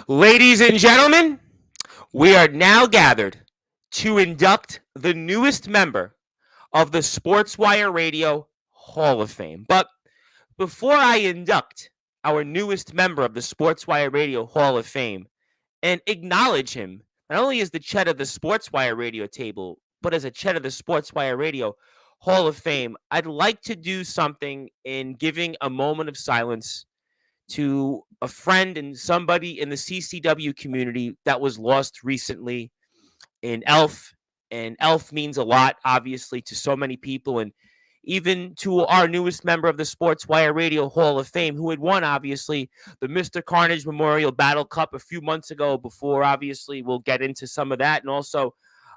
Ladies and gentlemen, we are now gathered to induct the newest member of the Sportswire Radio Hall of Fame. But before I induct our newest member of the Sportswire Radio Hall of Fame and acknowledge him not only as the Chet of the Sportswire Radio table, but as a Chet of the Sportswire Radio Hall of Fame, I'd like to do something in giving a moment of silence to a friend and somebody in the CCW community that was lost recently in Elf. And Elf means a lot, obviously, to so many people, and even to our newest member of the Sportswire Radio Hall of Fame, who had won, obviously, the Mr. Carnage Memorial Battle Cup a few months ago. Before, obviously, we'll get into some of that. And also,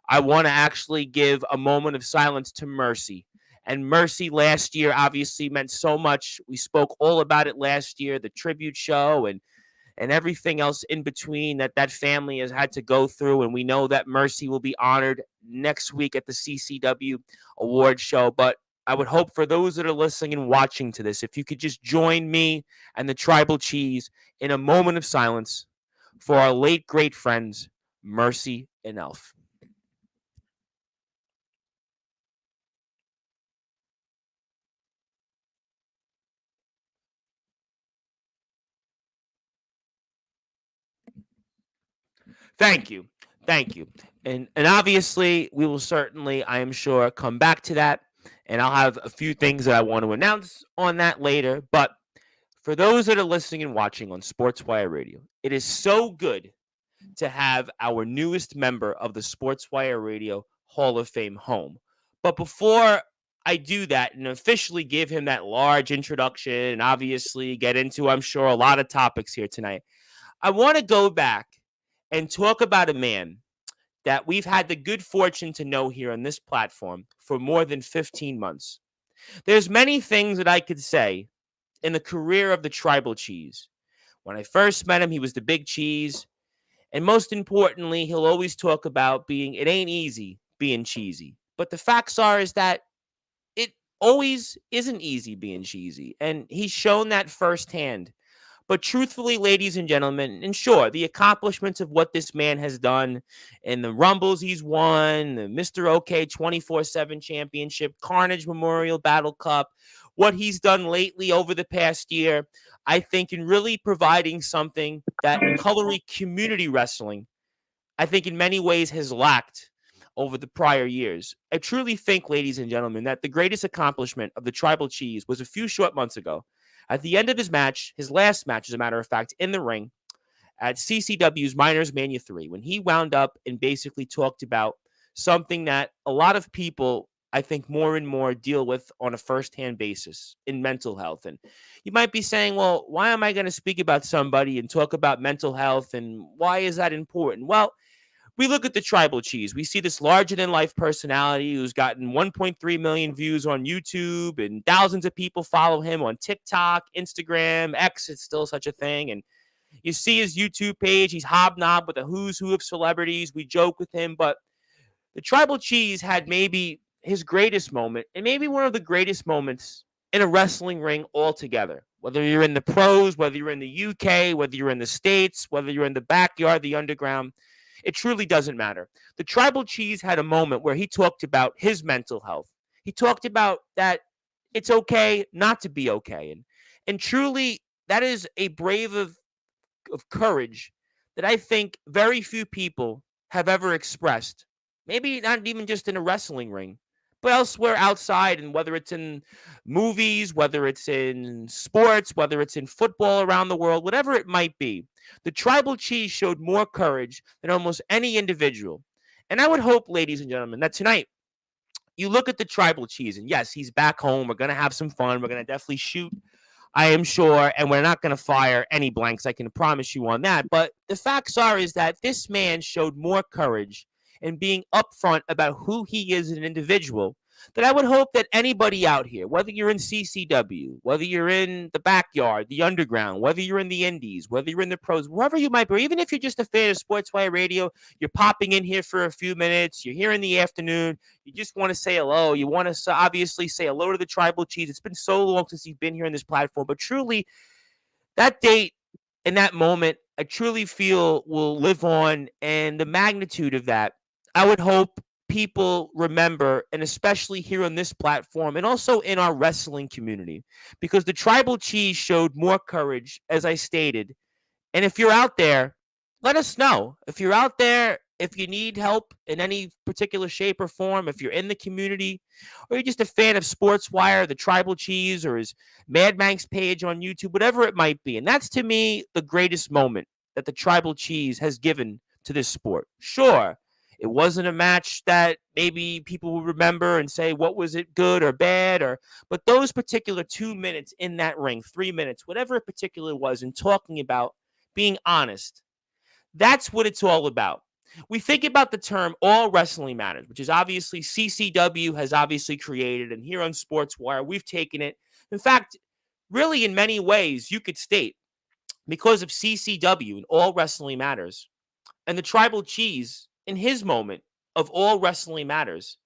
I want to actually give a moment of silence to Mercy. And Mercy last year obviously meant so much. We spoke all about it last year, the tribute show and everything else in between that family has had to go through. And we know that Mercy will be honored next week at the CCW award show. But I would hope for those that are listening and watching to this, if you could just join me and the Tribal Cheese in a moment of silence for our late great friends, Mercy and Elf. Thank you. Thank you. And obviously, we will certainly, I am sure, come back to that. And I'll have a few things that I want to announce on that later. But for those that are listening and watching on Sportswire Radio, it is so good to have our newest member of the Sportswire Radio Hall of Fame home. But before I do that and officially give him that large introduction and obviously get into, I'm sure, a lot of topics here tonight, I want to go back and talk about a man that we've had the good fortune to know here on this platform for more than 15 months. There's many things that I could say in the career of the Tribal Cheese. When I first met him, he was the Big Cheese. And most importantly, he'll always talk about it ain't easy being cheesy. But the facts are is that it always isn't easy being cheesy. And he's shown that firsthand. But truthfully, ladies and gentlemen, and sure, the accomplishments of what this man has done and the Rumbles he's won, the Mr. OK 24/7 Championship, Carnage Memorial Battle Cup, what he's done lately over the past year, I think in really providing something that colory community wrestling, I think in many ways has lacked over the prior years. I truly think, ladies and gentlemen, that the greatest accomplishment of the Tribal Cheese was a few short months ago. At the end of his match, his last match, as a matter of fact, in the ring at CCW's Miners Mania 3, when he wound up and basically talked about something that a lot of people, I think, more and more deal with on a firsthand basis in mental health. And you might be saying, well, why am I going to speak about somebody and talk about mental health? And why is that important? Well, we look at the Tribal Cheese. We see this larger-than-life personality who's gotten 1.3 million views on YouTube, and thousands of people follow him on TikTok, Instagram, X. It's still such a thing. And you see his YouTube page. He's hobnobbed with a who's who of celebrities. We joke with him. But the Tribal Cheese had maybe his greatest moment, and maybe one of the greatest moments in a wrestling ring altogether. Whether you're in the pros, whether you're in the UK, whether you're in the States, whether you're in the backyard, the underground, it truly doesn't matter. The Tribal Cheese had a moment where he talked about his mental health. He talked about that it's okay not to be okay. And truly, that is a brave of courage that I think very few people have ever expressed. Maybe not even just in a wrestling ring, but elsewhere outside, and whether it's in movies, whether it's in sports, whether it's in football around the world, whatever it might be, the Tribal Cheese showed more courage than almost any individual. And I would hope, ladies and gentlemen, that tonight you look at the Tribal Cheese, and yes, he's back home. We're going to have some fun. We're going to definitely shoot, I am sure, and we're not going to fire any blanks. I can promise you on that. But the facts are is that this man showed more courage in being upfront about who he is as an individual, that I would hope that anybody out here, whether you're in CCW, whether you're in the backyard, the underground, whether you're in the indies, whether you're in the pros, wherever you might be, or even if you're just a fan of Sportswire Radio, you're popping in here for a few minutes, you're here in the afternoon, you just want to say hello, you want to obviously say hello to the Tribal Cheese. It's been so long since he's been here on this platform, but truly, that date and that moment I truly feel will live on, and the magnitude of that, I would hope people remember, and especially here on this platform and also in our wrestling community, because the tribal cheese showed more courage, as I stated. And if you're out there, let us know. If you're out there, if you need help in any particular shape or form, if you're in the community, or you're just a fan of Sportswire, the Tribal Cheese, or his Mad Manx page on YouTube, whatever it might be. And that's to me the greatest moment that the Tribal Cheese has given to this sport. Sure, it wasn't a match that maybe people will remember and say, what was it, good or bad? But those particular 2 minutes in that ring, 3 minutes, whatever it particularly was, and talking about being honest. That's what it's all about. We think about the term all wrestling matters, which is obviously CCW has obviously created, and here on Sportswire, we've taken it. In fact, really in many ways, you could state because of CCW and all wrestling matters, and the tribal cheese in his moment of all wrestling matters,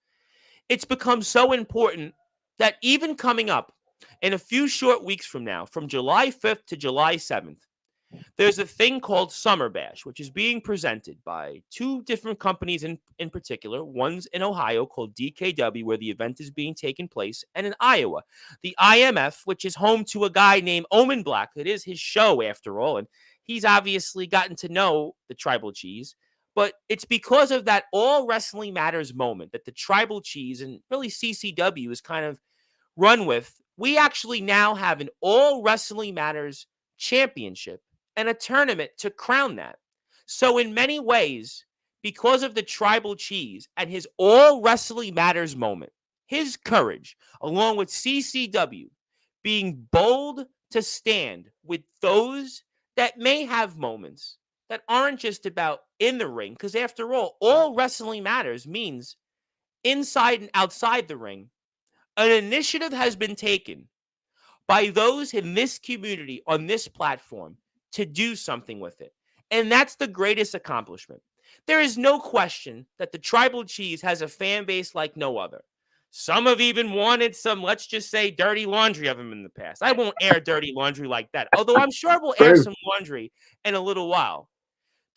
it's become so important that even coming up in a few short weeks from now, from July 5th to July 7th, there's a thing called Summer Bash, which is being presented by two different companies in particular. One's in Ohio called DKW, where the event is being taken place, and in Iowa, the IMF, which is home to a guy named Omen Black. It is his show, after all, and he's obviously gotten to know the Tribal Cheese. But it's because of that All Wrestling Matters moment that the Tribal Cheese and really CCW is kind of run with. We actually now have an All Wrestling Matters championship and a tournament to crown that. So, in many ways, because of the Tribal Cheese and his All Wrestling Matters moment, his courage, along with CCW, being bold to stand with those that may have moments that aren't just about in the ring, because after all wrestling matters means inside and outside the ring. An initiative has been taken by those in this community on this platform to do something with it. And that's the greatest accomplishment. There is no question that the Tribal Cheese has a fan base like no other. Some have even wanted some, let's just say, dirty laundry of him in the past. I won't air dirty laundry like that, although I'm sure we'll air some laundry in a little while.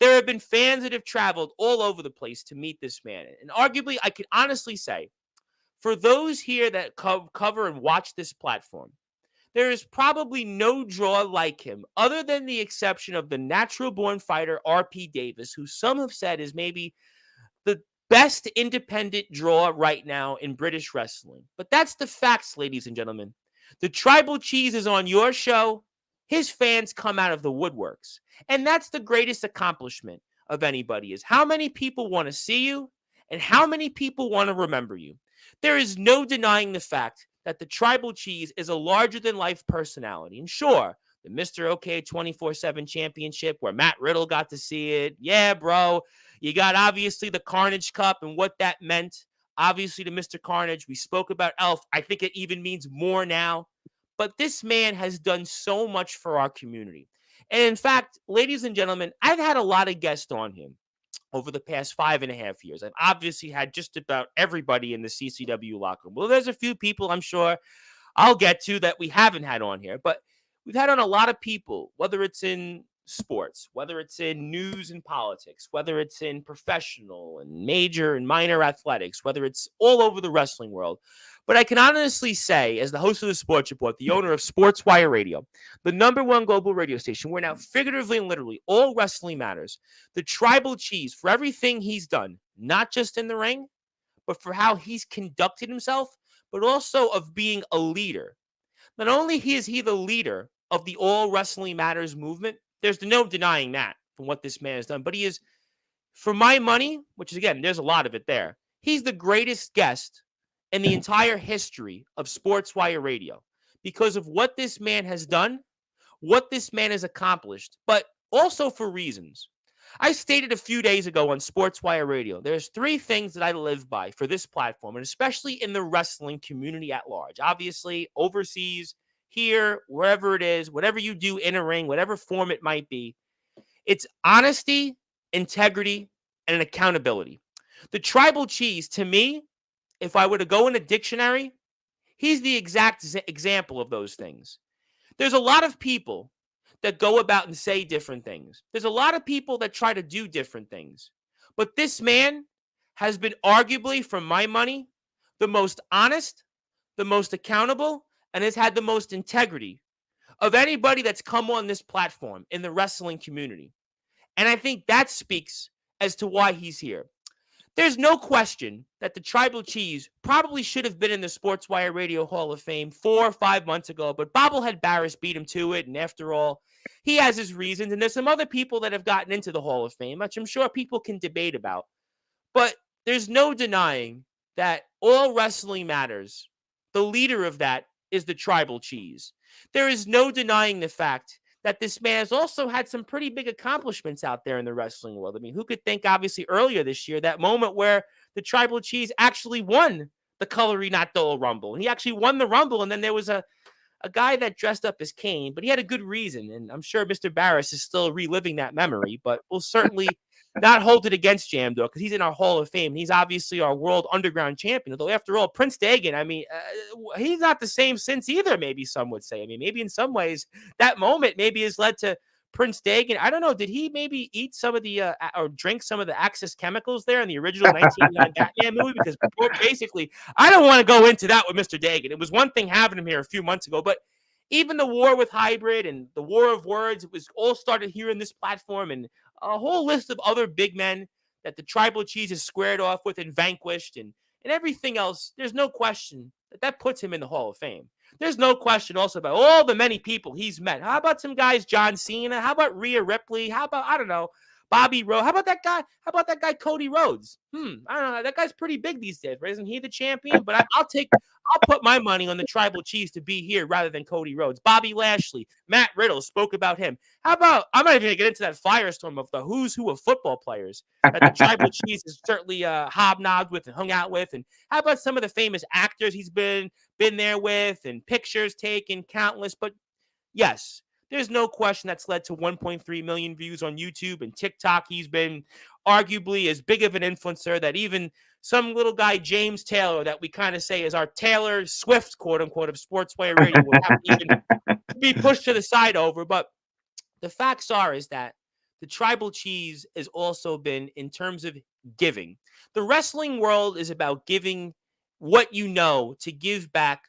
There have been fans that have traveled all over the place to meet this man. And arguably, I can honestly say, for those here that cover and watch this platform, there is probably no draw like him, other than the exception of the natural-born fighter R.P. Davis, who some have said is maybe the best independent draw right now in British wrestling. But that's the facts, ladies and gentlemen. The Tribal Cheese is on your show. His fans come out of the woodworks. And that's the greatest accomplishment of anybody, is how many people want to see you and how many people want to remember you. There is no denying the fact that the Tribal Cheese is a larger-than-life personality. And sure, the Mr. OK 24/7 Championship, where Matt Riddle got to see it. Yeah, bro. You got, obviously, the Carnage Cup and what that meant. Obviously, to Mr. Carnage. We spoke about Elf. I think it even means more now. But this man has done so much for our community. And in fact, ladies and gentlemen, I've had a lot of guests on him over the past 5.5 years. I've obviously had just about everybody in the CCW locker room. Well, there's a few people I'm sure I'll get to that we haven't had on here, but we've had on a lot of people, whether it's in sports, whether it's in news and politics, whether it's in professional and major and minor athletics, whether it's all over the wrestling world. But I can honestly say, as the host of the Sports Report, the owner of Sportswire Radio, the #1 global radio station, where now figuratively and literally all wrestling matters, the Tribal Cheese, for everything he's done, not just in the ring, but for how he's conducted himself, but also of being a leader. Not only is he the leader of the All Wrestling Matters movement, there's no denying that from what this man has done, but he is, for my money, which is, again, there's a lot of it there, he's the greatest guest in the entire history of Sportswire Radio because of what this man has done, what this man has accomplished, but also for reasons. I stated a few days ago on Sportswire Radio, there's 3 things that I live by for this platform, and especially in the wrestling community at large. Obviously, overseas, here, wherever it is, whatever you do in a ring, whatever form it might be, it's honesty, integrity, and accountability. The Tribal Cheese, to me, if I were to go in a dictionary, he's the exact example of those things. There's a lot of people that go about and say different things. There's a lot of people that try to do different things. But this man has been arguably, for my money, the most honest, the most accountable, and has had the most integrity of anybody that's come on this platform in the wrestling community. And I think that speaks as to why he's here. There's no question that the Tribal Cheese probably should have been in the Sportswire Radio Hall of Fame 4 or 5 months ago, but Bobblehead Barris beat him to it. And after all, he has his reasons. And there's some other people that have gotten into the Hall of Fame, which I'm sure people can debate about. But there's no denying that All Wrestling Matters, the leader of that is the Tribal Cheese. There is no denying the fact that this man has also had some pretty big accomplishments out there in the wrestling world. I mean, who could think, obviously, earlier this year, that moment where the Tribal Cheese actually won the Colory Not Dole Rumble. And he actually won the Rumble, and then there was a guy that dressed up as Kane, but he had a good reason. And I'm sure Mr. Barris is still reliving that memory, but we'll certainly not hold it against Jam Dog because he's in our Hall of Fame. He's obviously our world underground champion. Although, after all, Prince Dagan, I mean, he's not the same since either, maybe some would say. I mean, maybe in some ways that moment maybe has led to Prince Dagan. I don't know. Did he maybe eat some of the or drink some of the Axis chemicals there in the original 1999 Batman movie? Because basically, I don't want to go into that with Mr. Dagan. It was one thing having him here a few months ago, but even the war with Hybrid and the war of words, it was all started here in this platform, and a whole list of other big men that the Tribal Cheese has squared off with and vanquished and everything else. There's no question that puts him in the Hall of Fame. There's no question also about all the many people he's met. How about some guys, John Cena? How about Rhea Ripley? How about, I don't know, Bobby Roode? How about that guy? How about that guy, Cody Rhodes? I don't know. That guy's pretty big these days, right? Isn't he the champion? But I'll put my money on the Tribal Cheese to be here rather than Cody Rhodes. Bobby Lashley, Matt Riddle spoke about him. How about, I'm not even going to get into that firestorm of the who's who of football players that the Tribal Cheese has certainly hobnobbed with and hung out with. And how about some of the famous actors he's been there with and pictures taken, countless. But yes, there's no question that's led to 1.3 million views on YouTube and TikTok. He's been arguably as big of an influencer that even some little guy, James Taylor, that we kind of say is our Taylor Swift, quote unquote, of Sportswire Radio, will have to even be pushed to the side over. But the facts is that the Tribal Cheese has also been, in terms of giving, the wrestling world is about giving what you know to give back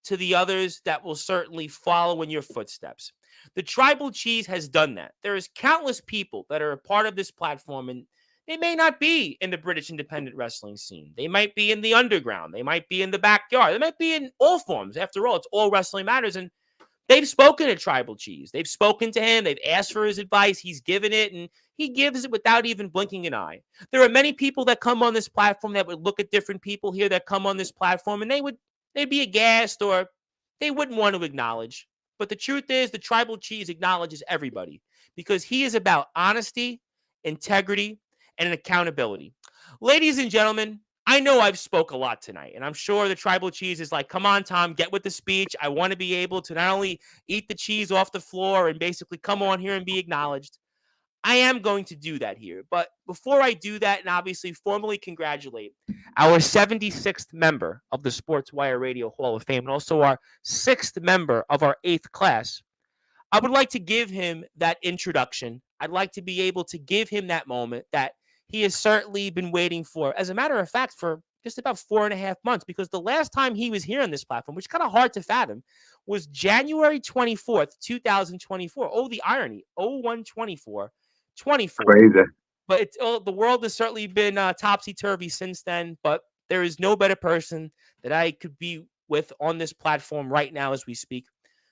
to the others that will certainly follow in your footsteps. The Tribal Cheese has done that. There is countless people that are a part of this platform, and they may not be in the British independent wrestling scene. They might be in the underground. They might be in the backyard. They might be in all forms. After all, it's All Wrestling Matters, and they've spoken to Tribal Cheese. They've spoken to him. They've asked for his advice. He's given it, and he gives it without even blinking an eye. There are many people that come on this platform that would look at different people here that come on this platform, and they'd be aghast or they wouldn't want to acknowledge. But the truth is, the Tribal Cheese acknowledges everybody because he is about honesty, integrity, and accountability. Ladies and gentlemen, I know I've spoke a lot tonight, and I'm sure the Tribal Cheese is like, come on, Tom, get with the speech. I want to be able to not only eat the cheese off the floor and basically come on here and be acknowledged. I am going to do that here. But before I do that, and obviously formally congratulate our 76th member of the Sportswire Radio Hall of Fame, and also our 6th member of our 8th class, I would like to give him that introduction. I'd like to be able to give him that moment that he has certainly been waiting for. As a matter of fact, for just about 4.5 months, because the last time he was here on this platform, which is kind of hard to fathom, was January 24th, 2024. Oh, the irony. 0124. 24. Crazy. But the world has certainly been topsy-turvy since then, but there is no better person that I could be with on this platform right now as we speak.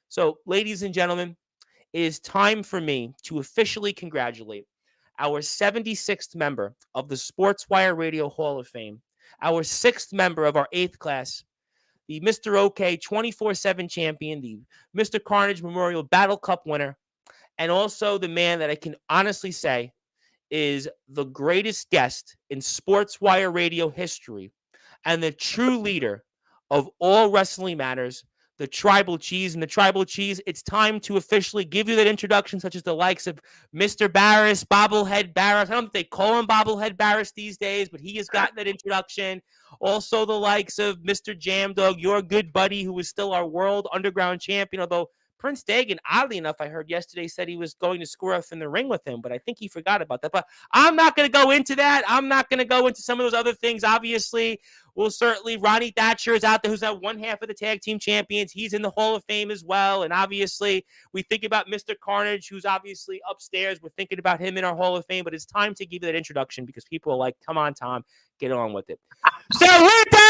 So, ladies and gentlemen, it is time for me to officially congratulate our 76th member of the Sportswire Radio Hall of Fame, our 6th member of our 8th class, the Mr. OK 24/7 champion, the Mr. Carnage Memorial Battle Cup winner, and also the man that I can honestly say is the greatest guest in Sportswire Radio history and the true leader of All Wrestling Matters, the Tribal Cheese. And the Tribal Cheese, it's time to officially give you that introduction, such as the likes of Mr. Barris, Bobblehead Barris. I don't think they call him Bobblehead Barris these days, but he has gotten that introduction. Also the likes of Mr. Jam Dog, your good buddy, who is still our world underground champion, although Prince Dagan, oddly enough, I heard yesterday said he was going to square off in the ring with him, but I think he forgot about that. But I'm not going to go into that. I'm not going to go into some of those other things. Obviously, Ronnie Thatcher is out there, who's at one half of the tag team champions. He's in the Hall of Fame as well. And obviously, we think about Mr. Carnage, who's obviously upstairs. We're thinking about him in our Hall of Fame, but it's time to give you that introduction because people are like, come on, Tom, get on with it. So with that,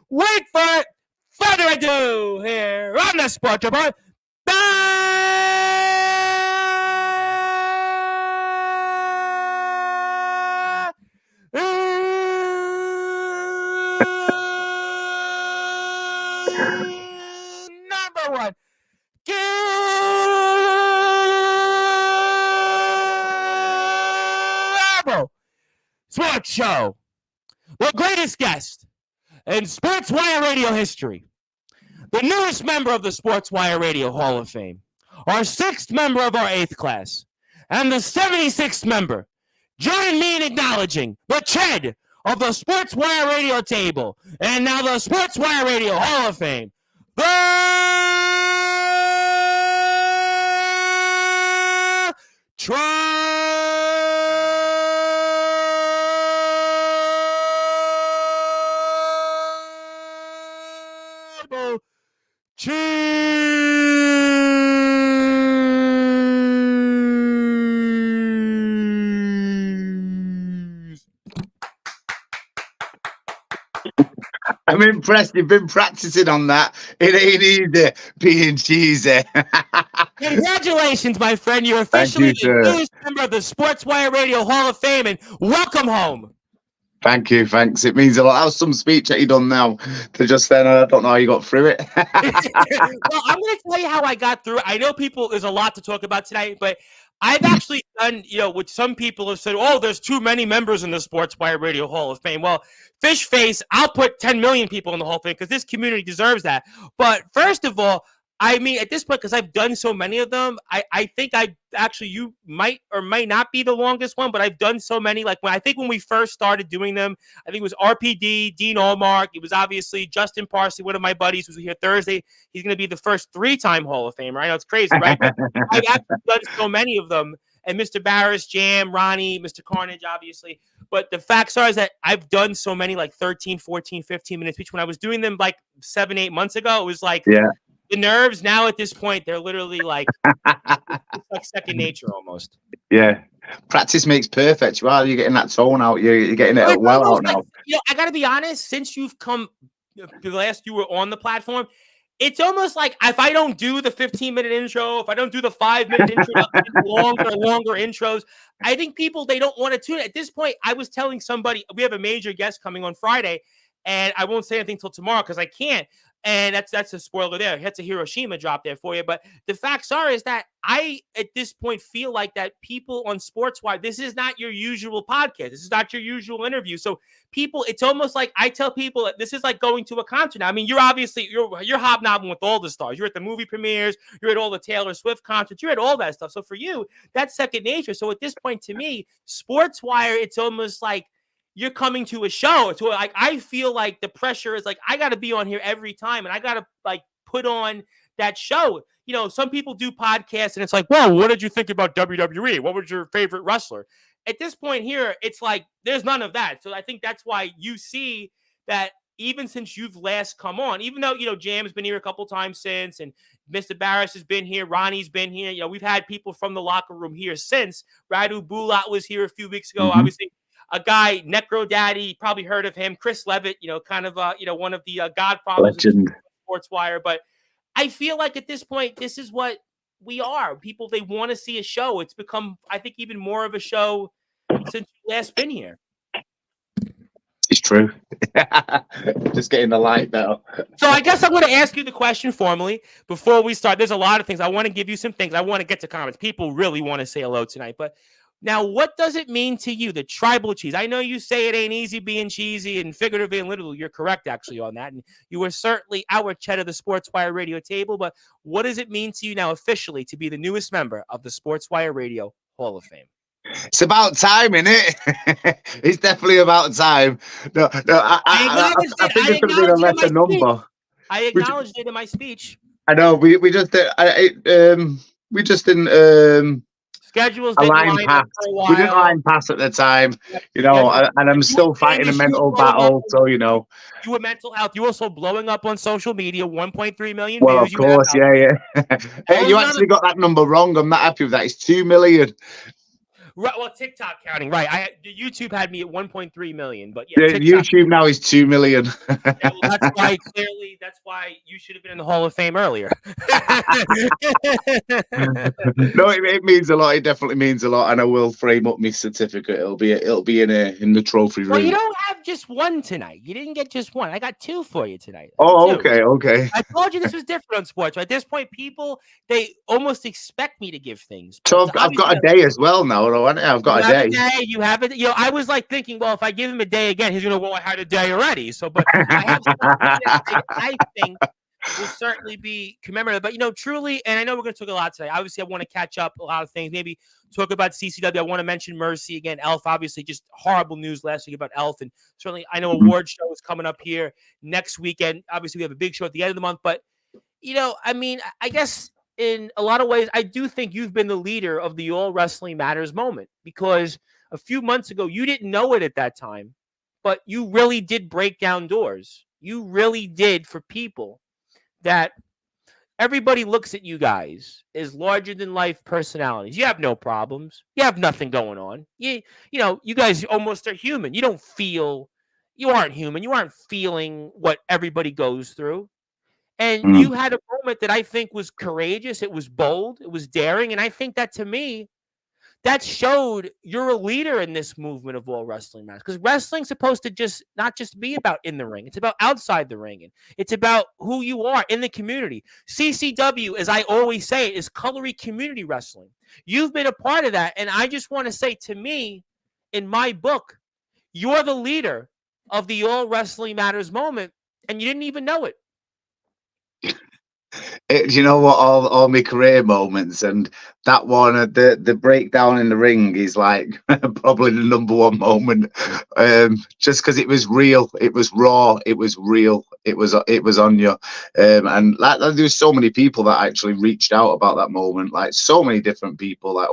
wait for it. Further ado, here on the Sportzwire. Number one, Global Sports Show. The greatest guest in Sportswire radio history. The newest member of the Sportswire Radio Hall of Fame. Our 6th member of our 8th class. And the 76th member. Join me in acknowledging the Ched of the Sportswire Radio table. And now the Sportswire Radio Hall of Fame. The Tribal Cheese. I'm impressed. You've been practicing on that. It ain't easy being cheesy. Congratulations, my friend. You're officially the newest member of the Sportswire Radio Hall of Fame, and welcome home. Thank you. Thanks. It means a lot. How's some speech that you done now to just then? I don't know how you got through it. Well, I'm going to tell you how I got through it. I know there's a lot to talk about tonight, but I've actually done, which some people have said, oh, there's too many members in the Sportswire Radio Hall of Fame. Well, fish face, I'll put 10 million people in the Hall of Fame because this community deserves that. But first of all, I mean, at this point, because I've done so many of them, I think you might or might not be the longest one, but I've done so many. Like when we first started doing them, I think it was RPD, Dean Allmark. It was obviously Justin Parsley, one of my buddies who's here Thursday. He's going to be the first 3-time Hall of Famer. I know it's crazy, right? But I've actually done so many of them. And Mr. Barris, Jam, Ronnie, Mr. Carnage, obviously. But the facts are is that I've done so many, like 13, 14, 15 minutes each. When I was doing them like 7-8 months ago, it was like, yeah. The nerves now at this point, they're literally like, it's like second nature almost. Yeah. Practice makes perfect. You're getting that tone out. You're getting it well out now. I got to be honest, since you've come, the last you were on the platform, it's almost like if I don't do the 15-minute intro, if I don't do the 5-minute intro, longer intros, I think people, they don't want to tune in. At this point, I was telling somebody, we have a major guest coming on Friday, and I won't say anything till tomorrow because I can't. And that's a spoiler there. That's a Hiroshima drop there for you. But the facts are is that I, at this point, feel like that people on Sportswire, this is not your usual podcast. This is not your usual interview. So people, it's almost like I tell people that this is like going to a concert now. I mean, you're hobnobbing with all the stars. You're at the movie premieres. You're at all the Taylor Swift concerts. You're at all that stuff. So for you, that's second nature. So at this point, to me, Sportswire, it's almost like you're coming to a show. So like I feel like the pressure is like I got to be on here every time, and I got to like put on that show. Some people do podcasts, and it's like, well, what did you think about WWE? What was your favorite wrestler? At this point here, it's like there's none of that. So I think that's why you see that even since you've last come on, even though Jam's been here a couple times since, and Mr. Barris has been here, Ronnie's been here. We've had people from the locker room here since. Radu Bulat was here a few weeks ago. Mm-hmm. Obviously. A guy, Necro Daddy, probably heard of him. Chris Levitt, kind of, one of the godfathers Legend. of Sportswire. But I feel like at this point, this is what we are. People, they want to see a show. It's become, I think, even more of a show since you last been here. It's true. Just getting the light now. So I guess I'm going to ask you the question formally before we start. There's a lot of things. I want to give you some things. I want to get to comments. People really want to say hello tonight. But now, what does it mean to you, the tribal cheese? I know you say it ain't easy being cheesy, and figuratively and literally, you're correct actually on that. And you were certainly our Chet of the Sportswire radio table. But what does it mean to you now officially to be the newest member of the Sportswire Radio Hall of Fame? It's about time, isn't it? It's definitely about time. No, I think it should have been a lesser number. I acknowledged it in my speech. I know we just we just didn't schedules didn't line up for a while. We didn't line pass at the time, you know, and I'm still fighting a mental battle. So you know, you were mental health. You also blowing up on social media, 1.3 million well, views. Of course, yeah. Hey, you actually got that number wrong. I'm not happy with that. It's 2 million. Right, well, TikTok counting, right? YouTube had me at 1.3 million, but yeah, YouTube now is 2 million. Yeah, well, that's why you should have been in the Hall of Fame earlier. No, it means a lot. It definitely means a lot, and I will frame up my certificate. It'll be in the trophy room. Well, you don't have just one tonight. You didn't get just one. I got two for you tonight. Oh, okay. I told you this was different on sports. At this point, people they almost expect me to give things. So I've got a day as well now. I've got a day. You have it. You know, I was like thinking, well, if I give him a day again, he's gonna I had a day already. So, but I have something I think will certainly be commemorative. But you know, truly, and I know we're gonna talk a lot today. Obviously, I want to catch up a lot of things. Maybe talk about CCW. I want to mention Mercy again. Elf, obviously, just horrible news last week about Elf, and certainly, I know award show is coming up here next weekend. Obviously, we have a big show at the end of the month. But you know, I mean, I guess in a lot of ways, I do think you've been the leader of the All Wrestling Matters moment because a few months ago, you didn't know it at that time, but you really did break down doors. You really did for people that everybody looks at you guys as larger than life personalities. You have no problems. You have nothing going on. You know, you guys almost are human. You aren't human. You aren't feeling what everybody goes through. And you had a moment that I think was courageous. It was bold. It was daring. And I think that to me, that showed you're a leader in this movement of All Wrestling Matters. Because wrestling's supposed to not just be about in the ring. It's about outside the ring. And it's about who you are in the community. CCW, as I always say, is colory community wrestling. You've been a part of that. And I just want to say to me, in my book, you're the leader of the All Wrestling Matters moment. And you didn't even know it. You know what? All my career moments, and that one, the breakdown in the ring is like probably the number one moment. Just because it was real, it was raw, it was real, it was on you. And like there's so many people that actually reached out about that moment, like so many different people. Like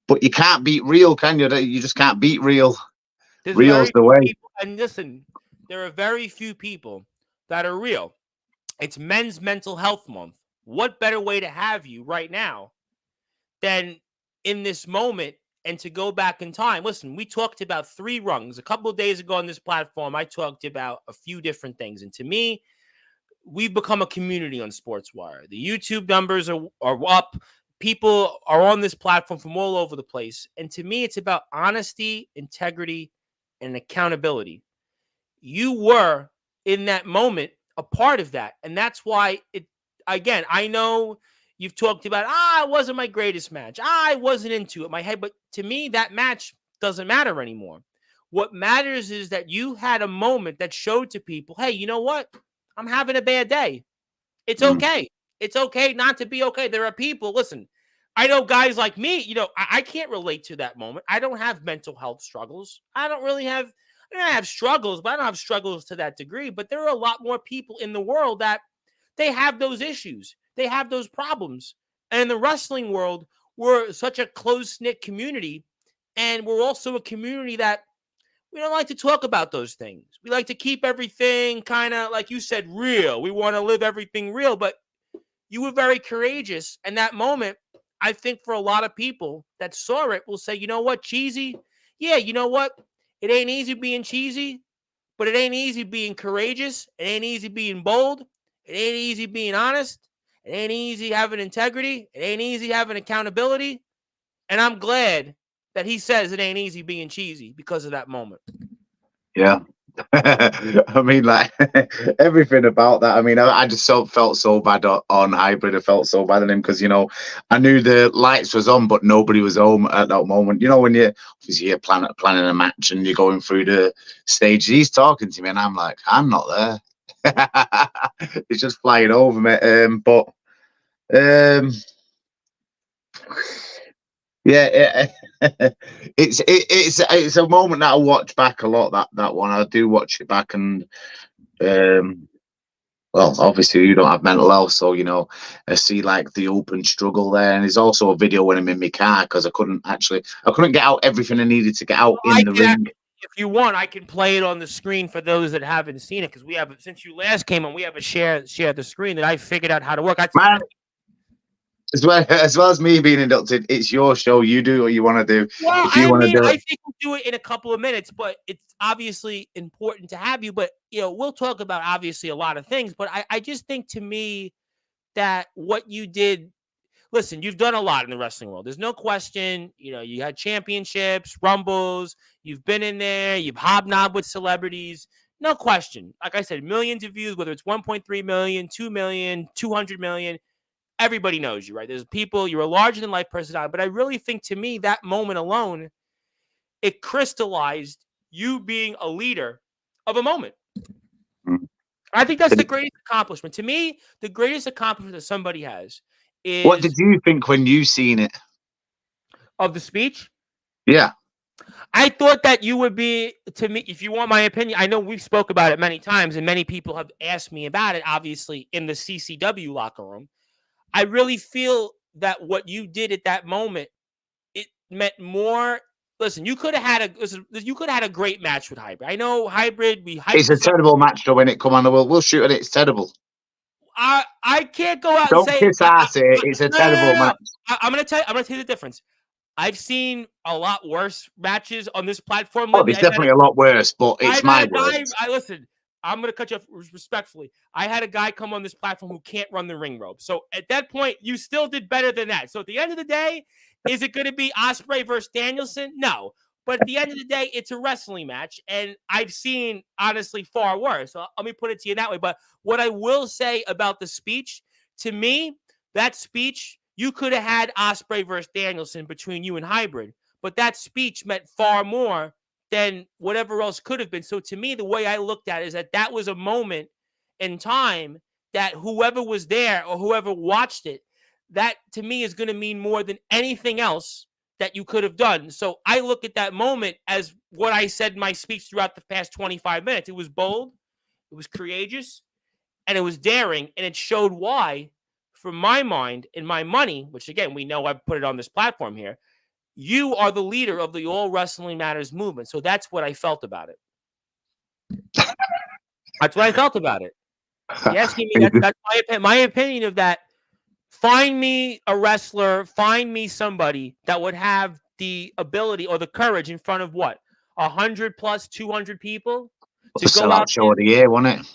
but you can't beat real, can you? You just can't beat real. Real's the way. And listen, there are very few people that are real. It's Men's Mental Health Month. What better way to have you right now than in this moment and to go back in time? Listen, we talked about 3 rungs. A couple of days ago on this platform, I talked about a few different things. And to me, we've become a community on Sportswire. The YouTube numbers are up. People are on this platform from all over the place. And to me, it's about honesty, integrity, and accountability. You were, in that moment, a part of that. And that's why again, I know you've talked about, it wasn't my greatest match. I wasn't into it in my head. But to me, that match doesn't matter anymore. What matters is that you had a moment that showed to people, hey, you know what? I'm having a bad day. It's okay. It's okay not to be okay. There are people, listen, I know guys like me, you know, I can't relate to that moment. I don't have mental health struggles. I have struggles, but I don't have struggles to that degree. But there are a lot more people in the world that they have those issues. They have those problems. And in the wrestling world, we're such a close-knit community. And we're also a community that we don't like to talk about those things. We like to keep everything kind of, like you said, real. We want to live everything real. But you were very courageous. And that moment, I think for a lot of people that saw it will say, you know what, cheesy? Yeah, you know what? It ain't easy being cheesy, but it ain't easy being courageous. It ain't easy being bold. It ain't easy being honest. It ain't easy having integrity. It ain't easy having accountability. And I'm glad that he says it ain't easy being cheesy because of that moment. Yeah. I mean, like everything about that. I mean, I just felt so bad on Hybrid. I felt so bad on him because I knew the lights was on, but nobody was home at that moment. When you're planning a match and you're going through the stage, he's talking to me, and I'm like, I'm not there. It's just flying over me. But yeah, it's a moment that I watch back a lot. That one, I do watch it back, and well, obviously you don't have mental health, so I see like the open struggle there, and there's also a video when I'm in my car because I couldn't get out everything I needed to get out in the ring. If you want, I can play it on the screen for those that haven't seen it, because we have, since you last came on, we have a share the screen that I figured out how to work. Man, as well as me being inducted, it's your show. You do what you want to do. Well, If you want to do it. I think we'll do it in a couple of minutes, but it's obviously important to have you. But we'll talk about obviously a lot of things. But I just think, to me, that what you did. Listen, you've done a lot in the wrestling world. There's no question. You had championships, rumbles. You've been in there. You've hobnobbed with celebrities. No question. Like I said, millions of views, whether it's 1.3 million, 2 million, 200 million. Everybody knows you, right? There's people, you're a larger than life personality. But I really think, to me, that moment alone, it crystallized you being a leader of a moment. I think that's the greatest accomplishment. To me, the greatest accomplishment that somebody has is... What did you think when you seen it? Of the speech? Yeah. I thought that you would be, to me, if you want my opinion, I know we've spoke about it many times, and many people have asked me about it, obviously, in the CCW locker room. I really feel that what you did at that moment, it meant more. Listen, you could have had a great match with Hybrid. I know Hybrid. It's a terrible match though when it come on the world. We'll shoot it. It's terrible. I can't go out Don't and say kiss ass it. It's a terrible match. I'm gonna tell you the difference. I've seen a lot worse matches on this platform. Oh, it's definitely a lot worse, but it's my words. Listen, I'm going to cut you off respectfully. I had a guy come on this platform who can't run the ring rope. So at that point, you still did better than that. So at the end of the day, is it going to be Ospreay versus Danielson? No. But at the end of the day, it's a wrestling match. And I've seen, honestly, far worse. So let me put it to you that way. But what I will say about the speech, to me, that speech, you could have had Ospreay versus Danielson between you and Hybrid. But that speech meant far more than whatever else could have been. So to me, the way I looked at it is that was a moment in time that whoever was there or whoever watched it, that to me is going to mean more than anything else that you could have done. So I look at that moment as what I said in my speech throughout the past 25 minutes. It was bold, it was courageous, and it was daring, and it showed why, from my mind and my money, which again, we know I've put it on this platform here, you are the leader of the All Wrestling Matters movement. So that's what I felt about it. That's what I felt about it. Yes, that's my opinion of that. Find me a wrestler, find me somebody that would have the ability or the courage in front of 100 plus 200 people to go out. Show of the year, wasn't it?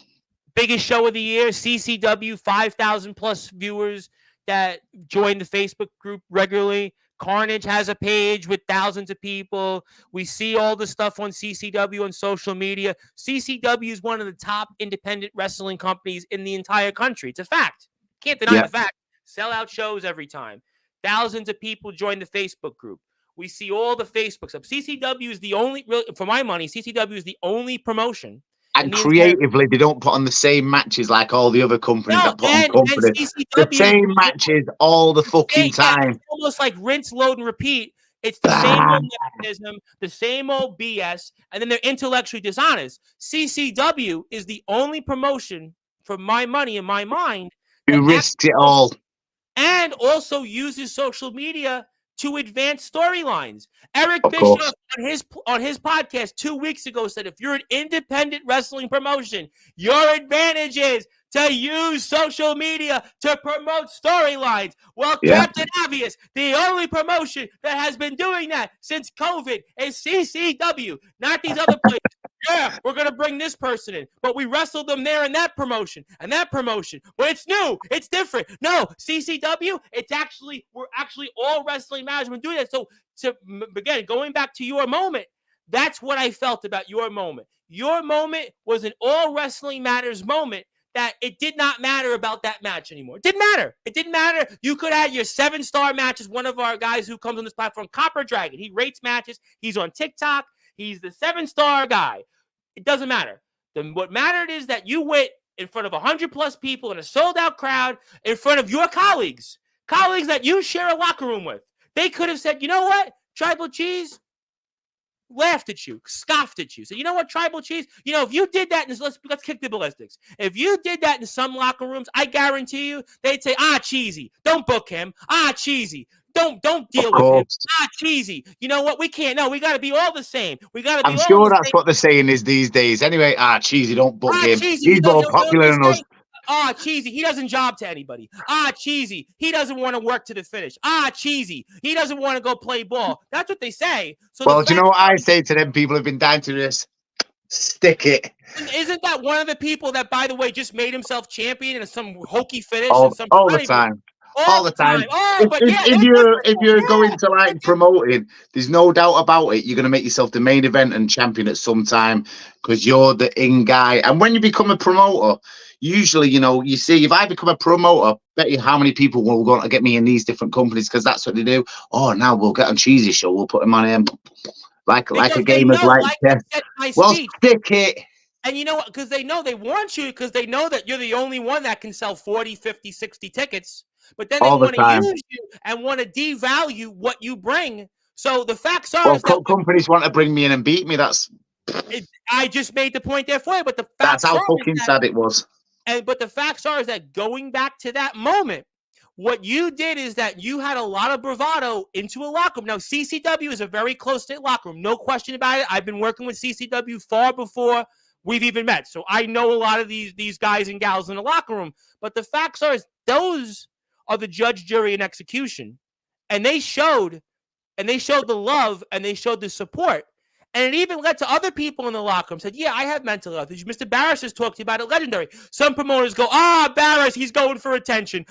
Biggest show of the year, CCW, 5,000 plus viewers that join the Facebook group regularly. Carnage has a page with thousands of people. We see all the stuff on CCW on social media. CCW is one of the top independent wrestling companies in the entire country. It's a fact. Can't deny the fact. Sell-out shows every time. Thousands of people join the Facebook group. We see all the Facebook stuff. CCW is the only, for my money, CCW is the only promotion. And creatively, they don't put on the same matches like all the other companies that put on companies. The same matches all the fucking time. It's almost like rinse, load, and repeat. It's the same old mechanism, the same old BS, and then they're intellectually dishonest. CCW is the only promotion, for my money and my mind, who risks it all. And also uses social media to advance storylines. Eric Bischoff on his podcast 2 weeks ago said, if you're an independent wrestling promotion, your advantage is to use social media to promote storylines. Well, Captain Obvious, the only promotion that has been doing that since COVID is CCW, not these other places. Yeah, we're going to bring this person in, but we wrestled them there in that promotion and that promotion. But it's new. It's different. No, CCW, we're actually all wrestling management doing that. So again, going back to your moment, That's what I felt about your moment. Your moment was an all wrestling matters moment that it did not matter about that match anymore. It didn't matter. It didn't matter. You could have your 7-star matches. One of our guys who comes on this platform, Copper Dragon, he rates matches. He's on TikTok. He's the 7-star guy. It doesn't matter. What mattered is that you went in front of 100+ people in a sold-out crowd in front of your colleagues that you share a locker room with. They could have said, you know what, Tribal Cheese, laughed at you, scoffed at you. So you know what, Tribal Cheese? You know, if you did that, let's kick the ballistics. If you did that in some locker rooms, I guarantee you, they'd say, Cheesy, don't book him. Cheesy, don't deal with him. Cheesy, you know what? We can't. No, we got to be all the same. We got to be. I'm sure that's what they're saying is these days. Anyway, Cheesy, don't book him. Cheesy, he's more popular than us. Cheesy, he doesn't job to anybody. Cheesy, he doesn't want to work to the finish. Cheesy, he doesn't want to go play ball. That's what they say. So well, do you know what I say to them people who've been down to this? Stick it. Isn't that one of the people that, by the way, just made himself champion in some hokey finish? All the time. All the time. If you're going to like promoting, there's no doubt about it. You're going to make yourself the main event and champion at some time because you're the in guy. And when you become a promoter, usually, you know, you see, if I become a promoter, bet you how many people will go to get me in these different companies because that's what they do. Oh, now we'll get on Cheesy's show. We'll put him on him like a game of like chess. Well, stick it. And you know what? Because they know they want you because they know that you're the only one that can sell 40, 50, 60 tickets. But then they want to use you and want to devalue what you bring. So the facts are that companies want to bring me in and beat me. I just made the point there for you. But the facts that's how fucking sad it was. But the facts are is that going back to that moment, what you did is that you had a lot of bravado into a locker room. Now, CCW is a very close-knit locker room. No question about it. I've been working with CCW far before we've even met. So I know a lot of these guys and gals in the locker room. But the facts are is those are the judge, jury, and execution. And they showed the love and they showed the support. And it even led to other people in the locker room said, yeah, I have mental health issues. Mr. Barris has talked to you about it. Legendary. Some promoters go, Barris, he's going for attention.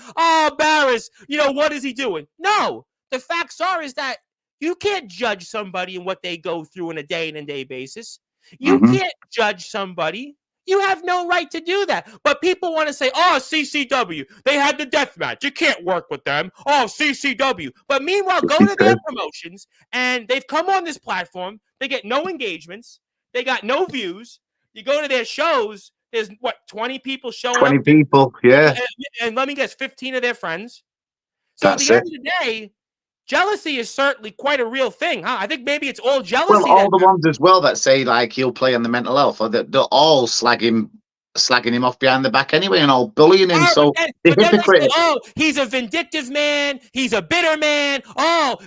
Barris, you know, what is he doing? No, the facts are is that you can't judge somebody and what they go through on a day-in-and-day basis. You can't judge somebody. You have no right to do that. But people want to say, CCW, they had the death match. You can't work with them. CCW. But meanwhile, go to their promotions, and they've come on this platform. They get no engagements. They got no views. You go to their shows, there's, 20 people showing 20 up? 20 people, yeah. And let me guess, 15 of their friends. So at the end of the day, jealousy is certainly quite a real thing, huh? I think maybe it's all jealousy. Well, all the ones as well that say like he'll play on the mental health, or they're all slagging him off behind the back anyway, and all bullying him. So the hypocrite. He's a vindictive man. He's a bitter man.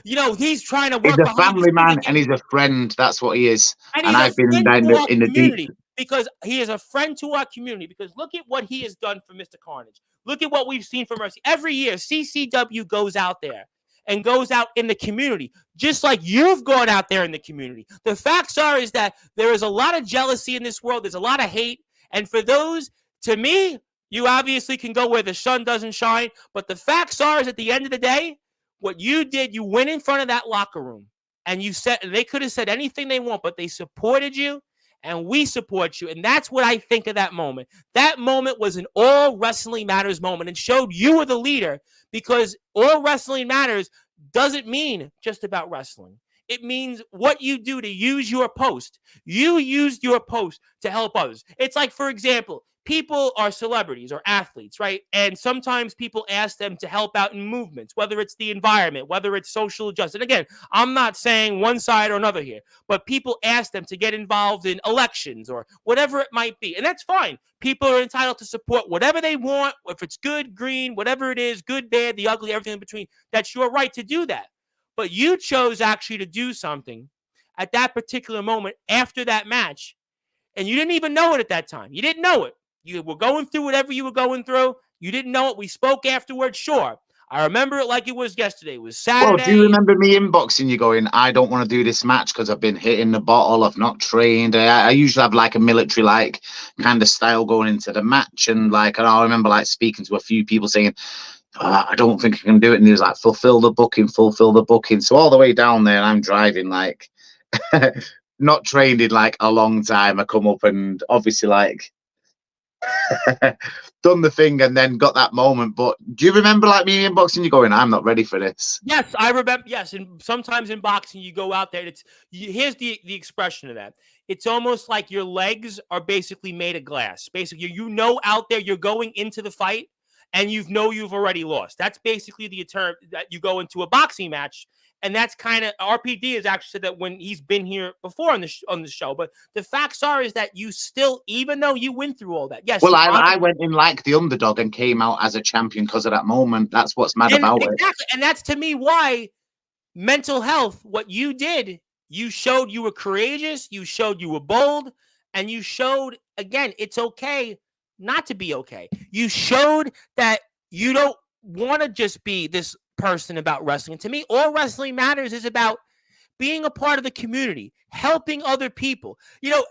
He's trying to work. He's a family man, and he's a friend. That's what he is. And I've been in the deep. Because he is a friend to our community. Because look at what he has done for Mr. Carnage. Look at what we've seen from Mercy. Every year, CCW goes out there and goes out in the community, just like you've gone out there in the community. The facts are is that there is a lot of jealousy in this world. There's a lot of hate. And for those, to me, you obviously can go where the sun doesn't shine. But the facts are is at the end of the day, what you did, you went in front of that locker room and you said, they could have said anything they want, but they supported you and we support you. And that's what I think of that moment. That moment was an all wrestling matters moment and showed you were the leader, because all wrestling matters doesn't mean just about wrestling. It means what you do to use your post. You used your post to help others. It's like, for example, people are celebrities or athletes, right? And sometimes people ask them to help out in movements, whether it's the environment, whether it's social justice. And again, I'm not saying one side or another here, but people ask them to get involved in elections or whatever it might be. And that's fine. People are entitled to support whatever they want, if it's good, green, whatever it is, good, bad, the ugly, everything in between. That's your right to do that. But you chose actually to do something at that particular moment after that match, and you didn't even know it at that time. You didn't know it. You were going through whatever you were going through. You didn't know it. We spoke afterwards. Sure. I remember it like it was yesterday. It was Saturday. Well, do you remember me inboxing you going, I don't want to do this match because I've been hitting the bottle. I've not trained. I usually have like a military like kind of style going into the match. And I remember like speaking to a few people saying, I don't think I can do it. And he was like, fulfill the booking. So all the way down there, I'm driving like not trained in like a long time. I come up and obviously like done the thing and then got that moment. But do you remember like me in boxing? You going, I'm not ready for this. Yes, I remember. Yes, and sometimes in boxing, you go out there. Here's the expression of that. It's almost like your legs are basically made of glass. Basically, out there you're going into the fight, and you've already lost. That's basically the term that you go into a boxing match, and that's kind of RPD has actually said that when he's been here before on the show. But the facts are is that you still, even though you went through all that, yes. Well, I went in like the underdog and came out as a champion because of that moment. That's what's mad about it. Exactly, and that's to me why mental health. What you did, you showed you were courageous. You showed you were bold, and you showed again it's okay not to be okay. You showed that you don't want to just be this person about wrestling. To me, all wrestling matters is about being a part of the community, helping other people.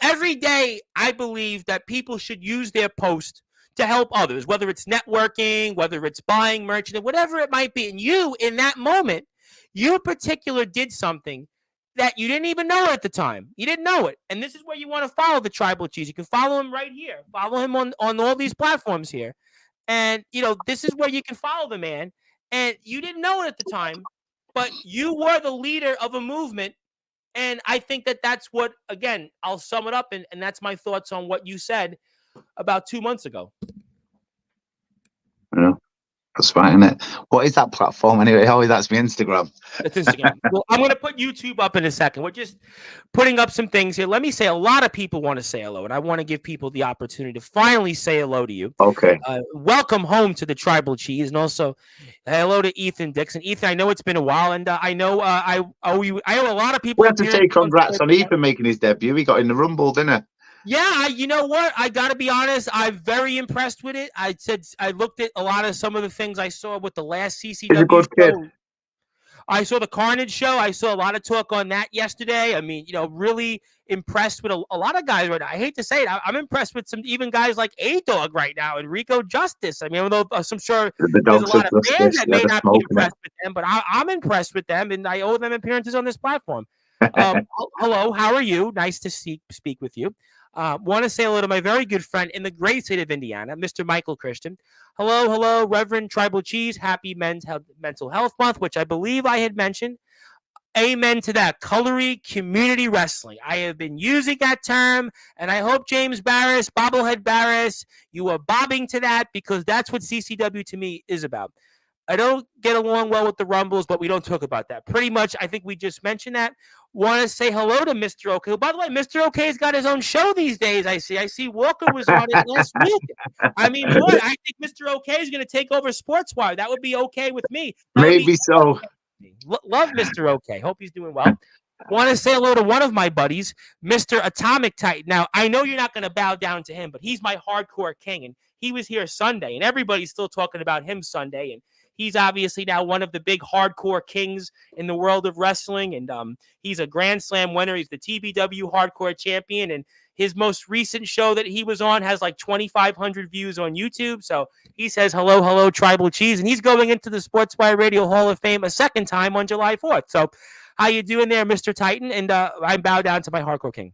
Every day I believe that people should use their post to help others, whether it's networking, whether it's buying merchandise, whatever it might be. And you, in that moment, you in particular did something that you didn't even know at the time. You didn't know it. And this is where you want to follow the Tribal Cheese. You can follow him right here. Follow him on all these platforms here. And, this is where you can follow the man. And you didn't know it at the time, but you were the leader of a movement. And I think that that's what, again, I'll sum it up. And that's my thoughts on what you said about 2 months ago. Yeah, that's right, isn't it? What is that platform anyway? Oh, that's my Instagram. It's Instagram. Well, I'm going to put YouTube up in a second. We're just putting up some things here. Let me say, a lot of people want to say hello, and I want to give people the opportunity to finally say hello to you. Okay. Welcome home to the Tribal Cheese, and also hello to Ethan Dixon. Ethan, I know it's been a while, and I know I owe a lot of people. We have to say congrats on Ethan making his debut. He got in the Rumble, didn't he? Yeah, you know what? I got to be honest. I'm very impressed with it. I looked at a lot of some of the things I saw with the last CCW He's a good kid. I saw the Carnage show. I saw a lot of talk on that yesterday. I mean, really impressed with a lot of guys right now. I hate to say it. I'm impressed with some even guys like A-Dog right now and Rico Justice. I mean, although I'm sure there's a lot of fans that may not be impressed with them, but I'm impressed with them, and I owe them appearances on this platform. Hello, how are you? Nice to speak with you. Want to say hello to my very good friend in the great state of Indiana, Mr. Michael Christian. Hello, Reverend Tribal Cheese. Happy Mental Health Month, which I believe I had mentioned. Amen to that. Colory Community Wrestling. I have been using that term, and I hope James Barris, Bobblehead Barris, you are bobbing to that because that's what CCW to me is about. I don't get along well with the Rumbles, but we don't talk about that. Pretty much, I think we just mentioned that. Want to say hello to Mr. OK. By the way, Mr. OK's got his own show these days, I see Walker was on it last week. I mean, boy, I think Mr. OK is going to take over Sportswire. That would be okay with me. Maybe so. Love Mr. OK. Hope he's doing well. Want to say hello to one of my buddies, Mr. Atomic Titan. Now, I know you're not going to bow down to him, but he's my hardcore king, and he was here Sunday, and everybody's still talking about him Sunday, and he's obviously now one of the big hardcore kings in the world of wrestling, and he's a Grand Slam winner. He's the TBW Hardcore Champion, and his most recent show that he was on has like 2,500 views on YouTube. So he says, hello, Tribal Cheese, and he's going into the Sportswire Radio Hall of Fame a second time on July 4th. So how you doing there, Mr. Titan? And I bow down to my hardcore king.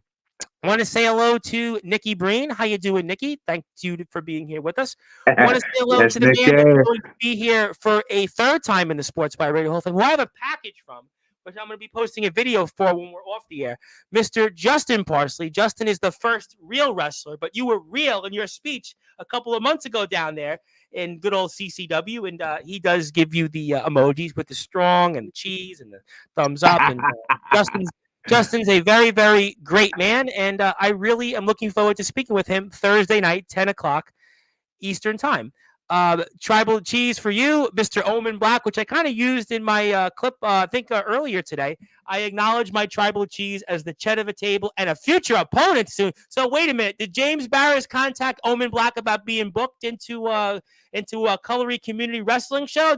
I want to say hello to Nikki Breen. How you doing, Nikki? Thank you for being here with us. I want to say hello to the man that's going to be here for a third time in the Sportswire Radio Hall of Fame, who I have a package from, which I'm going to be posting a video for when we're off the air. Mr. Justin Parsley. Justin is the first real wrestler, but you were real in your speech a couple of months ago down there in good old CCW, and he does give you the emojis with the strong and the cheese and the thumbs up. And Justin's a very, very great man, and I really am looking forward to speaking with him Thursday night, 10 o'clock Eastern Time. Tribal Cheese for you, Mr. Omen Black, which I kind of used in my clip, I think earlier today. I acknowledge my Tribal Cheese as the Chet of a table and a future opponent soon. So wait a minute, did James Barris contact Omen Black about being booked into a Colory Community Wrestling show?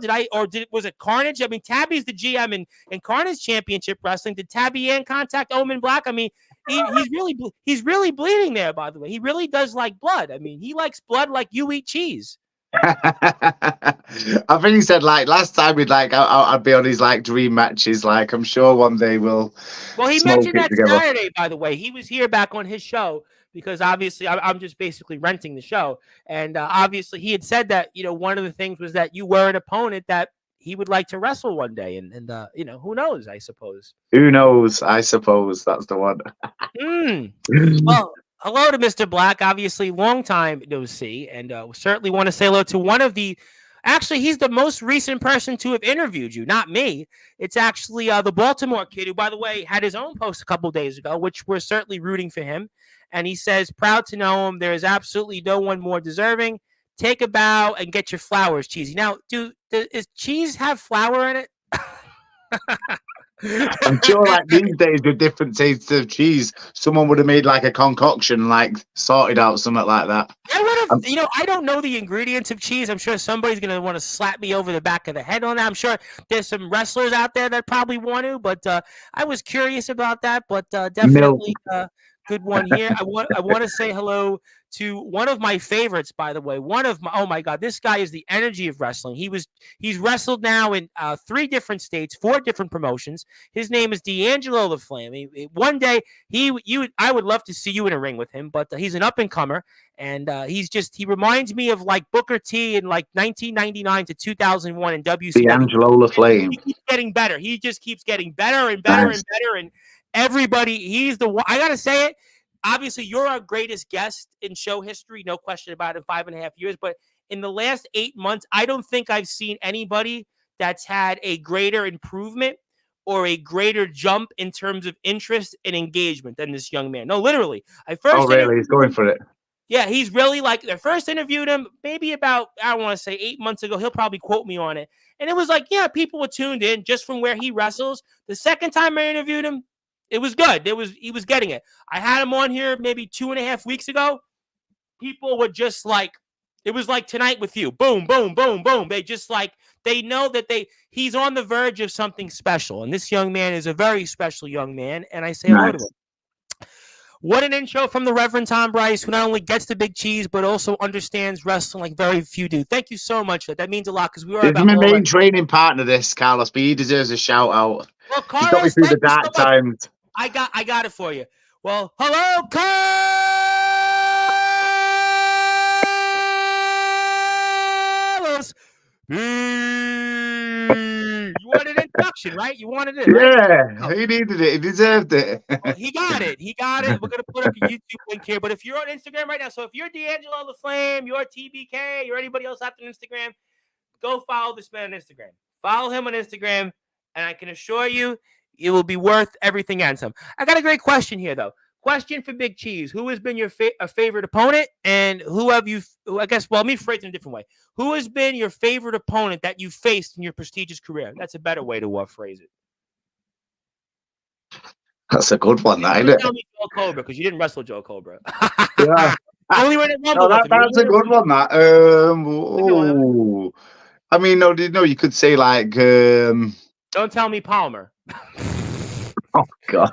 Was it Carnage? I mean, Tabby's the GM in Carnage Championship Wrestling. Did Tabby Ann contact Omen Black? I mean, he's really bleeding there. By the way, he really does like blood. I mean, he likes blood like you eat cheese. I think he said like last time he'd like I'd be on his like dream matches. Like I'm sure one day we'll Well, he smoke mentioned it that together. Saturday, by the way. He was here back on his show because obviously I'm just basically renting the show. And obviously he had said that, one of the things was that you were an opponent that he would like to wrestle one day. And who knows, I suppose. Who knows? I suppose that's the one. Mm. Well, hello to Mr. Black. Obviously, long time no see, and we certainly want to say hello to one of the. Actually, he's the most recent person to have interviewed you, not me. It's actually the Baltimore kid, who, by the way, had his own post a couple days ago, which we're certainly rooting for him. And he says, "Proud to know him. There is absolutely no one more deserving. Take a bow and get your flowers, Cheesy." Now, does cheese have flour in it? I'm sure like these days with different tastes of cheese, someone would have made like a concoction, like sorted out something like that. I would Um, have, I don't know the ingredients of cheese. I'm sure somebody's going to want to slap me over the back of the head on that. I'm sure there's some wrestlers out there that probably want to, but I was curious about that. But Milk. definitely good one here. I want to say hello to one of my favorites, by the way. Oh my God, this guy is the energy of wrestling. He's wrestled now in 3 different states, 4 different promotions. His name is D'Angelo the Flame. One day I would love to see you in a ring with him, but he's an up and comer. And he reminds me of like Booker T in like 1999 to 2001 in The WCW. Angelo the Flame. He keeps getting better. He just keeps getting better and better Nice. and better. And everybody, he's the one. I got to say it. Obviously, you're our greatest guest in show history. No question about it, 5.5 years. But in the last 8 months, I don't think I've seen anybody that's had a greater improvement or a greater jump in terms of interest and engagement than this young man. No, literally. Oh, really? He's going for it. Yeah, he's really like, I first interviewed him maybe about, I don't want to say 8 months ago. He'll probably quote me on it. And it was like, yeah, people were tuned in just from where he wrestles. The second time I interviewed him, it was good. He was getting it. I had him on here maybe 2.5 weeks ago. People were just like, it was like tonight with you. Boom, boom, boom, boom. They just like, they know that he's on the verge of something special. And this young man is a very special young man. And I say hello to him. What an intro from the Reverend Tom Bryce, who not only gets the big cheese, but also understands wrestling like very few do. Thank you so much. That means a lot because we are It's my main training partner, this Carlos, but he deserves a shout out. Well, He's got me Carlos, through the thank you so dark much. times. I got it for you. Well, hello, Carlos. You wanted an introduction, right? You wanted it, right? Yeah, he needed it. He deserved it. Well, he got it. He got it. We're going to put up a YouTube link here. But if you're on Instagram right now, so if you're D'Angelo the Flame, you're TBK, you're anybody else after Instagram, go follow this man on Instagram. Follow him on Instagram, and I can assure you, it will be worth everything and some. I got a great question here, though. Question for Big Cheese. Who has been your favorite opponent, and who have you, I guess, well, let me phrase it in a different way. Who has been your favorite opponent that you faced in your prestigious career? That's a better way to phrase it. That's a good one, isn't it? Tell me Joe Cobra, because you didn't wrestle Joe Cobra. Yeah. Only went at Rumble. No, that's a good one, that. I mean, no, you could say like... Don't tell me Palmer. Oh, God.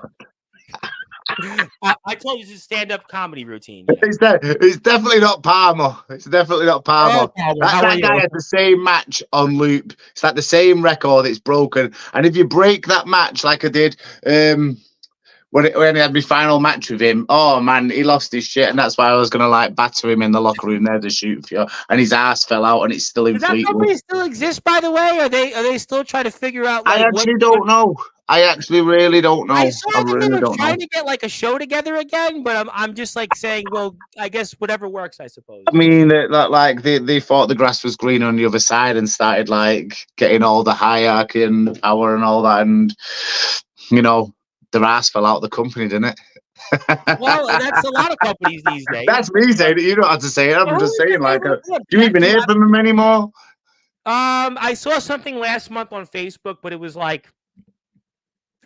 I told you it's a stand-up comedy routine. Yeah. It's definitely not Palmer. It's definitely not Palmer. Oh, that guy has the same match on loop. It's like the same record. It's broken. And if you break that match like I did when I had my final match with him, oh, man, he lost his shit. And that's why I was going to like batter him in the locker room there to shoot for you. And his ass fell out and it's still in Does that company still exist, by the way? Are they still trying to figure out? Like, I actually don't know. I actually really don't know. I saw that they were trying to get like a show together again, but I'm just like saying, well, I guess whatever works, I suppose. I mean, like they thought the grass was green on the other side and started like getting all the hierarchy and power and all that, and their ass fell out of the company, didn't it? Well, that's a lot of companies these days. That's me saying it. You don't have to say it. I'm just saying, like, do you even hear from them anymore? I saw something last month on Facebook, but it was like,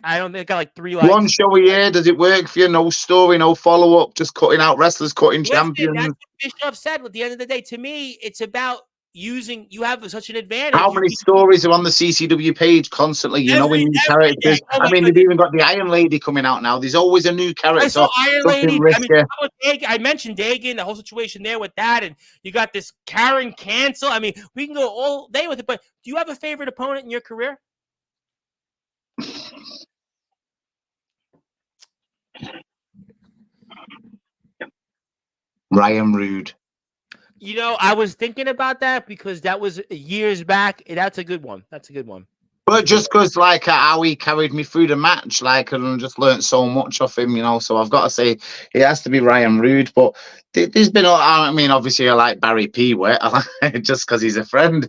I don't think it got like 3 likes. One show a year. Does it work for you? No story, no follow-up, just cutting out wrestlers, cutting champions. That's what Bischoff said. At the end of the day, to me, it's about you have such an How advantage. You many can stories are on the CCW page constantly? You know, with new every day. characters. Oh I my mean, they've goodness. even got the Iron Lady coming out now. There's always a new I character, saw Iron something Lady. I mean, risky. how about Dagan? I mentioned Dagan, the whole situation there with that, and you got this Karen Cancel. I mean, we can go all day with it. But do you have a favorite opponent in your career? Ryan Rude. You know, I was thinking about that because that was years back. That's a good one. That's a good one. But just because, like, how he carried me through the match, like, and just learnt so much of him, you know. So I've got to say, it has to be Ryan Rude. But there's been, I mean, obviously, I like Barry P. Wet, just because he's a friend,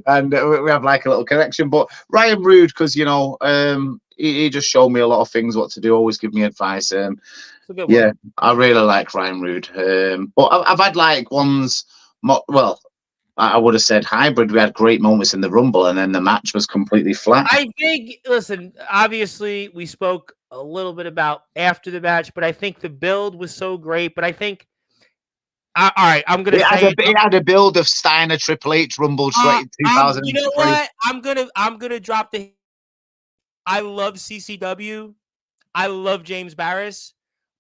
and we have like a little connection. But Ryan Rude, because he just showed me a lot of things, what to do, always give me advice. It's a good one. Yeah, I really like Ryan Rude. But I've had like ones, well. I would have said hybrid. We had great moments in the Rumble, and then the match was completely flat. I think, listen, obviously, we spoke a little bit about after the match, but I think the build was so great. But I think, all right, I'm going to say it had a build of Steiner Triple H Rumble 2003. you know what? I'm gonna drop the. I love CCW. I love James Barris,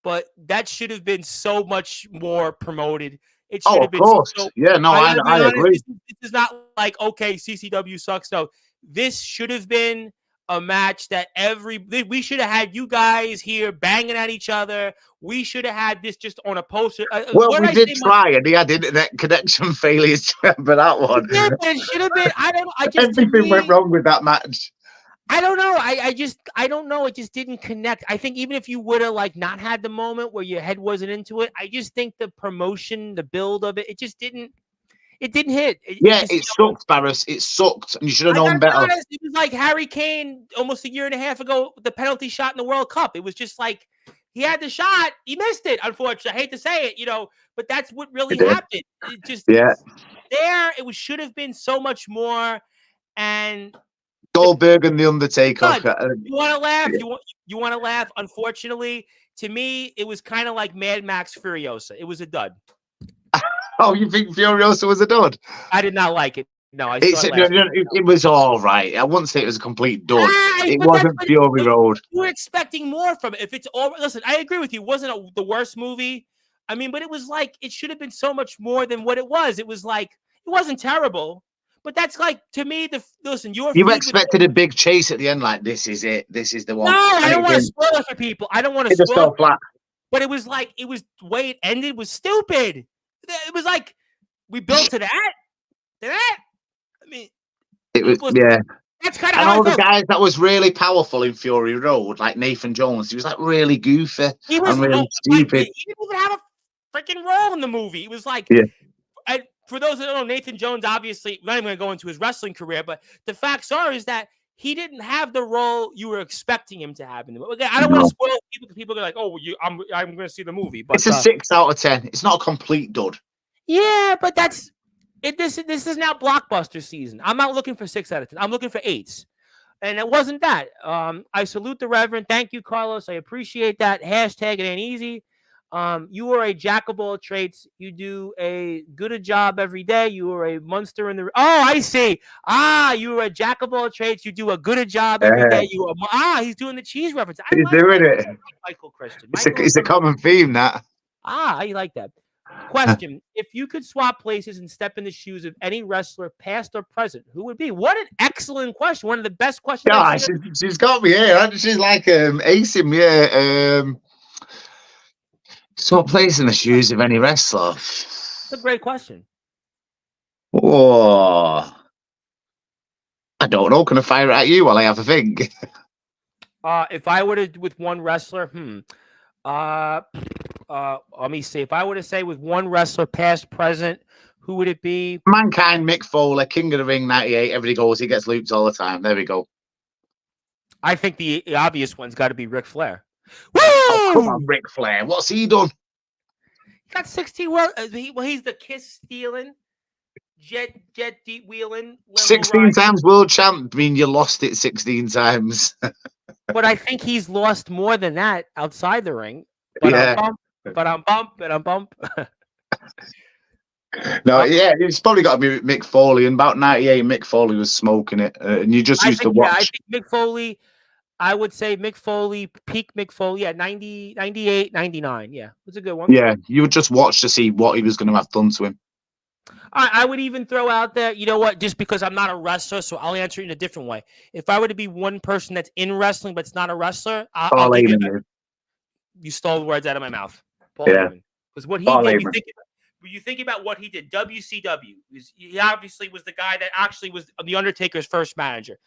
but that should have been so much more promoted. It should have been. Of course. So, Yeah, no, I agree. This is not like, okay, CCW sucks. No, this should have been a match that we should have had you guys here banging at each other. We should have had this just on a poster. Well, we did try, and he had internet connection failures for that one. Yeah, but it should have been. Everything went wrong with that match. I don't know. I don't know. It just didn't connect. I think even if you would have like not had the moment where your head wasn't into it, I just think the promotion, the build of it just didn't. It didn't hit. It sucked, Barris. It sucked, and you should have known better. Honest, it was like Harry Kane almost a year and a half ago, the penalty shot in the World Cup. It was just like he had the shot, he missed it. Unfortunately, I hate to say it, but that's what really happened. It just there. It should have been so much more, and. Goldberg and the Undertaker. You want to laugh? You want to laugh? Unfortunately, to me, it was kind of like Mad Max Furiosa. It was a dud. Oh, you think Furiosa was a dud? I did not like it. No, it was all right. I wouldn't say it was a complete dud. It wasn't Fury Road. You were expecting more from it. If it's all, listen, I agree with you. It wasn't the worst movie. I mean, but it was like it should have been so much more than what it was. It was like it wasn't terrible. But that's like, to me, you expected a big chase at the end, like, this is it. This is the one. No, I don't want to spoil it for people. I don't want to spoil it. It just fell flat. But it was like, the way it ended was stupid. It was like, we built to that. I mean, it was yeah. That's kind of and all the guys that was really powerful in Fury Road, like Nathan Jones, he was like really goofy and really stupid. He didn't even have a freaking role in the movie. It was like, for those that don't know, Nathan Jones, obviously, I'm not even going to go into his wrestling career, but the facts is that he didn't have the role you were expecting him to have in the movie. Again, I don't want to spoil people because people are like, "Oh, I'm going to see the movie." But it's a 6 out of 10. It's not a complete dud. Yeah, but that's it. This is now blockbuster season. I'm not looking for 6 out of 10. I'm looking for 8s, and it wasn't that. I salute the Reverend. Thank you, Carlos. I appreciate that. Hashtag it ain't easy. You are a jack of all trades. You do a good job every day. You are a monster in the. Oh, I see. You are a jack of all trades. You do a good job every day. You are. He's doing the cheese reference. He's doing it. Michael Christian. It's a common theme, that. I like that. Question: if you could swap places and step in the shoes of any wrestler, past or present, who would be? What an excellent question! One of the best questions. Yeah, she's got me here. She's like acing me. So, place in the shoes of any wrestler. That's a great question. Oh, I don't know. Can I fire it at you while I have a think? If I were to with one wrestler, let me see. If I were to say with one wrestler, past, present, who would it be? Mankind, Mick Foley, King of the Ring, 98. Everybody goes, he gets looped all the time. There we go. I think the obvious one's got to be Ric Flair. Woo! Oh, come on, Ric Flair. What's he done? He got 16 world. He's the kiss stealing, jet deep wheeling. 16 times world champ. I mean, you lost it 16 times. But I think he's lost more than that outside the ring. But I'm bump. No, yeah, it's probably got to be Mick Foley. In about 98, Mick Foley was smoking it. And you just used to I watch. think Mick Foley, I would say Mick Foley, peak Mick Foley, yeah, 90, 98, 99. Yeah, it's a good one. Yeah, you would just watch to see what he was going to have done to him. I would even throw out there, you know what, just because I'm not a wrestler, so I'll answer it in a different way. If I were to be one person that's in wrestling but's not a wrestler, I'll Paul give you Heyman. you stole the words out of my mouth. Paul Yeah, Heyman. Because what he Paul did, Heyman. you think about what he did, WCW, he obviously was the guy that actually was The Undertaker's first manager.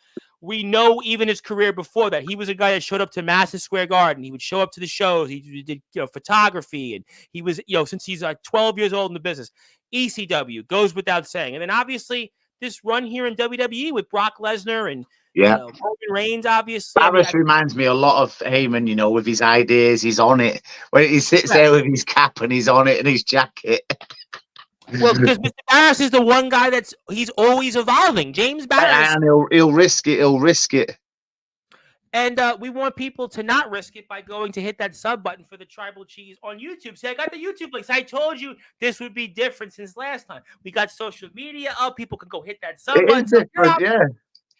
We know even his career before that, he was a guy that showed up to Madison Square Garden. He would show up to the shows. He did photography, and he was since he's like 12 years old in the business. ECW goes without saying, and then obviously this run here in WWE with Brock Lesnar and Yeah. Roman Reigns. Obviously, Barris reminds me a lot of Heyman, with his ideas. He's on it. When he sits there with his cap and he's on it and his jacket. Well, because Mr. Barris is the one guy he's always evolving. James Barris. And he'll risk it. He'll risk it. And we want people to not risk it by going to hit that sub button for the Tribal Cheese on YouTube. See, I got the YouTube links. I told you this would be different since last time. We got social media up. People can go hit that sub button. It is different, yeah.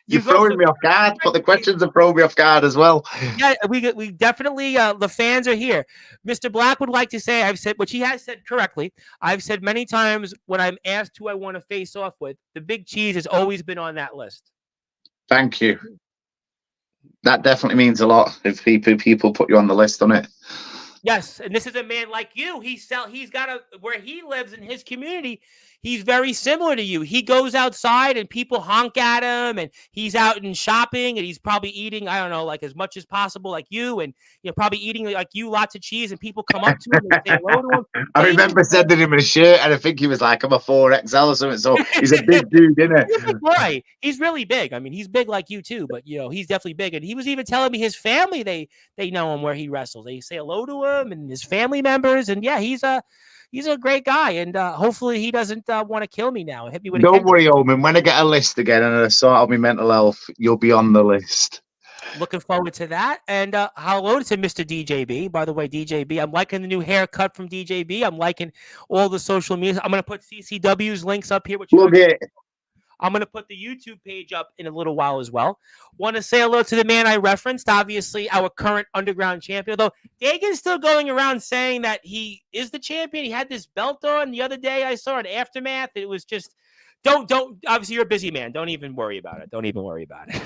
You're throwing me off guard, but the questions have thrown me off guard as well. Yeah, we definitely, the fans are here. Mr. Black would like to say, I've said, which he has said correctly, I've said many times when I'm asked who I want to face off with, the Big Cheese has always been on that list. Thank you. That definitely means a lot if people put you on the list on it. Yes, and this is a man like you. He's got where he lives in his community. He's very similar to you. He goes outside and people honk at him, and he's out and shopping, and he's probably eating, I don't know, like as much as possible, like you, and probably eating like you, lots of cheese, and people come up to him and say hello to him. I remember sending him a shirt, and I think he was like, I'm a 4XL or something. So he's a big dude, isn't he? Boy, he's really big. I mean, he's big like you too, but he's definitely big. And he was even telling me his family they know him where he wrestles. They say hello to him and his family members, and yeah, he's a great guy, and hopefully he doesn't want to kill me now and hit me with a Don't worry, Omen. When I get a list again and I sort out my mental health, you'll be on the list. Looking forward to that. And hello to Mr. DJB. By the way, DJB, I'm liking the new haircut from DJB. I'm liking all the social media. I'm going to put CCW's links up here. Look it. I'm going to put the YouTube page up in a little while as well. Want to say hello to the man I referenced, obviously our current underground champion. Though Dagan's still going around saying that he is the champion. He had this belt on the other day. I saw an Aftermath. It was just, don't, obviously you're a busy man. Don't even worry about it. Don't even worry about it.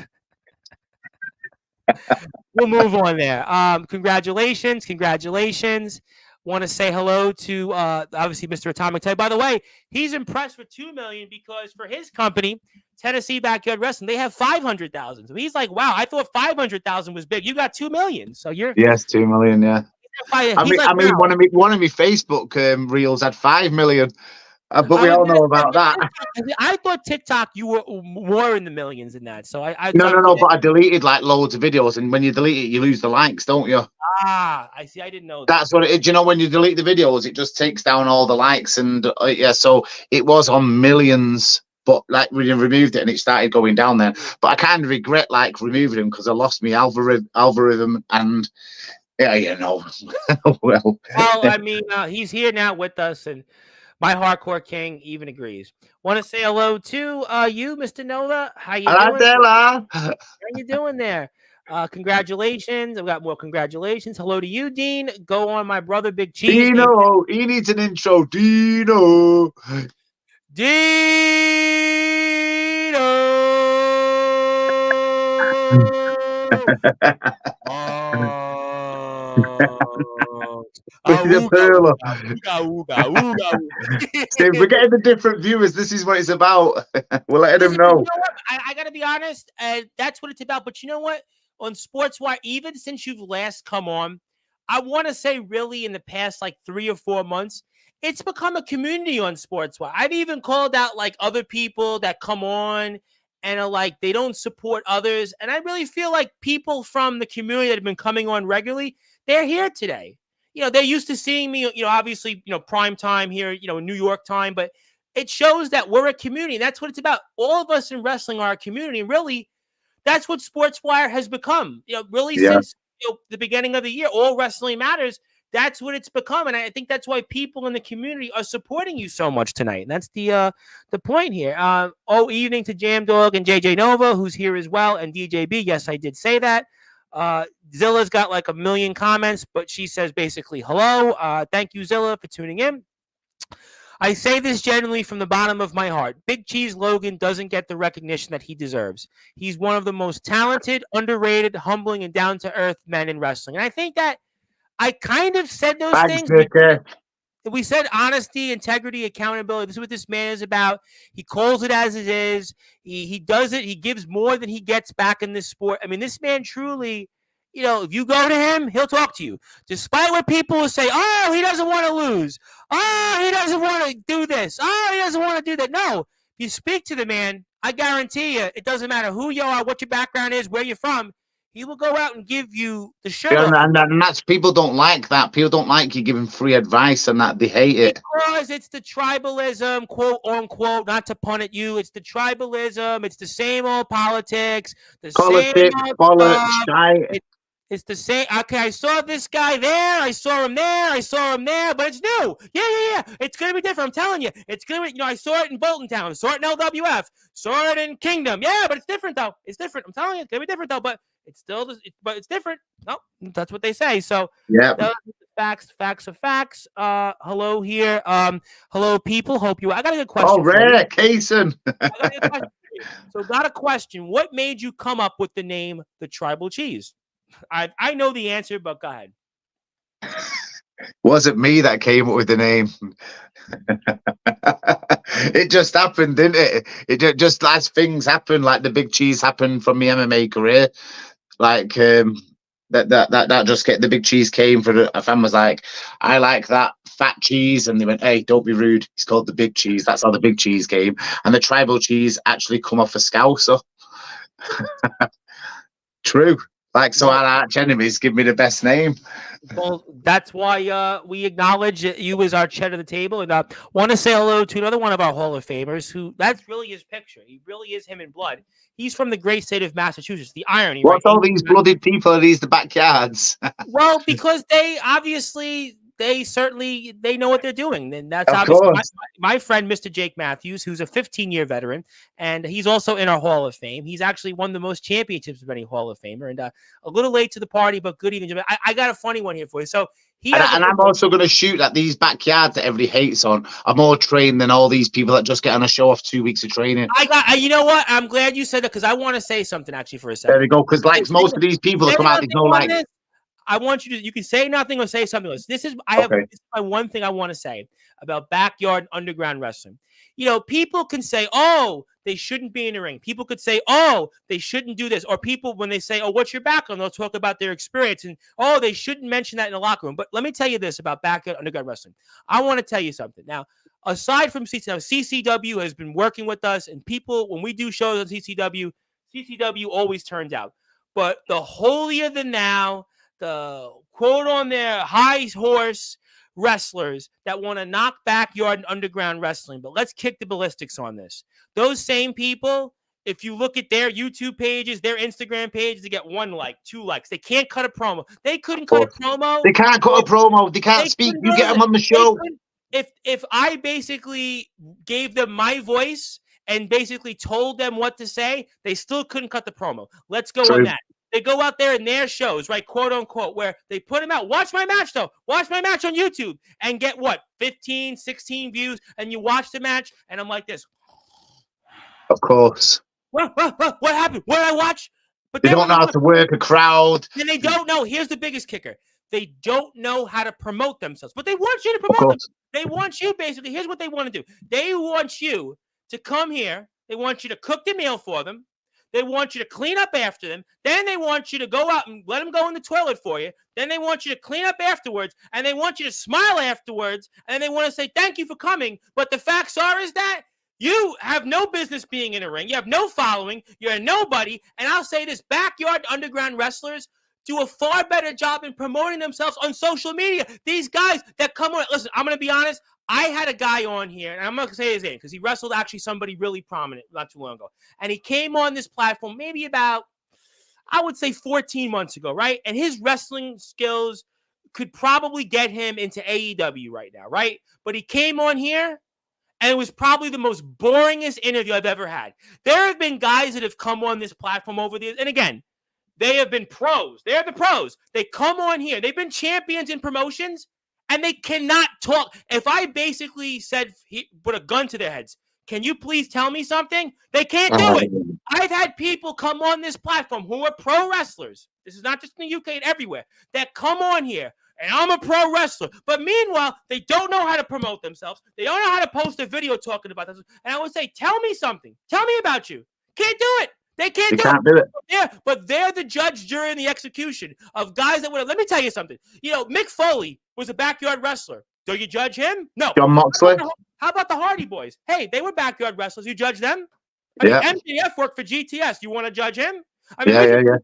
We'll move on there. Congratulations. Want to say hello to obviously Mr. Atomic Type. By the way, he's impressed with 2 million because for his company, Tennessee Backyard Wrestling, they have 500,000. So he's like, wow, I thought 500,000 was big. You got 2 million. So you're 2 million, yeah. I mean, wow. one of my Facebook reels had 5 million. But we all know about that. I thought TikTok, you were more in the millions than that. So I no. But I deleted like loads of videos, and when you delete it, you lose the likes, don't you? I see. I didn't know that. That's what it is. When you delete the videos, it just takes down all the likes, and yeah. So it was on millions, but like we removed it, and it started going down then. But I kind of regret like removing them because I lost my algorithm, and yeah, well, I mean, he's here now with us, and my hardcore king even agrees. Want to say hello to you, Mr. Nola. How you doing? How you doing there? Congratulations. I've got more congratulations. Hello to you, Dean. Go on my brother, Big Cheese. Dino, he needs an intro. Dino. See, we're getting the different viewers. This is what it's about. We're letting them know. I got to be honest, that's what it's about. But you know what? On Sportswire, even since you've last come on, I want to say really in the past like 3 or 4 months, it's become a community on Sportswire. I've even called out like other people that come on and are like, they don't support others. And I really feel like people from the community that have been coming on regularly, they're here today. They're used to seeing me, obviously, prime time here, New York time, but it shows that we're a community. That's what it's about. All of us in wrestling are a community. And really, that's what Sportswire has become. Really since the beginning of the year, All Wrestling Matters. that's what it's become. And I think that's why people in the community are supporting you so much tonight. And that's the point here. Evening to Jam Dog and JJ Nova, who's here as well, and DJB. Yes, I did say that. Zilla's got like a million comments, but she says basically hello. Thank you, Zilla, for tuning in. I say this genuinely from the bottom of my heart. Big Cheese Logan doesn't get the recognition that he deserves. He's one of the most talented, underrated, humbling, and down to earth men in wrestling. And I think that I kind of said those Thanks, things. Dicker. We said honesty, integrity, accountability. This is what this man is about. He calls it as it is. He does it. He gives more than he gets back in this sport. I mean, this man truly, if you go to him, he'll talk to you. Despite what people will say, oh, he doesn't want to lose. Oh, he doesn't want to do this. Oh, he doesn't want to do that. No, if you speak to the man, I guarantee you, it doesn't matter who you are, what your background is, where you're from. He will go out and give you the shirt off. And that's, people don't like that. People don't like you giving free advice and that. They hate it. Because it's the tribalism, quote unquote, not to pun at you. It's the tribalism. It's the same old politics. Politics, bollocks, it's the same. Okay, I saw this guy there. I saw him there. I saw him there. But it's new. Yeah. It's going to be different. I'm telling you. It's going to be, I saw it in Bolton Town. Saw it in LWF. Saw it in Kingdom. Yeah, but it's different, though. It's different. I'm telling you. It's going to be different, though. But it's still, but it's different. No, that's what they say. So, yeah. Facts of facts. Hello here. Hello, people. Hope you. I got a good question. Oh, rare, Kaysen. So, got a question. What made you come up with the name the Tribal Cheese? I know the answer, but go ahead. Wasn't me that came up with the name. It just happened, didn't it? It just as things happen, like the Big Cheese happened from my MMA career. Like that just get the Big Cheese came for a fan was like, I like that fat cheese, and they went, hey, don't be rude. He's called the Big Cheese. That's how the Big Cheese came, and the Tribal Cheese actually come off a Scouser. True. Like, so our arch enemies give me the best name. Well, that's why we acknowledge you as our chat of the table. And want to say hello to another one of our Hall of Famers who that's really his picture. He really is him in blood. He's from the great state of Massachusetts. The irony. What's right? All these blooded people are these the backyards? Well, because they obviously... They know what they're doing. And that's obviously my friend, Mr. Jake Matthews, who's a 15-year veteran, and he's also in our Hall of Fame. He's actually won the most championships of any Hall of Famer. And a little late to the party, but good evening. I got a funny one here for you. So I'm also going to shoot at these backyards that everybody hates on. I'm more trained than all these people that just get on a show off 2 weeks of training. You know what? I'm glad you said that because I want to say something actually for a second. There we go. Because like most of these people that come out, they go like... I want you can say nothing or say something else. This is my one thing I want to say about backyard and underground wrestling. People can say, oh, they shouldn't be in the ring. People could say, oh, they shouldn't do this. Or people, when they say, oh, what's your background? They'll talk about their experience. And, oh, they shouldn't mention that in the locker room. But let me tell you this about backyard underground wrestling. I want to tell you something. Now, aside from CCW has been working with us. And people, when we do shows on CCW always turns out. But the holier than thou, the quote on their high horse wrestlers that want to knock backyard and underground wrestling. But let's kick the ballistics on this. Those same people, if you look at their YouTube pages, their Instagram pages, they get 1 like, 2 likes. They can't cut a promo. They couldn't cut a promo. They can't cut a promo. They can't speak. You get them on the show. If I basically gave them my voice and basically told them what to say, they still couldn't cut the promo. Let's go on that. They go out there in their shows, right, quote unquote, where they put them out. Watch my match, though. Watch my match on YouTube and get what? 15, 16 views. And you watch the match, and I'm like this. Of course. What happened? What did I watch? But they don't know how to work a crowd. And they don't know. Here's the biggest kicker. They don't know how to promote themselves. But they want you to promote them. They want you, basically. Here's what they want to do. They want you to come here. They want you to cook the meal for them. They want you to clean up after them. Then they want you to go out and let them go in the toilet for you. Then they want you to clean up afterwards. And they want you to smile afterwards. And they want to say, thank you for coming. But the facts is that you have no business being in a ring. You have no following. You're a nobody. And I'll say this, backyard underground wrestlers do a far better job in promoting themselves on social media. These guys that come on, listen, I'm going to be honest. I had a guy on here, and I'm not going to say his name because he wrestled actually somebody really prominent not too long ago. And he came on this platform maybe about, I would say 14 months ago, right? And his wrestling skills could probably get him into AEW right now, right? But he came on here, and it was probably the most boringest interview I've ever had. There have been guys that have come on this platform over the years, and again, they have been pros. They're the pros. They come on here. They've been champions in promotions, and they cannot talk. If I basically said, put a gun to their heads, can you please tell me something? They can't do it. I've had people come on this platform who are pro wrestlers. This is not just in the UK and everywhere, that come on here, and I'm a pro wrestler. But meanwhile, they don't know how to promote themselves. They don't know how to post a video talking about this. And I would say, tell me something. Tell me about you. Can't do it. They can't do it. Yeah, but they're the judge, jury, and the execution of guys that would. Let me tell you something. Mick Foley was a backyard wrestler. Do you judge him? No. John Moxley. How about the Hardy Boys? Hey, they were backyard wrestlers. You judge them? I mean, MJF worked for GTS. You want to judge him? I mean, yeah.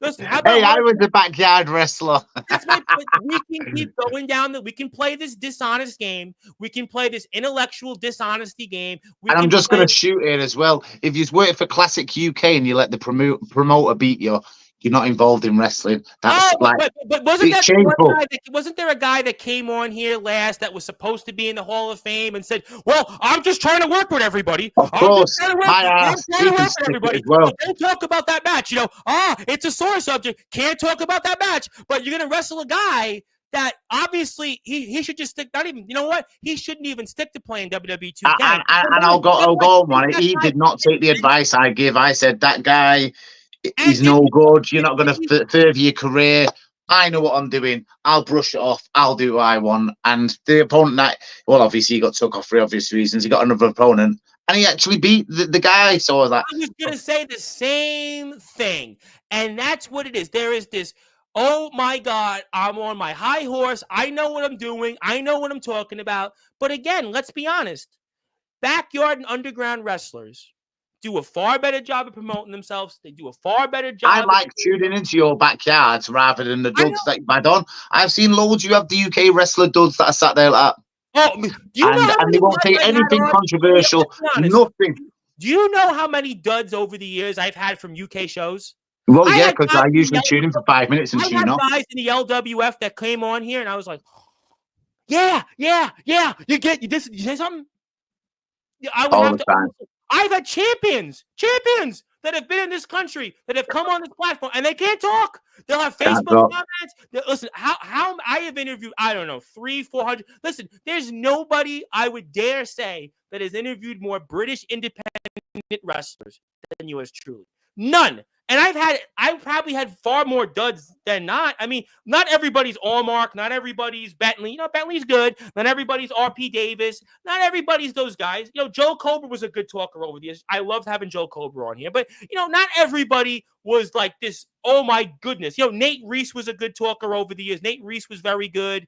Listen, how about I was a backyard wrestler. That's my point. We can keep going down we can play this dishonest game. We can play this intellectual dishonesty game. And I'm just going to shoot it as well. If you work for Classic UK and you let the promoter beat you, you're not involved in wrestling. That's but wasn't there a guy that came on here last that was supposed to be in the Hall of Fame and said, "Well, I'm just trying to work with everybody. Of course, I'm trying to work with everybody. Well. Don't talk about that match. It's a sore subject. Can't talk about that match. But you're gonna wrestle a guy that obviously he should just stick. Not even. You know what? He shouldn't even stick to playing WWE 2K. And I'll go on one. He did not take the advice I give. I said that guy. He's no good. You're not going to further your career. I know what I'm doing. I'll brush it off. I'll do what I want. And the opponent, obviously he got took off for obvious reasons. He got another opponent, and he actually beat the guy. So I was going to say the same thing, and that's what it is. There is this. Oh my God, I'm on my high horse. I know what I'm doing. I know what I'm talking about. But again, let's be honest. Backyard and underground wrestlers do a far better job of promoting themselves. They do a far better job. I like tuning into your backyards rather than the duds that you've had on. I've seen loads. You have the UK wrestler duds that are sat there like that. Oh, and they won't say anything controversial. Nothing. Do you know how many duds over the years I've had from UK shows? Well, yeah, because I usually tune in for 5 minutes and tune off. I had guys in the LWF that came on here, and I was like, yeah. You say something? I would have to. I've had champions that have been in this country that have come on this platform and they can't talk. They'll have Facebook comments. Listen, how I have interviewed, I don't know, 300-400. Listen, there's nobody I would dare say that has interviewed more British independent wrestlers than yours truly. None. And I've probably had far more duds than not. I mean, not everybody's Allmark, not everybody's Bentley. Bentley's good. Not everybody's RP Davis. Not everybody's those guys. Joe Cobra was a good talker over the years. I loved having Joe Cobra on here. But, not everybody was like this, oh my goodness. Nate Reese was a good talker over the years. Nate Reese was very good.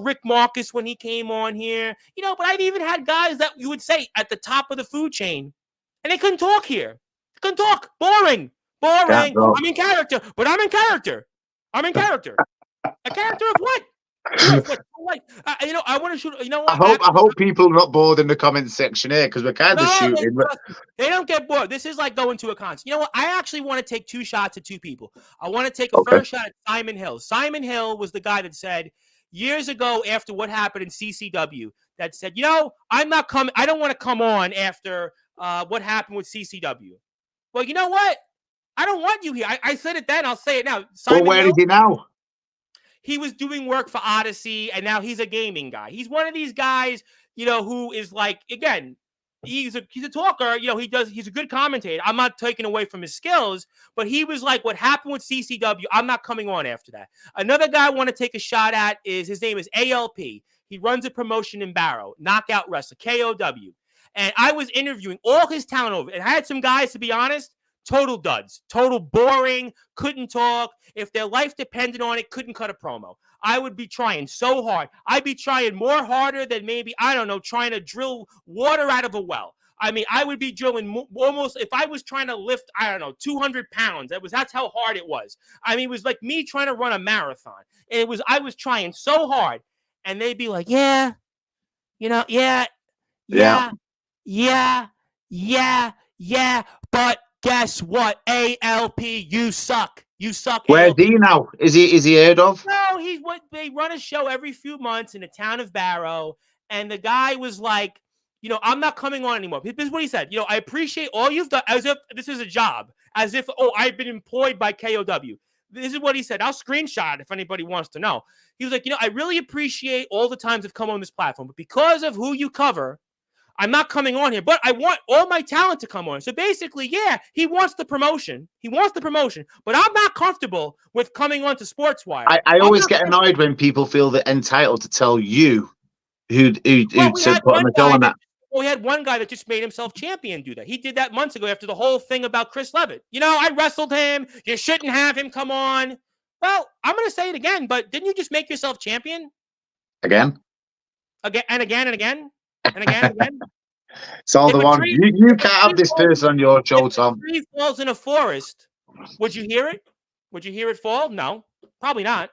Rick Marcus when he came on here. But I've even had guys that you would say at the top of the food chain. And they couldn't talk here. Couldn't talk. Boring. I'm in character, but I'm in character. A character of what? I want to shoot. I hope people are not bored in the comment section here because we're kind of shooting. They don't get bored. This is like going to a concert. You know what? I actually want to take two shots at two people. I want to take a first shot at Simon Hill. Simon Hill was the guy that said years ago after what happened in CCW that said, I'm not coming. I don't want to come on after what happened with CCW. Well, you know what? I don't want you here. I said it then. I'll say it now. Well, where is he now? He was doing work for Odyssey, and now he's a gaming guy. He's one of these guys, who is like, again, he's a talker. He's a good commentator. I'm not taking away from his skills, but he was like, what happened with CCW, I'm not coming on after that. Another guy I want to take a shot at his name is ALP. He runs a promotion in Barrow, Knockout Wrestler, KOW. And I was interviewing all his talent over, and I had some guys, to be honest, total duds, total boring, couldn't talk. If their life depended on it, couldn't cut a promo. I would be trying so hard. I'd be trying more harder than maybe, I don't know, trying to drill water out of a well. I mean, I would be drilling almost, if I was trying to lift, I don't know, 200 pounds. That's how hard it was. I mean, it was like me trying to run a marathon. And I was trying so hard. And they'd be like, yeah, but guess what? ALP, you suck. You suck. Where's he now? Is he heard of? No, they run a show every few months in the town of Barrow, and the guy was like, I'm not coming on anymore. This is what he said. I appreciate all you've done, as if this is a job, as if I've been employed by KOW. This is what he said. I'll screenshot if anybody wants to know. He was like, I really appreciate all the times I've come on this platform, but because of who you cover, I'm not coming on here, but I want all my talent to come on. So basically, yeah, he wants the promotion. But I'm not comfortable with coming on to Sportswire. I always get annoyed when people feel they're entitled to tell you who to put on the door on that. We had one guy that just made himself champion do that. He did that months ago after the whole thing about Chris Levitt. I wrestled him. You shouldn't have him come on. Well, I'm going to say it again, but didn't you just make yourself champion? Again? Again and again and again? And again and again. It's all the one. You can't have this person on your show, Tom. If a tree falls in a forest, would you hear it? Would you hear it fall? No, probably not.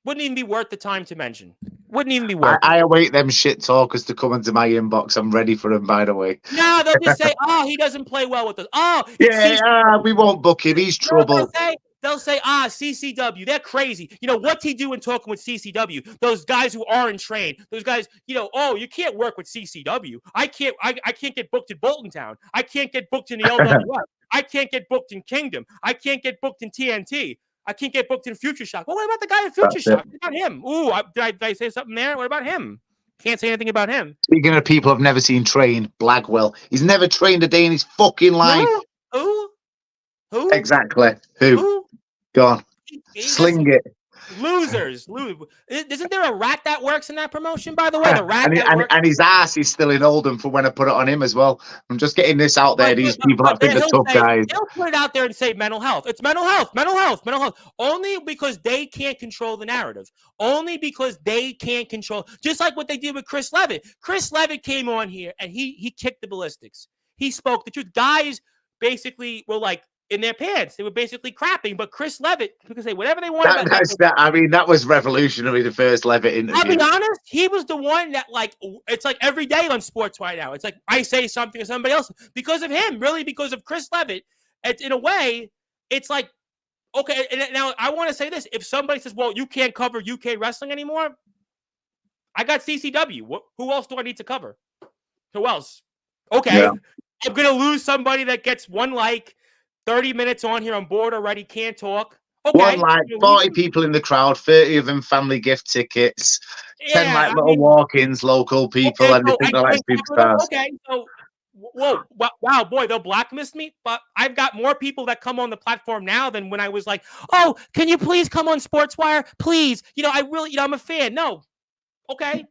Wouldn't even be worth the time to mention. Wouldn't even be worth it. I await them shit talkers to come into my inbox. I'm ready for them, by the way. No, they'll just say, he doesn't play well with us. We won't book him. He's trouble. They'll say, CCW, they're crazy. What's he doing talking with CCW? Those guys who aren't trained. Those guys, you can't work with CCW. I can't get booked at Bolton Town. I can't get booked in the LWF. I can't get booked in Kingdom. I can't get booked in TNT. I can't get booked in Future Shock. Well, what about the guy in Future Shock? What about him? Ooh, did I say something there? What about him? Can't say anything about him. Speaking of people I've never seen train, Blackwell. He's never trained a day in his fucking life. Who? Exactly. Who? Go on. Sling it. Losers. Isn't there a rat that works in that promotion, by the way? The rat and his ass is still in Oldham for when I put it on him as well. I'm just getting this out there. These people that think they're tough guys. They'll put it out there and say mental health. It's mental health. Only because they can't control the narrative. Only because they can't control. Just like what they did with Chris Levitt. Chris Levitt came on here and he kicked the ballistics. He spoke the truth. Guys basically were like, in their pants. They were basically crapping, but Chris Levitt could say whatever they wanted. That was revolutionary, the first Levitt interview. I'll be honest, he was the one that, it's like every day on Sportswire now. It's like I say something to somebody else because of him, really, because of Chris Levitt. It's, in a way, it's like, okay, and now I want to say this. If somebody says, well, you can't cover UK wrestling anymore, I got CCW. Who else do I need to cover? Who else? Okay, yeah. I'm going to lose somebody that gets 30 minutes on here, I'm bored already, can't talk. Okay. 40 people in the crowd, 30 of them family gift tickets, 10 little walk-ins, local people, and they think they're like superstars. Okay, so, wow, boy, they'll blacklist me, but I've got more people that come on the platform now than when I was like, can you please come on Sportswire? Please. I'm a fan. No. Okay.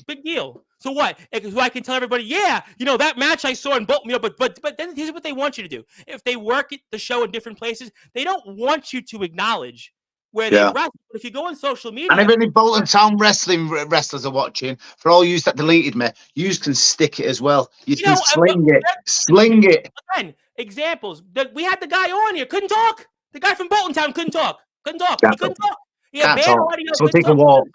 Big deal. So what? So I can tell everybody, that match I saw in Bolton, but then here's what they want you to do. If they work at the show in different places, they don't want you to acknowledge where they wrestle. But if you go on social media, and if any Bolton Town wrestling wrestlers are watching, for all you that deleted me, you can stick it as well. You can sling it. Again, examples. We had the guy on here, couldn't talk. The guy from Bolton Town couldn't talk. He couldn't talk. He had bad audio. So take a walk.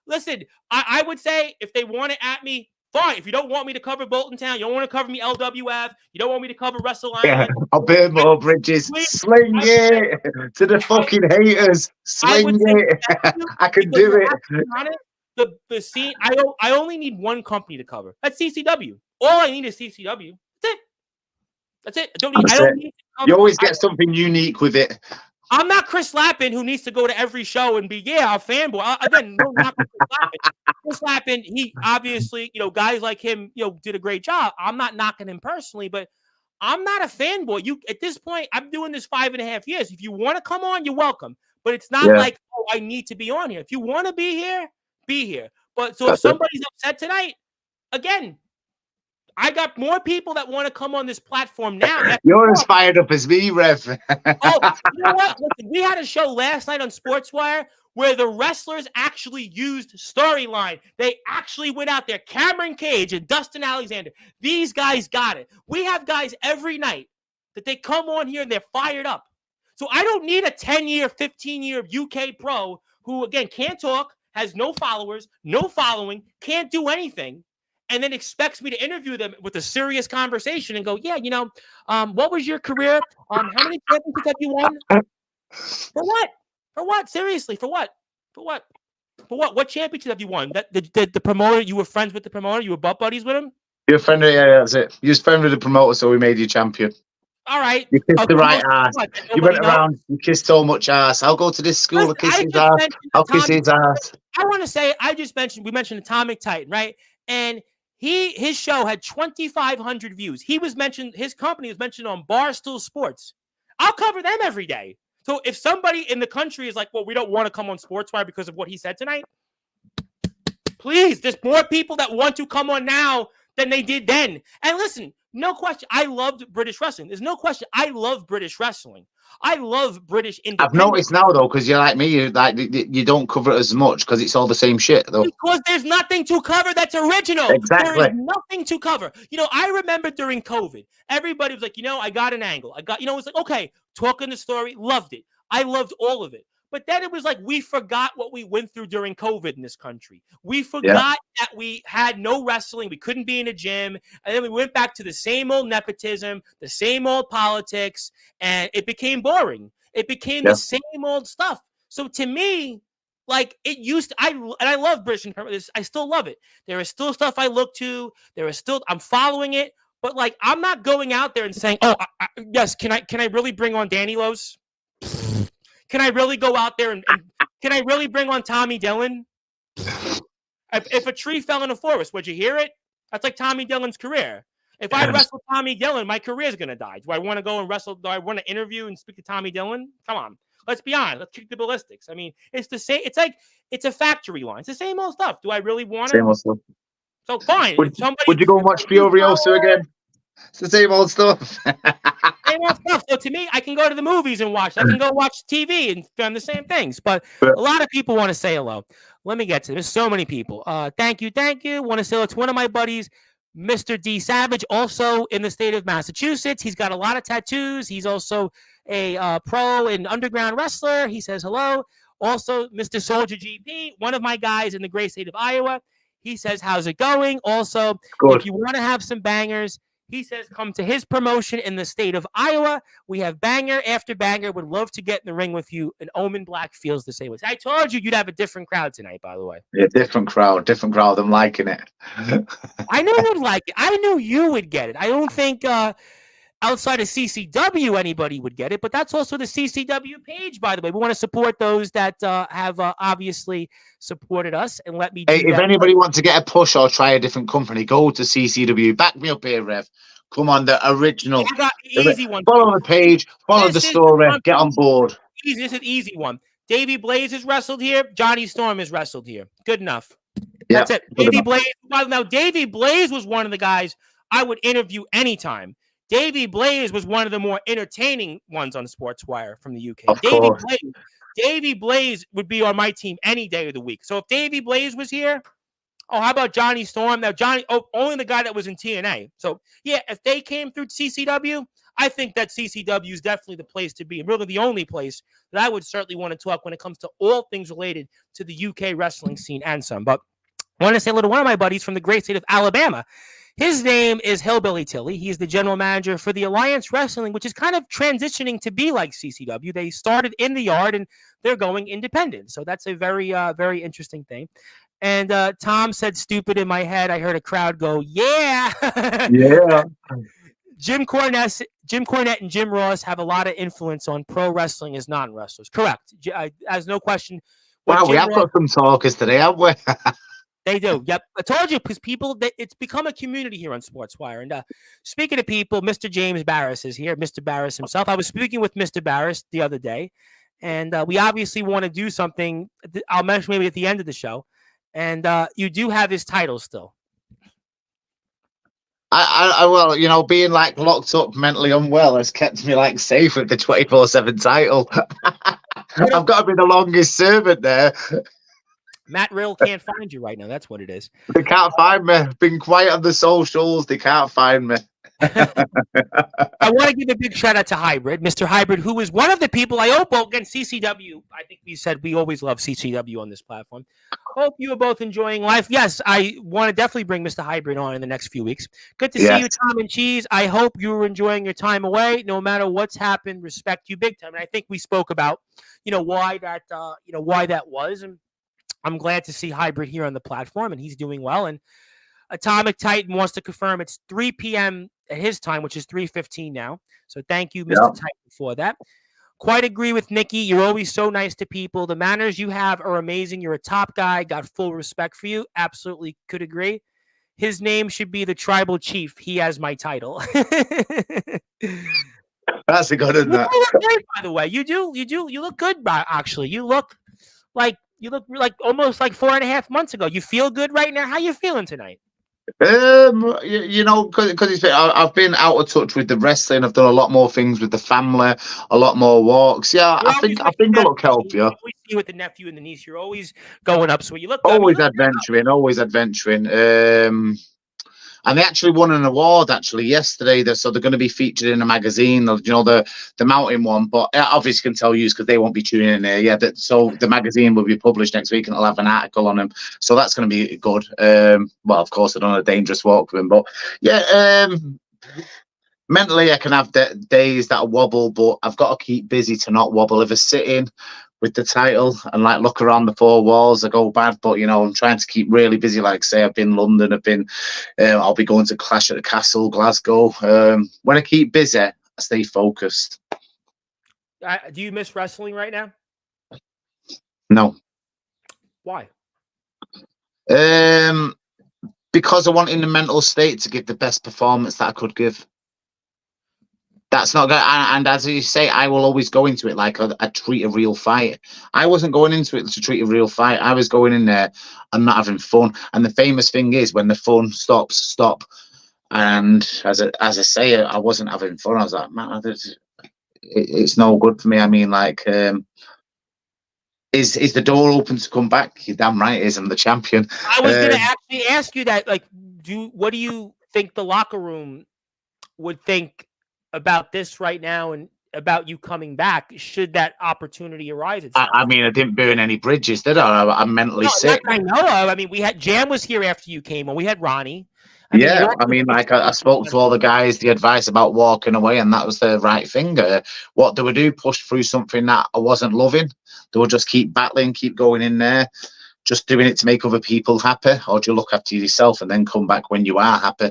Listen, I would say if they want it at me, fine. If you don't want me to cover Bolton Town, you don't want to cover me LWF, you don't want me to cover Wrestle Island. I'll burn more bridges. Sling it to the fucking haters. Sling it. I can do it. The scene. I only need one company to cover. That's CCW. All I need is CCW. That's it. I don't need. You always get something unique with it. I'm not Chris Lappin, who needs to go to every show and be, a fanboy. Again, no, not Chris Lappin. Chris Lappin, he obviously, guys like him, did a great job. I'm not knocking him personally, but I'm not a fanboy. At this point, I'm doing this 5.5 years. If you want to come on, you're welcome. But it's not like, I need to be on here. If you want to be here, be here. But so if somebody's upset tonight, again, I got more people that want to come on this platform now. You're as fired up as me, Rev. You know what? Listen, we had a show last night on Sportswire where the wrestlers actually used storyline. They actually went out there. Cameron Cage and Dustin Alexander. These guys got it. We have guys every night that they come on here and they're fired up. So I don't need a 10-year, 15-year UK pro who, again, can't talk, has no followers, no following, can't do anything. and then expects me to interview them with a serious conversation and go, yeah, what was your career? How many championships have you won? For what? For what? Seriously, for what? For what? For what? What championship have you won? That the promoter, you were friends with the promoter? You were butt buddies with him? You're a friend of, yeah, that's it. You're a friend with the promoter, so we made you champion. All right. You kissed the right ass. You went knows? around, you kissed so much ass. I'll go to this school to kiss his ass. I'll kiss his ass. I want to say, we mentioned Atomic Titan, right? And his show had 2,500 views. His company was mentioned on Barstool Sports. I'll cover them every day. So if somebody in the country is like, well, we don't want to come on Sportswire because of what he said tonight, please, there's more people that want to come on now than they did then. And listen, no question, I loved British wrestling. There's no question, I love British wrestling. I love British independence. I've noticed now, though, because you're like me, you don't cover it as much because it's all the same shit, though. Because there's nothing to cover that's original. Exactly. There is nothing to cover. I remember during COVID, everybody was like, I got an angle. It was like, okay, talking the story, loved it. I loved all of it. But then it was like we forgot what we went through during COVID in this country. We forgot that we had no wrestling. We couldn't be in a gym. And then we went back to the same old nepotism, the same old politics, and it became boring. It became the same old stuff. So to me, like it used to, I love British independence. I still love it. There is still stuff I look to. I'm following it. But like, I'm not going out there and saying, oh, yes, can I really bring on Danny Lowe's? Can I really go out there and can I really bring on Tommy Dillon? If a tree fell in a forest, would you hear it? That's like Tommy Dillon's career. If I wrestle Tommy Dillon, my career is going to die. Do I want to go and wrestle? Do I want to interview and speak to Tommy Dillon? Come on. Let's be honest. Let's kick the ballistics. I mean, it's the same. It's like it's a factory line. It's the same old stuff. Do I really want it? Same old stuff. So fine. Would you go and watch Furiosa again? It's the same old stuff. Same old stuff. So to me, I can go to the movies and watch. I can go watch TV and film the same things. But a lot of people want to say hello. Let me get to it. There's so many people. Thank you. Want to say hello to one of my buddies, Mr. D. Savage, also in the state of Massachusetts. He's got a lot of tattoos. He's also a pro and underground wrestler. He says hello. Also, Mr. Soldier GP, one of my guys in the great state of Iowa. He says, how's it going? Also, if you want to have some bangers, he says, come to his promotion in the state of Iowa. We have banger after banger. Would love to get in the ring with you. And Omen Black feels the same way. I told you you'd have a different crowd tonight, by the way. Yeah, different crowd. I'm liking it. I knew you'd like it. I knew you would get it. I don't think outside of CCW anybody would get it, but that's also the CCW page, by the way. We want to support those that have obviously supported us, and let me do if anybody wants to get a push or try a different company, go to CCW. Back me up here, Rev. Come on, the original. I got the easy one. Follow the page, follow the story, get on board. This is an easy one. Davey Blaze has wrestled here. Johnny Storm has wrestled here. Good enough. That's it. Davey Blaze. Now, Davey Blaze was one of the guys I would interview anytime. Davey Blaze was one of the more entertaining ones on Sportswire from the UK. Davey Blaze would be on my team any day of the week. So if Davey Blaze was here, how about Johnny Storm? Now, only the guy that was in TNA. So, yeah, if they came through CCW, I think that CCW is definitely the place to be, and really the only place that I would certainly want to talk when it comes to all things related to the UK wrestling scene and some. But I want to say hello to one of my buddies from the great state of Alabama. His name is Hillbilly Tilly. He's the general manager for the Alliance Wrestling, which is kind of transitioning to be like CCW. They started in the yard, and they're going independent. So that's a very, very interesting thing. And Tom said stupid in my head. I heard a crowd go, yeah. Yeah. Jim Cornette and Jim Ross have a lot of influence on pro wrestling as non-wrestlers. Correct. As no question. Wow, we have got some talkers today, haven't we? They do. Yep. I told you, because it's become a community here on Sportswire. And speaking of people, Mr. James Barris is here, Mr. Barris himself. I was speaking with Mr. Barris the other day, and we obviously want to do something. I'll mention maybe at the end of the show. And you do have his title still. Well, being like locked up mentally unwell has kept me like safe with the 24/7 title. I've got to be the longest servant there. Matt Riddle can't find you right now. That's what it is. They can't find me. Been quiet on the socials. They can't find me. I want to give a big shout out to Hybrid, Mr. Hybrid, who is one of the people I hope against CCW. I think we said we always love CCW on this platform. Hope you are both enjoying life. Yes, I want to definitely bring Mr. Hybrid on in the next few weeks. Good to see you, Tom and Cheese. I hope you were enjoying your time away. No matter what's happened, respect you big time. And I think we spoke about, why that, why that was. And I'm glad to see Hybrid here on the platform, and he's doing well. And Atomic Titan wants to confirm it's 3 p.m. at his time, which is 3:15 now. So thank you, Mr. Titan, for that. Quite agree with Nikki. You're always so nice to people. The manners you have are amazing. You're a top guy. Got full respect for you. Absolutely could agree. His name should be the Tribal Chief. He has my title. That's a good one. You look great, by the way. You do. You look good, actually. You look like almost like 4.5 months ago. You feel good right now? How you feeling tonight? Because I've been out of touch with the wrestling. I've done a lot more things with the family, a lot more walks. Yeah, I think I look healthier. We see you with the nephew and the niece. You're always going up, so you look always adventuring, always adventuring. And they actually won an award yesterday. So they're going to be featured in a magazine, the mountain one. But obviously can tell you because they won't be tuning in here. Yeah, so the magazine will be published next week and it'll have an article on them. So that's going to be good. Well, of course, I've done a dangerous walk with them. But yeah, mentally I can have days that I wobble, but I've got to keep busy to not wobble. If I sit in with the title and look around the four walls, I go bad. But I'm trying to keep really busy. Like say, I've been London, I'll be going to Clash at the Castle, Glasgow. When I keep busy, I stay focused. Do you miss wrestling right now? No. Why? Because I want in the mental state to give the best performance that I could give. That's not good. And as you say, I will always go into it like I treat a real fight. I wasn't going into it to treat a real fight. I was going in there and not having fun. And the famous thing is when the fun stops, stop. And as I say, I wasn't having fun. I was like, man, it's no good for me. I mean, is the door open to come back? You're damn right it is. I'm the champion. I was going to actually ask you that. What do you think the locker room would think about this right now and about you coming back should that opportunity arise? I mean, I didn't burn any bridges, did I? I'm mentally sick. I know of. I mean, we had Jam was here after you came on. We had Ronnie. I spoke to all the guys, the advice about walking away, and that was the right thing. What they would do, push through something that I wasn't loving. They would just keep battling, keep going in there, just doing it to make other people happy, or do you look after yourself and then come back when you are happy?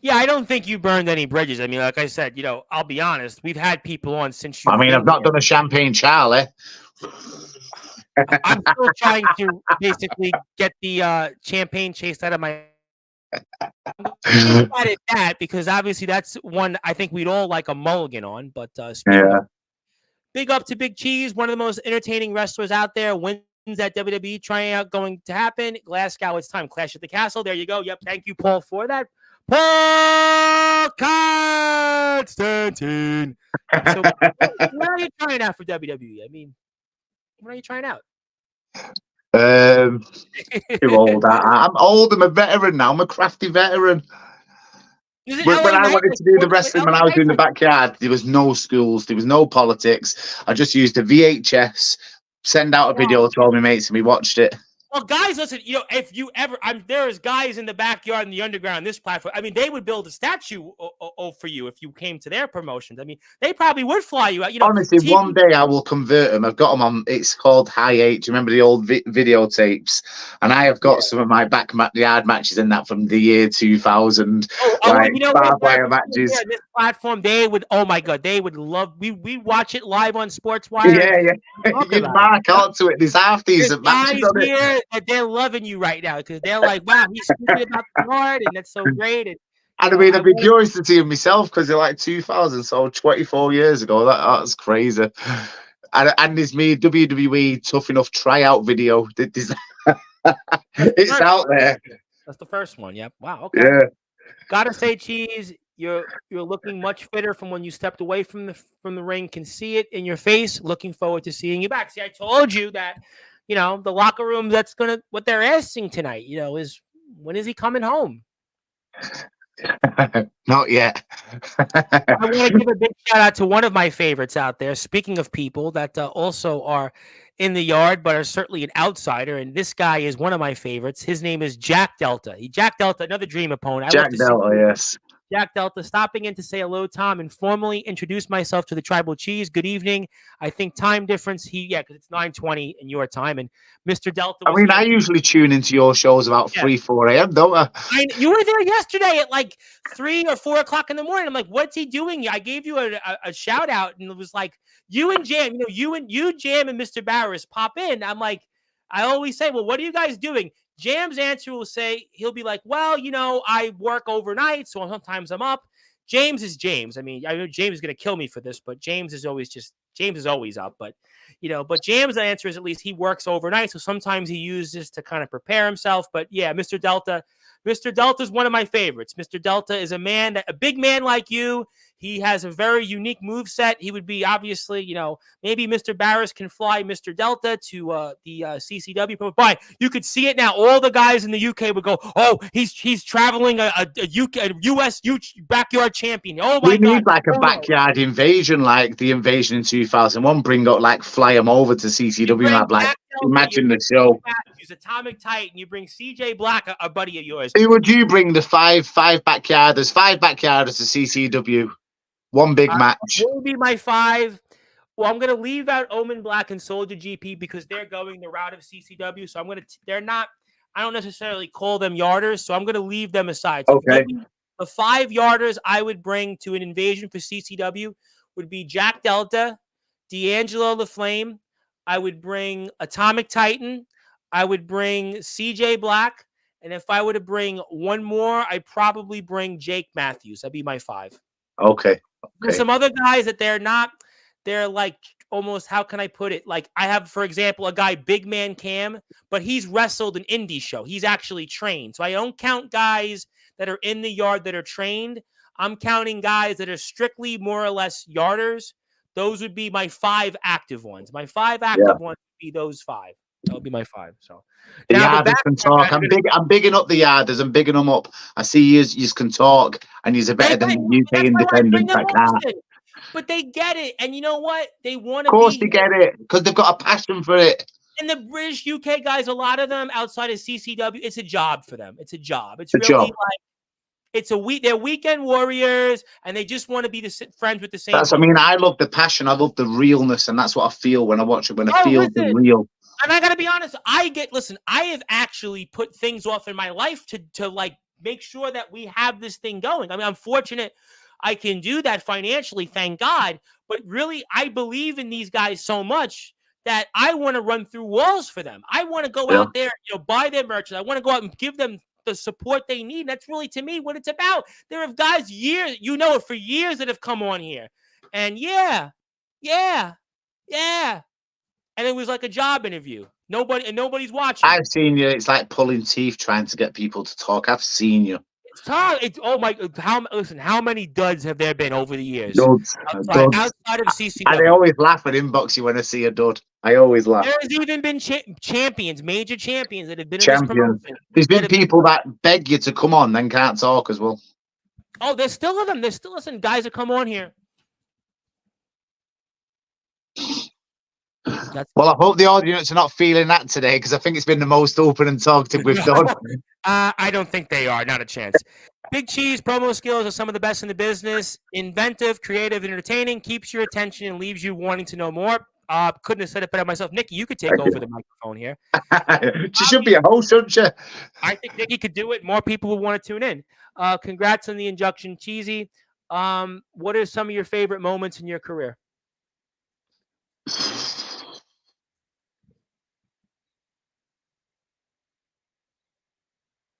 Yeah, I don't think you burned any bridges. I mean, like I said, I'll be honest. We've had people on since you. I mean, I've not done a Champagne Charlie. I'm still trying to basically get the champagne chased out of my. At that because obviously that's one I think we'd all like a mulligan on. But big up to Big Cheese, one of the most entertaining wrestlers out there. Wins at WWE tryout going to happen. Glasgow, it's time. Clash at the Castle. There you go. Yep. Thank you, Paul, for that. Paul Constantine. So, what are you trying out for WWE? I mean, what are you trying out? Too old. I'm old. I'm a veteran now. I'm a crafty veteran. When I wanted to do the wrestling, when I was in the backyard, there was no schools, there was no politics. I just used a VHS, send out a video to all my mates, and we watched it. Well, guys, listen, if you ever, there's guys in the backyard in the underground, this platform. I mean, they would build a statue for you if you came to their promotions. I mean, they probably would fly you out. Honestly, one day I will convert them. I've got them on. It's called High 8. Do you remember the old videotapes? And I have got some of my backyard matches in that from the year 2000. Barbed wire matches. Yeah, this platform, they would. Oh my God, they would love. We watch it live on Sportzwire. Yeah. You'd mark onto it. There's half decent matches on it. And they're loving you right now because they're like, wow, he's speaking about the card, and that's so great. And I mean, I'd be curious to see him myself because they're like 2000, so 24 years ago. That's crazy. And there's me WWE Tough Enough tryout video. It's out there. That's the first one. Yep. Wow. Okay. Yeah. Gotta say, Cheese, you're looking much fitter from when you stepped away from the ring. Can see it in your face. Looking forward to seeing you back. See, I told you that. the locker room, that's what they're asking tonight, is when is he coming home? Not yet. I want to give a big shout out to one of my favorites out there. Speaking of people that also are in the yard, but are certainly an outsider, and this guy is one of my favorites. His name is Jack Delta. Jack Delta, another dream opponent. I love Jack to see Delta, yes. Jack Delta stopping in to say hello, Tom, and formally introduce myself to the Tribal Cheese. Good evening. I think time difference. Because it's 9:20 in your time, and Mr. Delta I was mean, here. I usually tune into your shows about 3, 4 a.m., don't I? You were there yesterday at like 3 or 4 o'clock in the morning. I'm like, what's he doing? I gave you a shout out, and it was like you and Jam, you Jam and Mr. Barris pop in. I'm like, I always say, well, what are you guys doing? Jam's answer will say, he'll be like, well, I work overnight, so sometimes I'm up. James is James. I mean, I know James is going to kill me for this, but James is always up. But James' answer is at least he works overnight, so sometimes he uses to kind of prepare himself. But yeah, Mr. Delta is one of my favorites. Mr. Delta is a big man like you. He has a very unique move set. He would be obviously, maybe Mr. Barris can fly Mr. Delta to the CCW. But you could see it now. All the guys in the UK would go, oh, he's traveling a US backyard champion. Oh my God. We need like a backyard invasion, like the invasion in 2001. Fly them over to CCW. Like imagine the show. Use Atomic Titan. You bring CJ Black, a buddy of yours. Who would you bring? The five backyarders to CCW. One big match. What would be my 5? Well, I'm going to leave out Omen Black and Soldier GP because they're going the route of CCW. So they're not, I don't necessarily call them yarders. So I'm going to leave them aside. So okay. The 5 yarders I would bring to an invasion for CCW would be Jack Delta, D'Angelo the Flame. I would bring Atomic Titan. I would bring CJ Black. And if I were to bring one more, I'd probably bring Jake Matthews. That'd be my 5. Okay. There's some other guys that they're like almost, how can I put it? Like I have, for example, a guy, Big Man Cam, but he's wrestled an indie show. He's actually trained. So I don't count guys that are in the yard that are trained. I'm counting guys that are strictly more or less yarders. Those would be my 5 active ones. My 5 active ones would be those 5. That would be my 5. So the yarders can talk. I'm bigging up the yarders. I'm bigging them up. I see you can talk, and you're better than the UK independents. But they get it, and you know what? They want to. Of course, they get it because they've got a passion for it. And the British UK guys, a lot of them outside of CCW, it's a job for them. It's a job. It's really like they're weekend warriors, and they just want to be friends with the same. I love the passion. I love the realness, and that's what I feel when I watch it. When I feel the real. And I gotta be honest, I have actually put things off in my life to like make sure that we have this thing going. I mean, I'm fortunate I can do that financially, thank God. But really, I believe in these guys so much that I want to run through walls for them. I want to go out there, buy their merchandise. I want to go out and give them the support they need. That's really, to me, what it's about. There are guys for years that have come on here. And yeah. And it was like a job interview. Nobody's watching. I've seen you. It's like pulling teeth trying to get people to talk. I've seen you. It's tough. How many duds have there been over the years? Duds. Outside of CCW. And I always laugh at inbox you when I see a dud. I always laugh. There's even been champions, major champions that have been in this promotion. There's been people that beg you to come on, then can't talk as well. Oh, there's still of them. There's still some guys that come on here. Well, I hope the audience are not feeling that today because I think it's been the most open and talkative we've done. I don't think they are. Not a chance. Big Cheese promo skills are some of the best in the business. Inventive, creative, and entertaining. Keeps your attention and leaves you wanting to know more. Couldn't have said it better myself. Nikki, you could take over the microphone here. She should be a host, shouldn't she? I think Nikki could do it. More people will want to tune in. Congrats on the induction, Cheesy. What are some of your favorite moments in your career?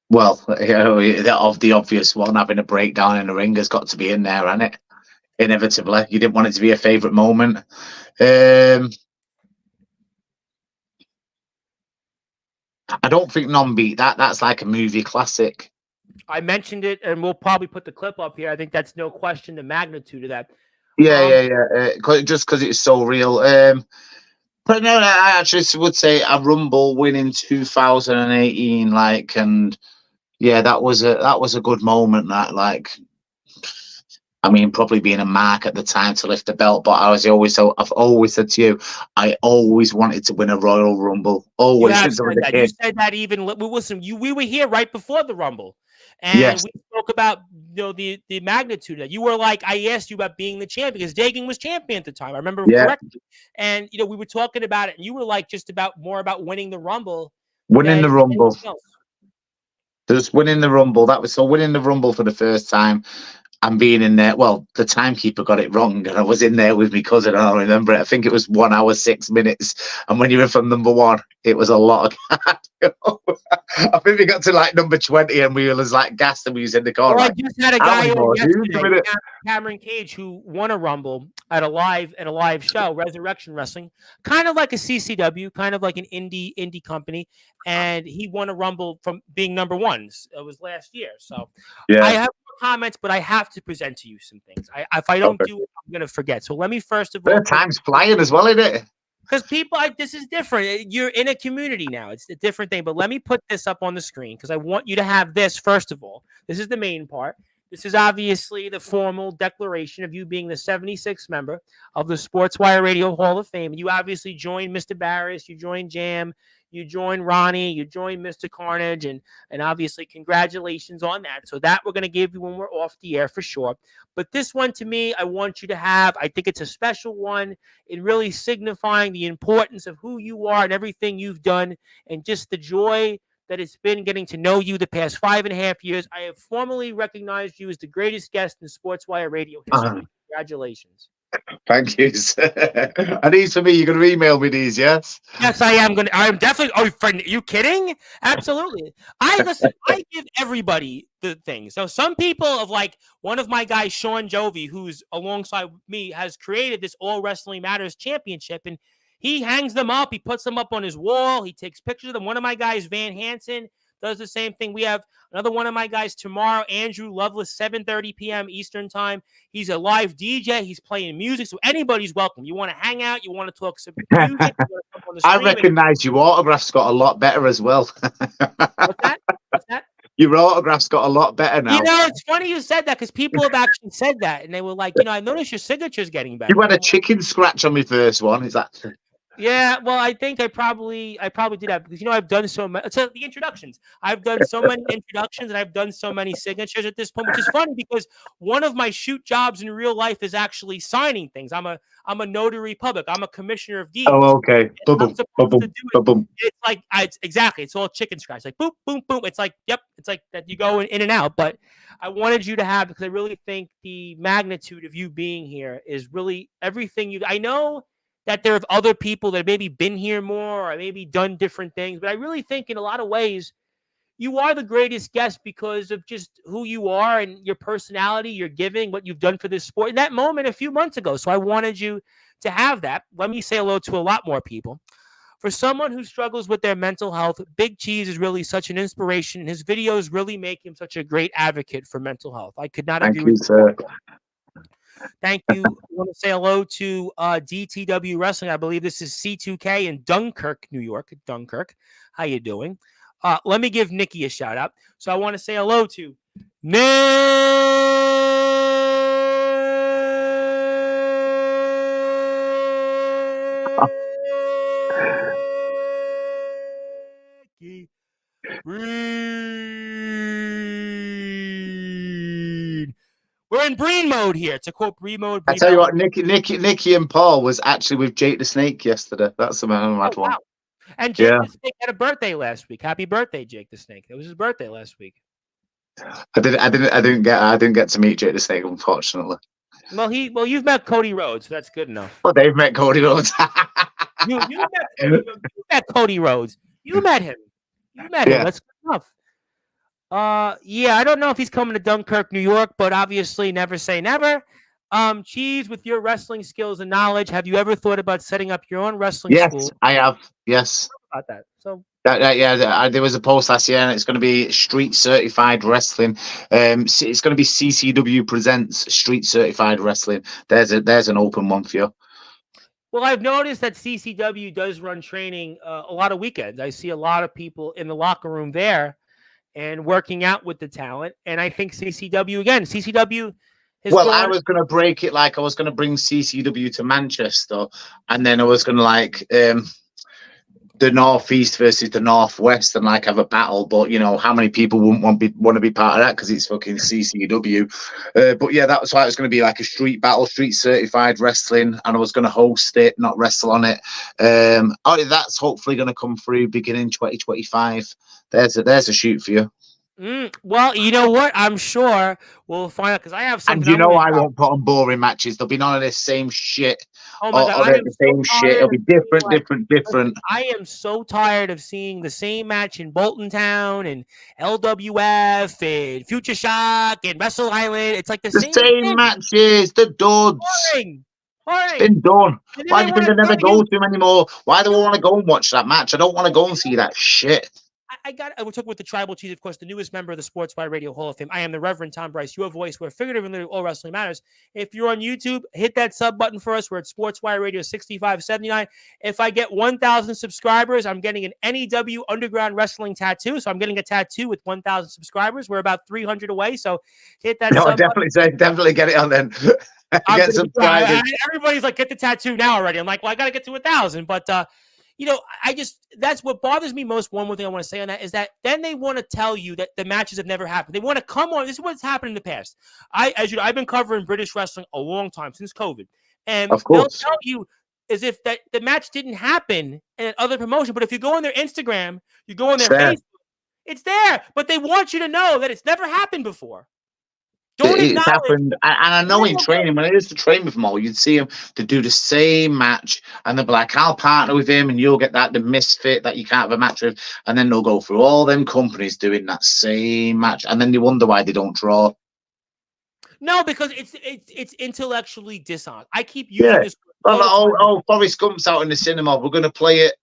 Well, the obvious one, having a breakdown in the ring has got to be in there, hasn't it? Inevitably. You didn't want it to be a favourite moment. I don't think non-beat. That's like a movie classic. I mentioned it, and we'll probably put the clip up here. I think that's no question the magnitude of that. Yeah. Just because it's so real. But no, I actually would say a Rumble win in 2018, like, and yeah, that was a good moment. That, like, I mean, probably being a mark at the time to lift the belt, but I've always said to you, I always wanted to win a Royal Rumble, You always have since I was said a that. You kid. said that even listen. We were here right before the Rumble, and Yes, we spoke about the magnitude of that. You were like, I asked you about being the champion because Dagan was champion at the time. I remember yeah, correctly, and we were talking about it, and you were like just about more about winning the Rumble winning than the Rumble, anything else. just winning the Rumble. That was so winning the Rumble for the first time. And being in there, well, the timekeeper got it wrong, and I was in there with my cousin. And I remember it. I think it was 1 hour 6 minutes. And when you were from number one, it was a lot of cardio. I think we got to like number 20, and we were like gassed, and we was in the car Well, I like, just had a how guy many on more dudes a yesterday, minute? Cameron Cage, who won a Rumble at a live show, Resurrection Wrestling, kind of like a CCW, kind of like an indie company, and he won a Rumble from being number one. It was last year, so I Yeah. have more comments, but I have to present to you some things. If I don't Okay. do it, I'm gonna forget. So let me first of all But time's flying as well, isn't it? because people, this is different. You're in a community now. It's a different thing. But let me put this up on the screen because I want you to have this first of all. This is the main part. This is obviously the formal declaration of you being the 76th member of the Sportswire Radio Hall of Fame. You obviously joined Mr. Barris, you joined Jam, you joined Ronnie, you joined Mr. Carnage, and obviously congratulations on that. So that we're going to give you when we're off the air for sure. But this one to me, I want you to have. I think it's a special one in really signifying the importance of who you are and everything you've done, and just the joy that it's been getting to know you the past 5.5 years. I have formally recognized you as the greatest guest in Sportswire radio history. Congratulations. Thank you. And these for me, you're going to email me these, yes? Yes, I am going to. I'm definitely. Oh, friend, are you kidding? Absolutely. Listen. I give everybody the thing. So some people of like one of my guys, Sean Jovi, who's alongside me, has created this All Wrestling Matters Championship, and he hangs them up. He puts them up on his wall. He takes pictures of them. One of my guys, Van Hansen, does the same thing. We have another one of my guys tomorrow, Andrew Lovelace, 7:30 p.m. Eastern time. He's a live DJ. He's playing music, so anybody's welcome. You want to hang out? You want to talk some music? I recognise your autographs got a lot better as well. What's that? What's that? Your autographs got a lot better now. It's funny you said that because people have actually said that, and they were like, I noticed your signature's getting better. You had a chicken scratch on my first one. Is that? Yeah, well, I think I probably did that because I've done so many. So the introductions, I've done so many introductions, and I've done so many signatures at this point, which is funny because one of my shoot jobs in real life is actually signing things. I'm a notary public. I'm a commissioner of deeds. Oh, okay. It's like exactly. It's all chicken scratch, like boop, boom, boom. It's like It's like that you go in and out. But I wanted you to have because I really think the magnitude of you being here is really everything you. I know that there are other people that have maybe been here more or maybe done different things. But I really think in a lot of ways, you are the greatest guest because of just who you are and your personality, your giving, what you've done for this sport in that moment a few months ago. So I wanted you to have that. Let me say hello to a lot more people. For someone who struggles with their mental health, Big Cheese is really such an inspiration. And his videos really make him such a great advocate for mental health. I could not agree with you, sir. Thank you. I want to say hello to DTW Wrestling. I believe this is C2K in Dunkirk, New York. Dunkirk. How you doing? Let me give Nikki a shout out. So I want to say hello to Nikki. Breen. We're in Breen mode here. To quote Breen mode. I tell you what, Nikki and Paul was actually with Jake the Snake yesterday. That's a mad one. And Jake the Snake had a birthday last week. Happy birthday, Jake the Snake. It was his birthday last week. I didn't get to meet Jake the Snake, unfortunately. Well, you've met Cody Rhodes, so that's good enough. Well, they've met Cody Rhodes. you met Cody Rhodes. You met him. You met him. That's good enough. I don't know if he's coming to Dunkirk, New York, but obviously never say never. Cheese, with your wrestling skills and knowledge, have you ever thought about setting up your own wrestling school? Yes, I have. Yes. About that. So there was a post last year, and it's going to be Street Certified Wrestling. It's going to be CCW presents Street Certified Wrestling. There's an open one for you. Well, I've noticed that CCW does run training a lot of weekends. I see a lot of people in the locker room there and working out with the talent. And I think CCW again, CCW has Well, I gone. was going to break it like I was going to bring CCW to Manchester, and then I was going to like the northeast versus the northwest and like have a battle. But you know, how many people wouldn't want to be part of that because it's fucking CCW? But yeah, that's why it was going to be like a street battle, street certified wrestling, and I was going to host it, not wrestle on it. That's hopefully going to come through beginning 2025. There's a shoot for you. Well, you know what? I'm sure we'll find out because I have And something you I'm going know to I drop. won't put on boring matches. They'll be none of this same shit Oh my God, or I am the so same shit. tired It'll of be seeing different, like. different, Listen, different. I am so tired of seeing the same match in Bolton Town and LWF and Future Shock and Wrestle Island. It's like the The same same thing. matches, the duds. Boring, It's boring. been done. And then Why they do you want think to I never tell go you. to them anymore? Why do I No, want to go and watch that match? I don't want to go and see that shit. I got. We're talking with the Tribal Chief, of course, the newest member of the Sportswire Radio Hall of Fame. I am the Reverend Tom Bryce, your voice, where figurative and literal all wrestling matters. If you're on YouTube, hit that sub button for us. We're at Sportswire Radio 6579. If I get 1,000 subscribers, I'm getting an NEW Underground Wrestling tattoo. So I'm getting a tattoo with 1,000 subscribers. We're about 300 away. So hit that No, sub button. definitely get it on then. I'm Get gonna, yeah, subscribers. everybody's like, get the tattoo now already. I'm like, well, I got to get to 1,000. But you know, I just that's what bothers me most. One more thing I want to say on that is that then they want to tell you that the matches have never happened. They want to come on. This is what's happened in the past. As you know, I've been covering British wrestling a long time since COVID, and Of they'll course. tell you as if that the match didn't happen in other promotion. But if you go on their Instagram, you go on It's their there. Facebook, it's there. But they want you to know that it's never happened before. Don't It's acknowledge. happened. And I And know then in they'll go, training, when I used to train with them all, you'd see them to do the same match and they'll be like, I'll partner with him and you'll get the misfit that you can't have a match with. And then they'll go through all them companies doing that same match. And then they wonder why they don't draw. no, because it's intellectually dishonest. I keep Yeah. using this Well, all the time. Forrest Gump's out in the cinema. We're going to play it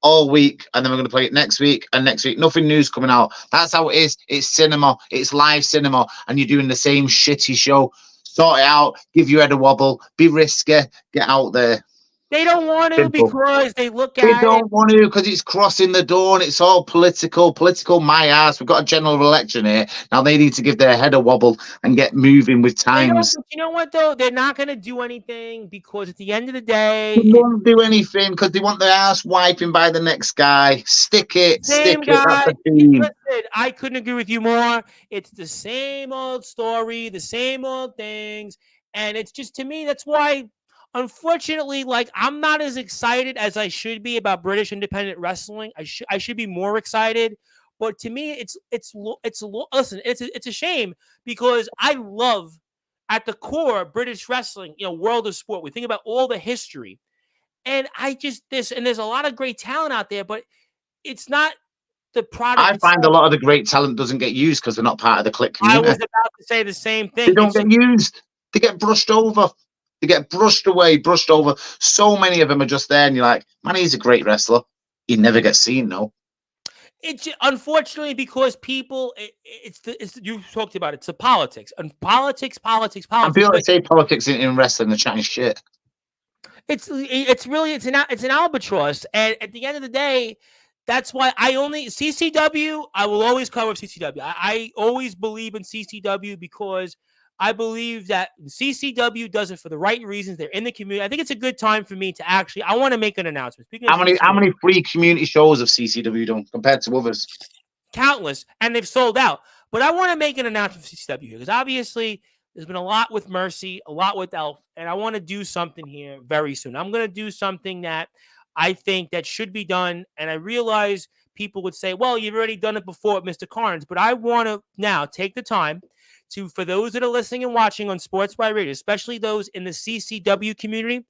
all week and then we're going to play it next week and next week. Nothing new's coming out. That's how it is. It's cinema. It's live cinema. And you're doing the same shitty show. Sort it out. Give your head a wobble. Be risky. Get out there. They don't want to Simple. because they look They at it. don't want to because it's crossing the door and it's all political. Political, my ass. We've got a general election here. Now they need to give their head a wobble and get moving with They don't. times. But you know what though? They're not going to do anything because at the end of the They day, it's won't do anything because they want their ass wiping by the next guy. Stick it. the same That's guy. the team. Listen, I couldn't agree with you more. It's the same old story, the same old things, and it's just to me. That's why, unfortunately, like I'm not as excited as I should be about British independent wrestling. I should be more excited. But to me, listen. It's a shame because I love at the core British wrestling. You know, world of sport. We think about all the history, and I just this and there's a lot of great talent out there, but it's not the product I find a itself. lot of the great talent doesn't get used because they're not part of the click I was community. about to say the same They thing. don't It's just, get used. They get brushed over. They get brushed away, brushed over. So many of them are just there, and you're like, man, he's a great wrestler. He never gets seen, though. it's unfortunately because people. It's you talked about it. It's the politics and politics. And people But that say politics in wrestling, they're chatting shit. it's an albatross, and at the end of the day, that's why I only CCW. I will always cover CCW. I always believe in CCW because I believe that CCW does it for the right reasons. They're in the community. I think it's a good time for me to actually. I want to make an announcement. Speaking of How CCW, many free community shows have CCW done compared to others? countless, and they've sold out. But I want to make an announcement for CCW because obviously there's been a lot with Mercy, a lot with Elf, and I want to do something here very soon. I'm going to do something that I think that should be done, and I realize people would say, "Well, you've already done it before with Mr. Carnes," but I want to now take the time to, for those that are listening and watching on Sports by Radio, especially those in the CCW community,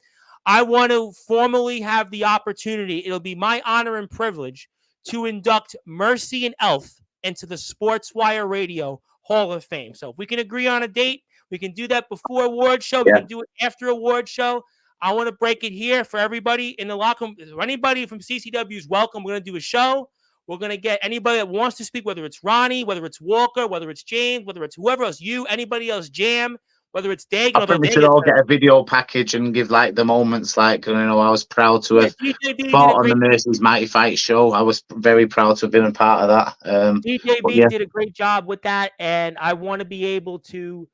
I want to formally have the opportunity. It'll be my honor and privilege to induct Mercy and Elf into the Sportswire Radio Hall of Fame. So if we can agree on a date, we can do that before award show. We Yeah. can do it after award show. I want to break it here for everybody in the locker room. Anybody from CCW is welcome. We're going to do a show. We're going to get anybody that wants to speak, whether it's Ronnie, whether it's Walker, whether it's James, whether it's whoever else, you, anybody else, Jam. whether it's Dagan, I although think we should Dagan all said, get a video package and give like the moments. Like, I was proud to yeah, have DJB did a fought on the great Mercy's Mighty Fight show. I was very proud to have been a part of that. But DJB yeah, did a great job with that, and I want to be able to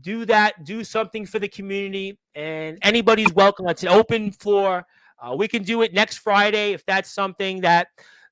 do that, do something for the community, and anybody's welcome. It's an open floor. We can do it next Friday if that's something that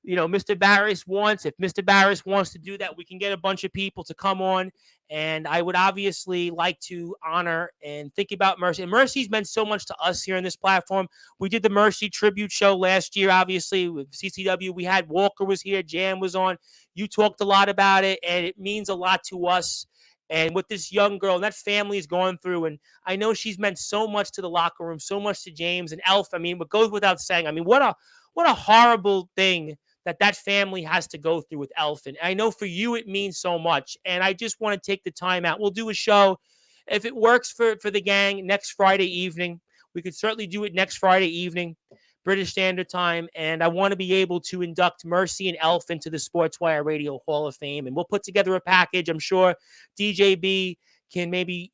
Mr. Barris wants. If Mr. Barris wants to do that, we can get a bunch of people to come on. And I would obviously like to honor and think about Mercy. And Mercy's meant so much to us here on this platform. We did the Mercy tribute show last year, obviously, with CCW. We had Walker was here, Jam was on. You talked a lot about it, and it means a lot to us. And what this young girl and that family is going through, and I know she's meant so much to the locker room, so much to James and Elf. I mean, what goes without saying. I mean, what a horrible thing that family has to go through with Elf. And I know for you it means so much. And I just want to take the time out. We'll do a show if it works for the gang next Friday evening. We could certainly do it next Friday evening, British Standard Time, and I want to be able to induct Mercy and Elf into the Sportswire Radio Hall of Fame, and we'll put together a package. I'm sure DJB can maybe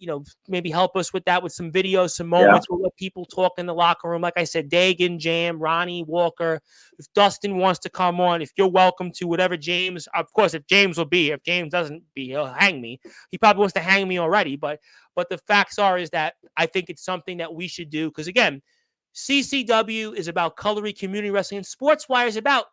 help us with that, with some videos, some moments. We'll let people talk in the locker room. Like I said, Dagan, Jam, Ronnie, Walker. If Dustin wants to come on, if you're welcome to, whatever James, of course, if James doesn't be, he'll hang me. He probably wants to hang me already, but the facts are is that I think it's something that we should do, because again, CCW is about coloring community wrestling, and Sportswire is about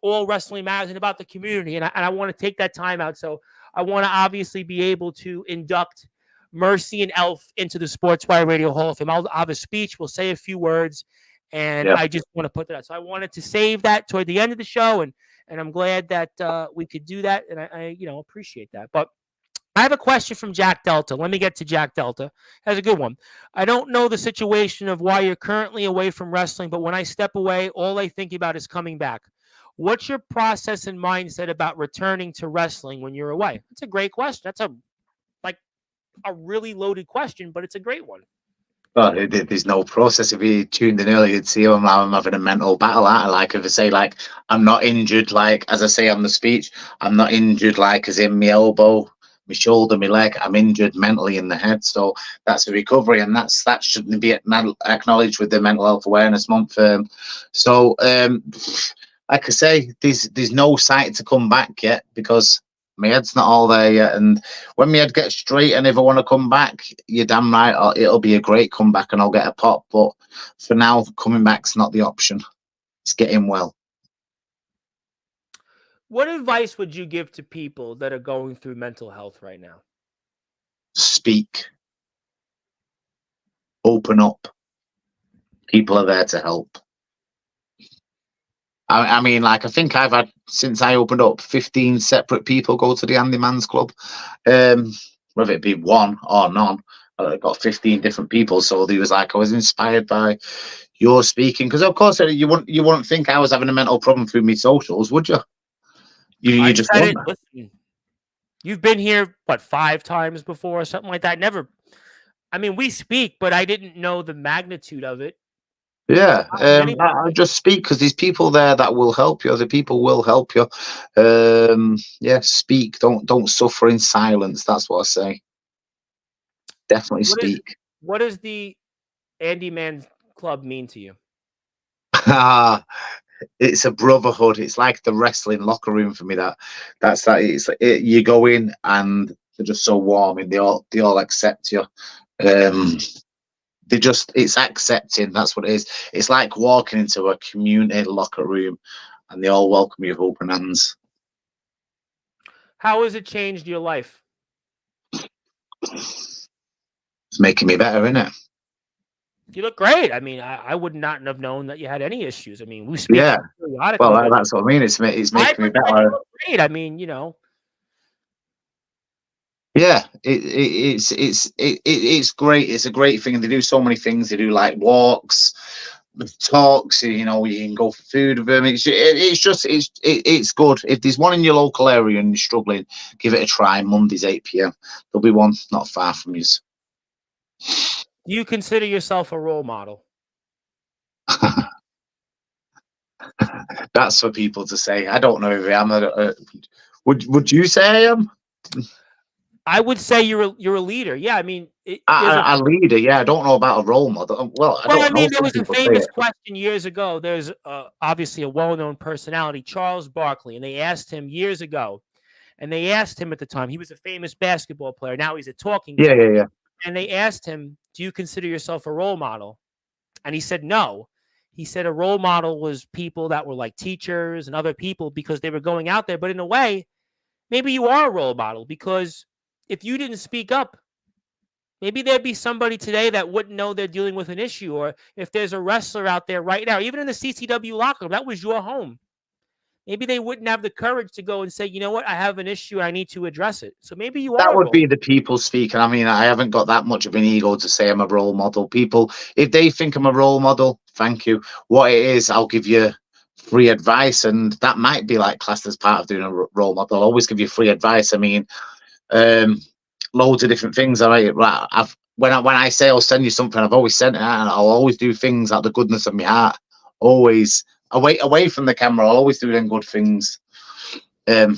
all wrestling matters and about the community. And I want to take that time out. So I want to obviously be able to induct Mercy and Elf into the Sportswire Radio Hall of Fame. I'll have a speech. We'll say a few words. And I just want to put that out. So I wanted to save that toward the end of the show. And I'm glad that we could do that. And I appreciate that. But I have a question from Jack Delta. Let me get to Jack Delta. That's a good one. I don't know the situation of why you're currently away from wrestling, but when I step away, all I think about is coming back. What's your process and mindset about returning to wrestling when you're away? That's a great question. That's a really loaded question, but it's a great one. Well, there's no process. If you tuned in earlier, you'd see I'm having a mental battle. Like if I say, like, I'm not injured, like as I say on the speech, I'm not injured, like as in my elbow, my shoulder, my leg. I'm injured mentally in the head. So that's a recovery, and that shouldn't be acknowledged with the Mental Health Awareness Month. Like I say, there's no sight to come back yet, because my head's not all there yet. And when my head gets straight, and if I want to come back, you're damn right, it'll be a great comeback and I'll get a pop. But for now, coming back's not the option. It's getting well. What advice would you give to people that are going through mental health right now? Speak. Open up. People are there to help. I mean, like, I think I've had, since I opened up, 15 separate people go to the Andy Man's Club. Whether it be one or none, I got 15 different people. So he was like, I was inspired by your speaking, because of course you wouldn't think I was having a mental problem through my socials, would you? You just said it. wouldn't. Listen, you've been here, what, 5 times before or something like that? Never. I mean, we speak, but I didn't know the magnitude of it. Yeah, I just speak because there's people there that will help you. The people will help you. Yeah, speak. Don't suffer in silence. That's what I say. Definitely speak. What does the Andy Man's Club mean to you? It's a brotherhood. It's like the wrestling locker room for me. That's that. You go in and they're just so warm, and they all accept you. It's accepting. That's what it is. It's like walking into a community locker room and they all welcome you with open hands. How has it changed your life? It's making me better, isn't it? You look great. I mean, I would not have known that you had any issues. I mean, we speak periodically. Well, that's what I mean. It's making me better. You look great. I mean, Yeah, it's great. It's a great thing. They do so many things. They do like walks, talks. You can go for food with them. It's good. If there's one in your local area and you're struggling, give it a try. Mondays 8 p.m. There'll be one not far from you. Do you consider yourself a role model? That's for people to say. I don't know if I am. Would you say I am? I would say you're a leader. Yeah, I mean, there's a A leader, yeah. I don't know about a role model. Well, I well, I don't know. mean, there Some was a people say famous it. question years ago. There's obviously a well-known personality, Charles Barkley, and they asked him years ago, and they asked him at the time. He was a famous basketball player. Now he's a talking Yeah, head, yeah, yeah. and they asked him, "Do you consider yourself a role model?" And he said no. He said a role model was people that were like teachers and other people because they were going out there. But in a way, maybe you are a role model because if you didn't speak up, maybe there'd be somebody today that wouldn't know they're dealing with an issue. Or if there's a wrestler out there right now, even in the CCW locker room, that was your home. Maybe they wouldn't have the courage to go and say, you know what, I have an issue. I need to address it. So maybe you That are a would role. be the people speaking. I mean, I haven't got that much of an ego to say I'm a role model. People, if they think I'm a role model, thank you. What it is, I'll give you free advice, and that might be like classed as part of doing a role model. I'll always give you free advice. I mean, um, loads of different things. All right, right. When I say I'll send you something, I've always sent it, and I'll always do things out of the goodness of my heart. Always away from the camera. I'll always do them good things. Um,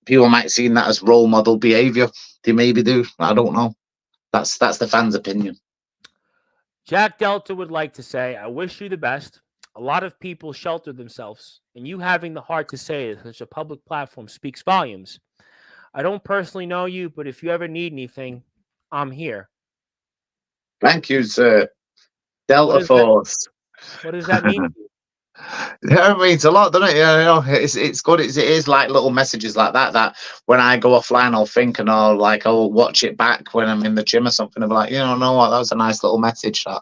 People might see that as role model behavior. They maybe do. I don't know. That's the fans' opinion. Jack Delta would like to say, I wish you the best. A lot of people shelter themselves, and you having the heart to say it, such a public platform speaks volumes. I don't personally know you, but if you ever need anything, I'm here. Thank you, sir. What Delta does that Force. what does that mean to you? Yeah, it means a lot, doesn't it? Yeah, you know, it's good. It is like little messages like that. That when I go offline, I'll think and I'll watch it back when I'm in the gym or something. I'm like, no, what, that was a nice little message. That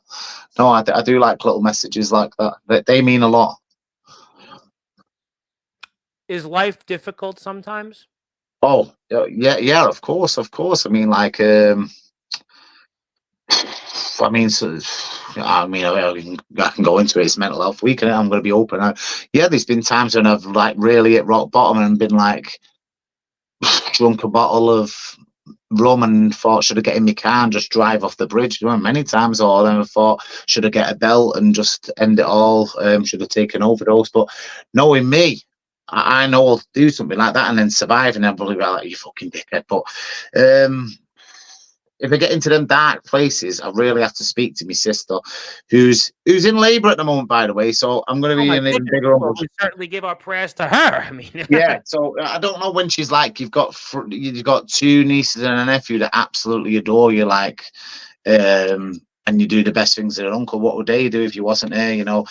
no, I do like little messages like that. They mean a lot. Is life difficult sometimes? Oh, yeah, of course, of course. I mean, like, I mean, so, I can go into it. It's mental health week, and I'm going to be open. Yeah, there's been times when I've like really hit rock bottom and been like drunk a bottle of rum and thought should have get in my car and just drive off the bridge. Many times, or then I thought should have get a belt and just end it all. Should have taken overdose, but knowing me. I know I'll do something like that and then survive, and everybody will be like, "You fucking dickhead." But um, if I get into them dark places, I really have to speak to my sister, who's in labour at the moment, by the way. So I'm going to Oh be my an even goodness. bigger Well, uncle. we certainly give our prayers to her. I mean, Yeah. So I don't know when she's like, you've got two nieces and a nephew that absolutely adore you, like, and you do the best things as an uncle. What would they do if you wasn't there?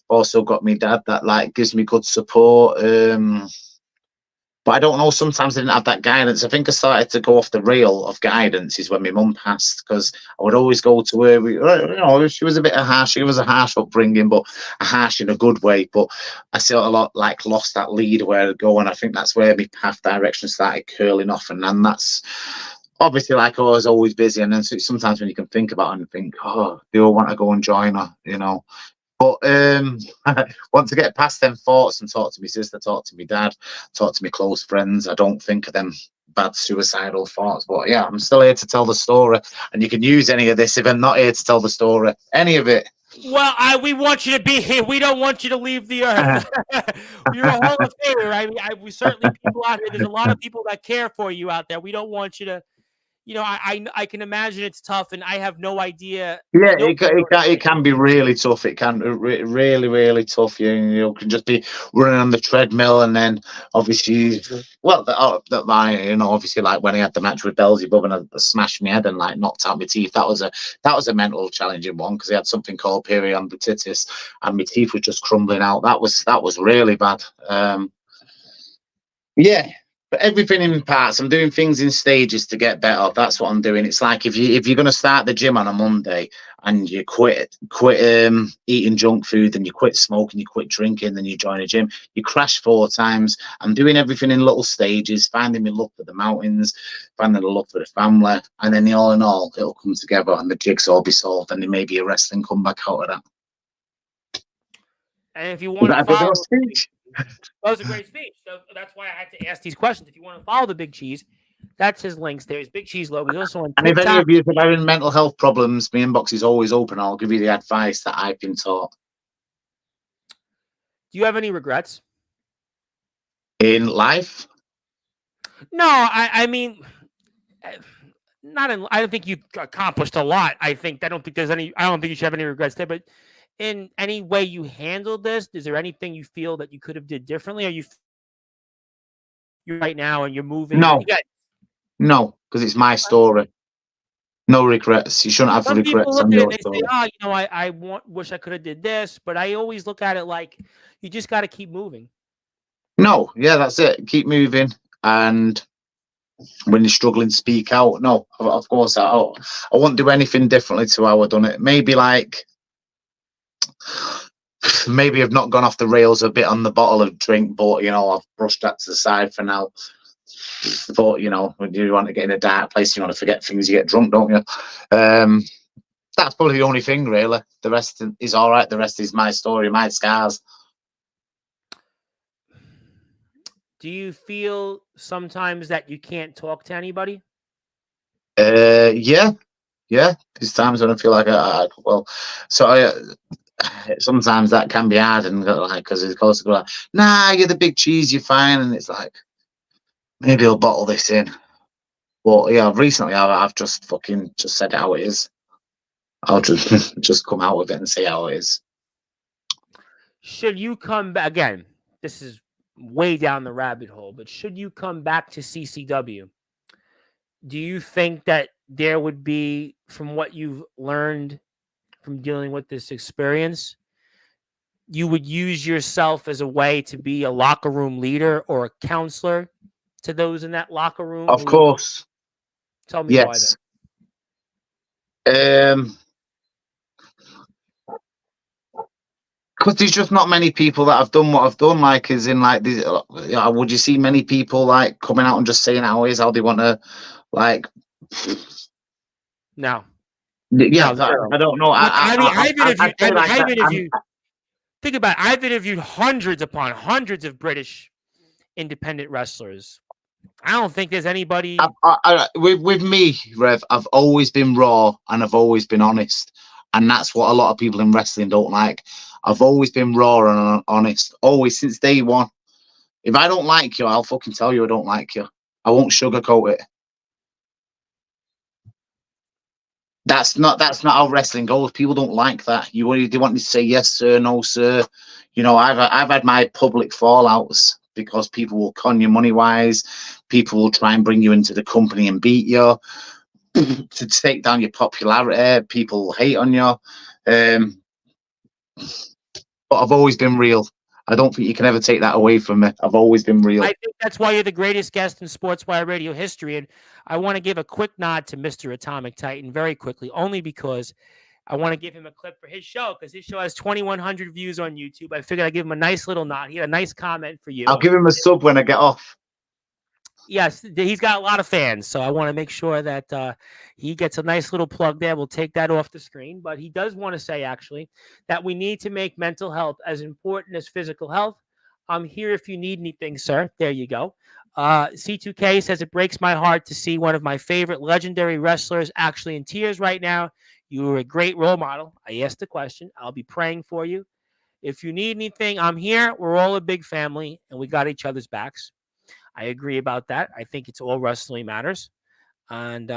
Also got me dad that like gives me good support. But I don't know. Sometimes I didn't have that guidance. I think I started to go off the rail of guidance is when my mum passed, because I would always go to her. She was a bit of harsh. She was a harsh upbringing, but a harsh in a good way. But I still a lot like lost that lead where I'd go, and I think that's where my path direction started curling off, and then that's obviously like I was always busy, and then sometimes when you can think about it and think, oh, do I want to go and join her? But once I get past them thoughts and talk to my sister, talk to my dad, talk to my close friends, I don't think of them bad suicidal thoughts. But yeah, I'm still here to tell the story, and you can use any of this if I'm not here to tell the story. Any of it. well, we want you to be here. We don't want you to leave the earth. You're a Hall of Famer. We certainly people out here. There's a lot of people that care for you out there. We don't want you to. I can imagine it's tough, and I have no idea. Yeah, No, it can be really tough. It can really really tough. You can just be running on the treadmill, and then obviously, well, obviously like when I had the match with Beelzebub and I smashed my head and like knocked out my teeth. That was a mental challenging one because I had something called periodontitis, and my teeth were just crumbling out. That was really bad. Yeah, but everything in parts. I'm doing things in stages to get better. That's what I'm doing. It's like if you're going to start the gym on a Monday and you quit eating junk food, and you quit smoking, you quit drinking, then you join a gym. You crash 4 times. I'm doing everything in little stages, finding my love for the mountains, finding the love for the family, and then all in all, it'll come together and the jigsaw will be solved, and there may be a wrestling comeback out of that. and if you Was want to that a bit of a follow, speech? that was a great speech. So that's why I had to ask these questions. If you want to follow the Big Cheese, that's his links. There's Big Cheese logo. He's also on And if any TikTok. of you are having mental health problems, my inbox is always open. I'll give you the advice that I've been taught Do you have any regrets? in life. No, I mean, eh, not in, I don't think you've accomplished a lot. I don't think there's any. I don't think you should have any regrets there. But in any way you handled this, is there anything you feel that you could have did differently, or you're right now and you're moving? No, Again, no, because it's my story. No regrets. You shouldn't have some people regrets look on at it your and they say, story. "Oh, wish I could have did this," but I always look at it like you just got to keep moving. No, yeah, that's it. Keep moving, and when you're struggling, speak out. No, of course, I won't do anything differently to how I done it. Maybe like, maybe I've not gone off the rails a bit on the bottle of drink, but I've brushed that to the side for now. But when you want to get in a dark place, you want to forget things, you get drunk, don't you? That's probably the only thing, really. The rest is all right. The rest is my story, my scars. Do you feel sometimes that you can't talk to anybody? Yeah, yeah. There's times when I feel like sometimes that can be hard, and like because it's close to go like, nah, you're the big cheese, you're fine, and it's like maybe I'll bottle this in. But yeah, recently I've just fucking just said how it is. I'll just just come out with it and say how it is. Should you come back again? This is way down the rabbit hole, but should you come back to CCW, do you think that there would be, from what you've learned from dealing with this experience, you would use yourself as a way to be a locker room leader or a counselor to those in that locker room? Of course, Tell me why that. yes. Um, because there's just not many people that have done what I've done. Like, is in like these. Would you see many people like coming out and just saying how it is, how they want to, like? No. Yeah, No. I don't know. I mean, I've interviewed. I'd say like I've that. interviewed. Think about it. I've interviewed hundreds upon hundreds of British independent wrestlers. I don't think there's anybody. With me, Rev, I've always been raw and I've always been honest, and that's what a lot of people in wrestling don't like. I've always been raw and honest, always since day one. If I don't like you, I'll fucking tell you I don't like you. I won't sugarcoat it. That's not how wrestling goes. People don't like that. They want you to say yes sir, no sir. I've had my public fallouts because people will con you money wise. People will try and bring you into the company and beat you to take down your popularity. People hate on you. But I've always been real. I don't think you can ever take that away from me. I've always been real. I think that's why you're the greatest guest in Sportswire radio history. And I want to give a quick nod to Mr. Atomic Titan very quickly, only because I want to give him a clip for his show, because his show has 2,100 views on YouTube. I figured I'd give him a nice little nod. He had a nice comment for you. I'll give him a sub when I get off. Yes, he's got a lot of fans, so I want to make sure that he gets a nice little plug there. We'll take that off the screen. But he does want to say, actually, that we need to make mental health as important as physical health. I'm here if you need anything, sir. There you go. C2K says, it breaks my heart to see one of my favorite legendary wrestlers actually in tears right now. You were a great role model. I asked the question. I'll be praying for you. If you need anything, I'm here. We're all a big family, and we got each other's backs. I agree about that. I think it's all wrestling matters. And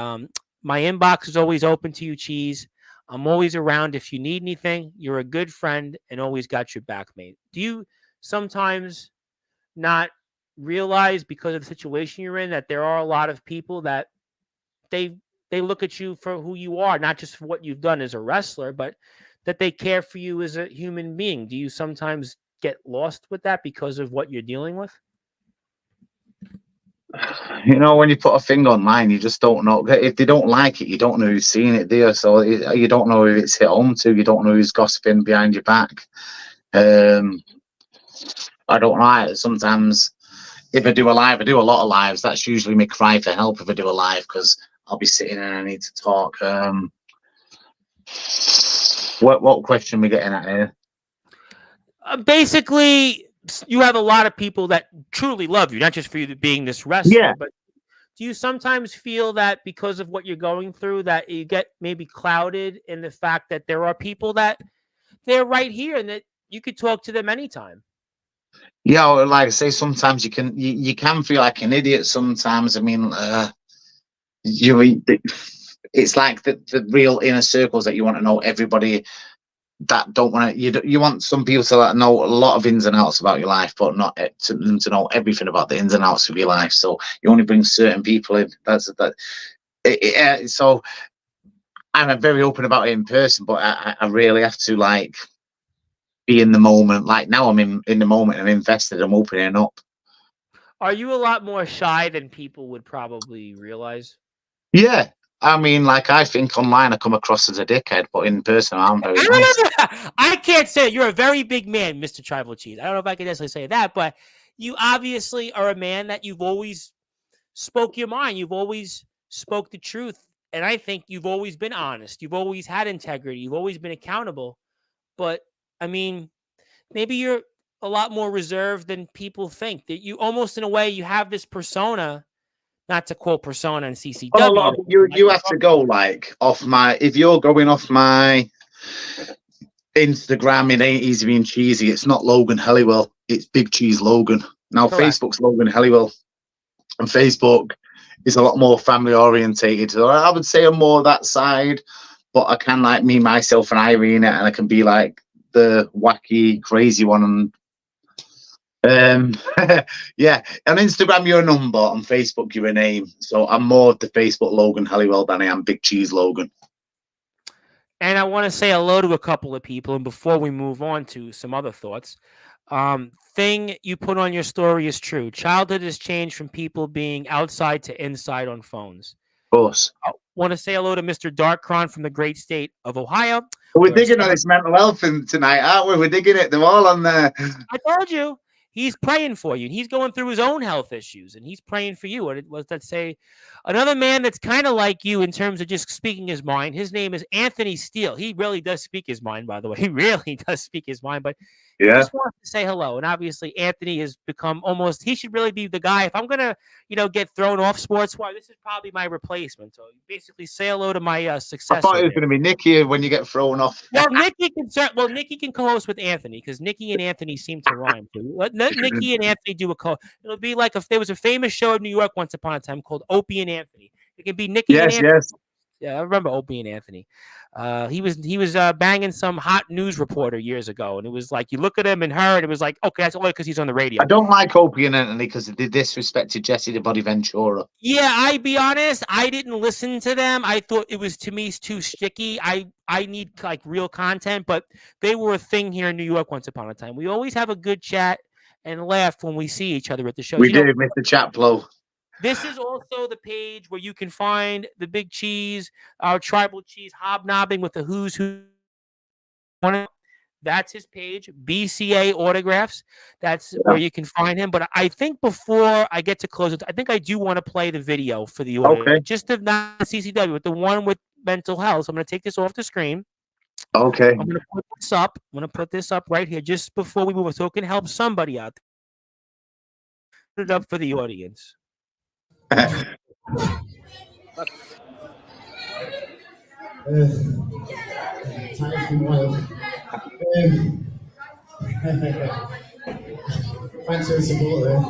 my inbox is always open to you, Cheese. I'm always around if you need anything. You're a good friend and always got your back, mate. Do you sometimes not realize, because of the situation you're in, that there are a lot of people that they look at you for who you are, not just for what you've done as a wrestler, but that they care for you as a human being? Do you sometimes get lost with that because of what you're dealing with? When you put a thing online, you just don't know. If they don't like it, you don't know who's seeing it, do you? So you don't know who it's hit home to. You don't know who's gossiping behind your back. I don't know. Sometimes if I do a live, I do a lot of lives. That's usually me cry for help if I do a live, because I'll be sitting and I need to talk. What question are we getting at here? Basically, you have a lot of people that truly love you, not just for you being this wrestler, but do you sometimes feel that because of what you're going through, that you get maybe clouded in the fact that there are people that they're right here and that you could talk to them anytime? Yeah, like I say, sometimes you can feel like an idiot. Sometimes, I mean, you it's like the real inner circles that you want to know everybody that don't want to. You want some people to know a lot of ins and outs about your life, but not to them to know everything about the ins and outs of your life. So you only bring certain people in. That's that. So I'm very open about it in person, but I really have to like be in the moment. Like now, I'm in the moment. I'm invested. I'm opening up. Are you a lot more shy than people would probably realize? Yeah, I mean, like I think online I come across as a dickhead, but in person I'm very I nice. don't know. I can't say it. You're a very big man, Mr. Tribal Cheese. I don't know if I can necessarily say that, but you obviously are a man that you've always spoke your mind. You've always spoke the truth. And I think you've always been honest. You've always had integrity. You've always been accountable. But I mean, maybe you're a lot more reserved than people think. That you almost in a way you have this persona, not to quote persona and Well, a CCW. lot of you have to go like off my. If you're going off my Instagram, it ain't easy being cheesy. It's not Logan Helliwell. It's Big Cheese Logan. Now Correct. Facebook's Logan Helliwell, and Facebook is a lot more family orientated. So I would say I'm more that side, but I can like me, myself, and Irene, and I can be like the wacky, crazy one. And yeah, on Instagram you're a number, on Facebook you're a name. So I'm more of the Facebook Logan Halliwell than I am Big Cheese Logan. And I want to say hello to a couple of people. And before we move on to some other thoughts, thing you put on your story is true. Childhood has changed from people being outside to inside on phones. Of course. I want to say hello to Mr. Darkron from the great state of Ohio. We're digging on this mental health thing tonight, aren't we? We're digging it. They're all on there. I told you. He's praying for you. And he's going through his own health issues, and he's praying for you. And was that say another man that's kind of like you in terms of just speaking his mind? His name is Anthony Steele. He really does speak his mind, by the way. He really does speak his mind, but he just wants to say hello. And obviously, Anthony has become almost. He should really be the guy. If I'm gonna, get thrown off Sportswire, this is probably my replacement. So basically, say hello to my successor. I thought it was going to be Nikki when you get thrown off. Well, Nikki can co-host with Anthony because Nikki and Anthony seem to rhyme too. Let Nikki and Anthony do a co. It'll be like if there was a famous show in New York once upon a time called Opie and Anthony. It can be Nikki and Anthony. Yes. Yeah, I remember Opie and Anthony. He was banging some hot news reporter years ago, and it was like you look at him and her, and it was like, okay, that's only because he's on the radio. I don't like Opie and Anthony because they disrespected Jesse the Body Ventura. Yeah, I be honest, I didn't listen to them. I thought it was to me too sticky. I need like real content, but they were a thing here in New York once upon a time. We always have a good chat and laugh when we see each other at the show. We do, Mr. Chaplow. This is also the page where you can find the Big Cheese, our Tribal Cheese, hobnobbing with the who's who. That's his page, BCA Autographs. That's where you can find him. But I think before I get to close it, I think I do want to play the video for the audio. Okay. Just of not CCW, with the one with mental health. So I'm going to take this off the screen. Okay. I'm going to put this up. I'm going to put this up right here just before we move on so it can help somebody out. Put it up for the audience. Thanks for the support there.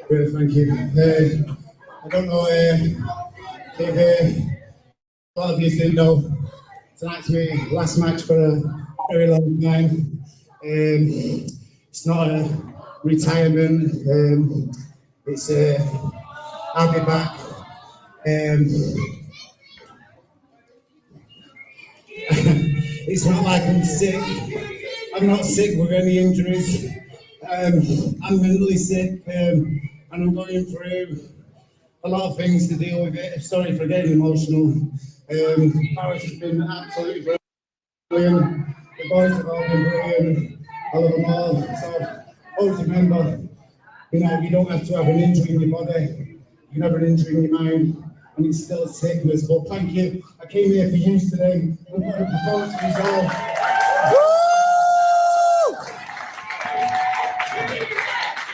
Great, thank you. I don't know if a lot of you didn't know, tonight's my last match for a very long time. It's not a retirement. It's I'll be back. It's not like I'm sick. I'm not sick with any injuries. I'm mentally sick, and I'm going through a lot of things to deal with it. Sorry for getting emotional. Paris has been absolutely brilliant. The boys have all been brilliant. I love them all. So always remember, you don't have to have an injury in your body. You can have an injury in your mind, and it's still a sickness. But thank you. I came here for you today. We've got a performance resolve.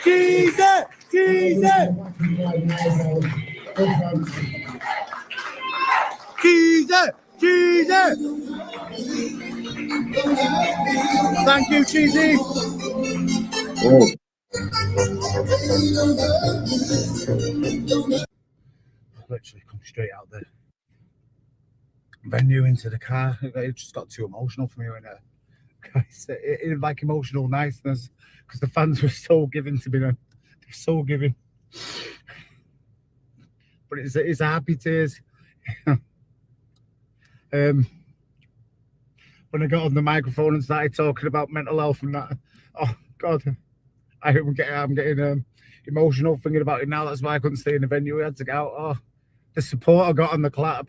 Jesus! Jesus! Jesus! Jesus! Thank you, Cheesy. Oh. Literally come straight out the venue into the car. It just got too emotional for me when it like emotional niceness because the fans were so giving to me. They're so giving, but it's happy tears. When I got on the microphone and started talking about mental health and that, oh God, I'm getting emotional thinking about it now. That's why I couldn't stay in the venue. We had to get out. Oh, the support I got on the clap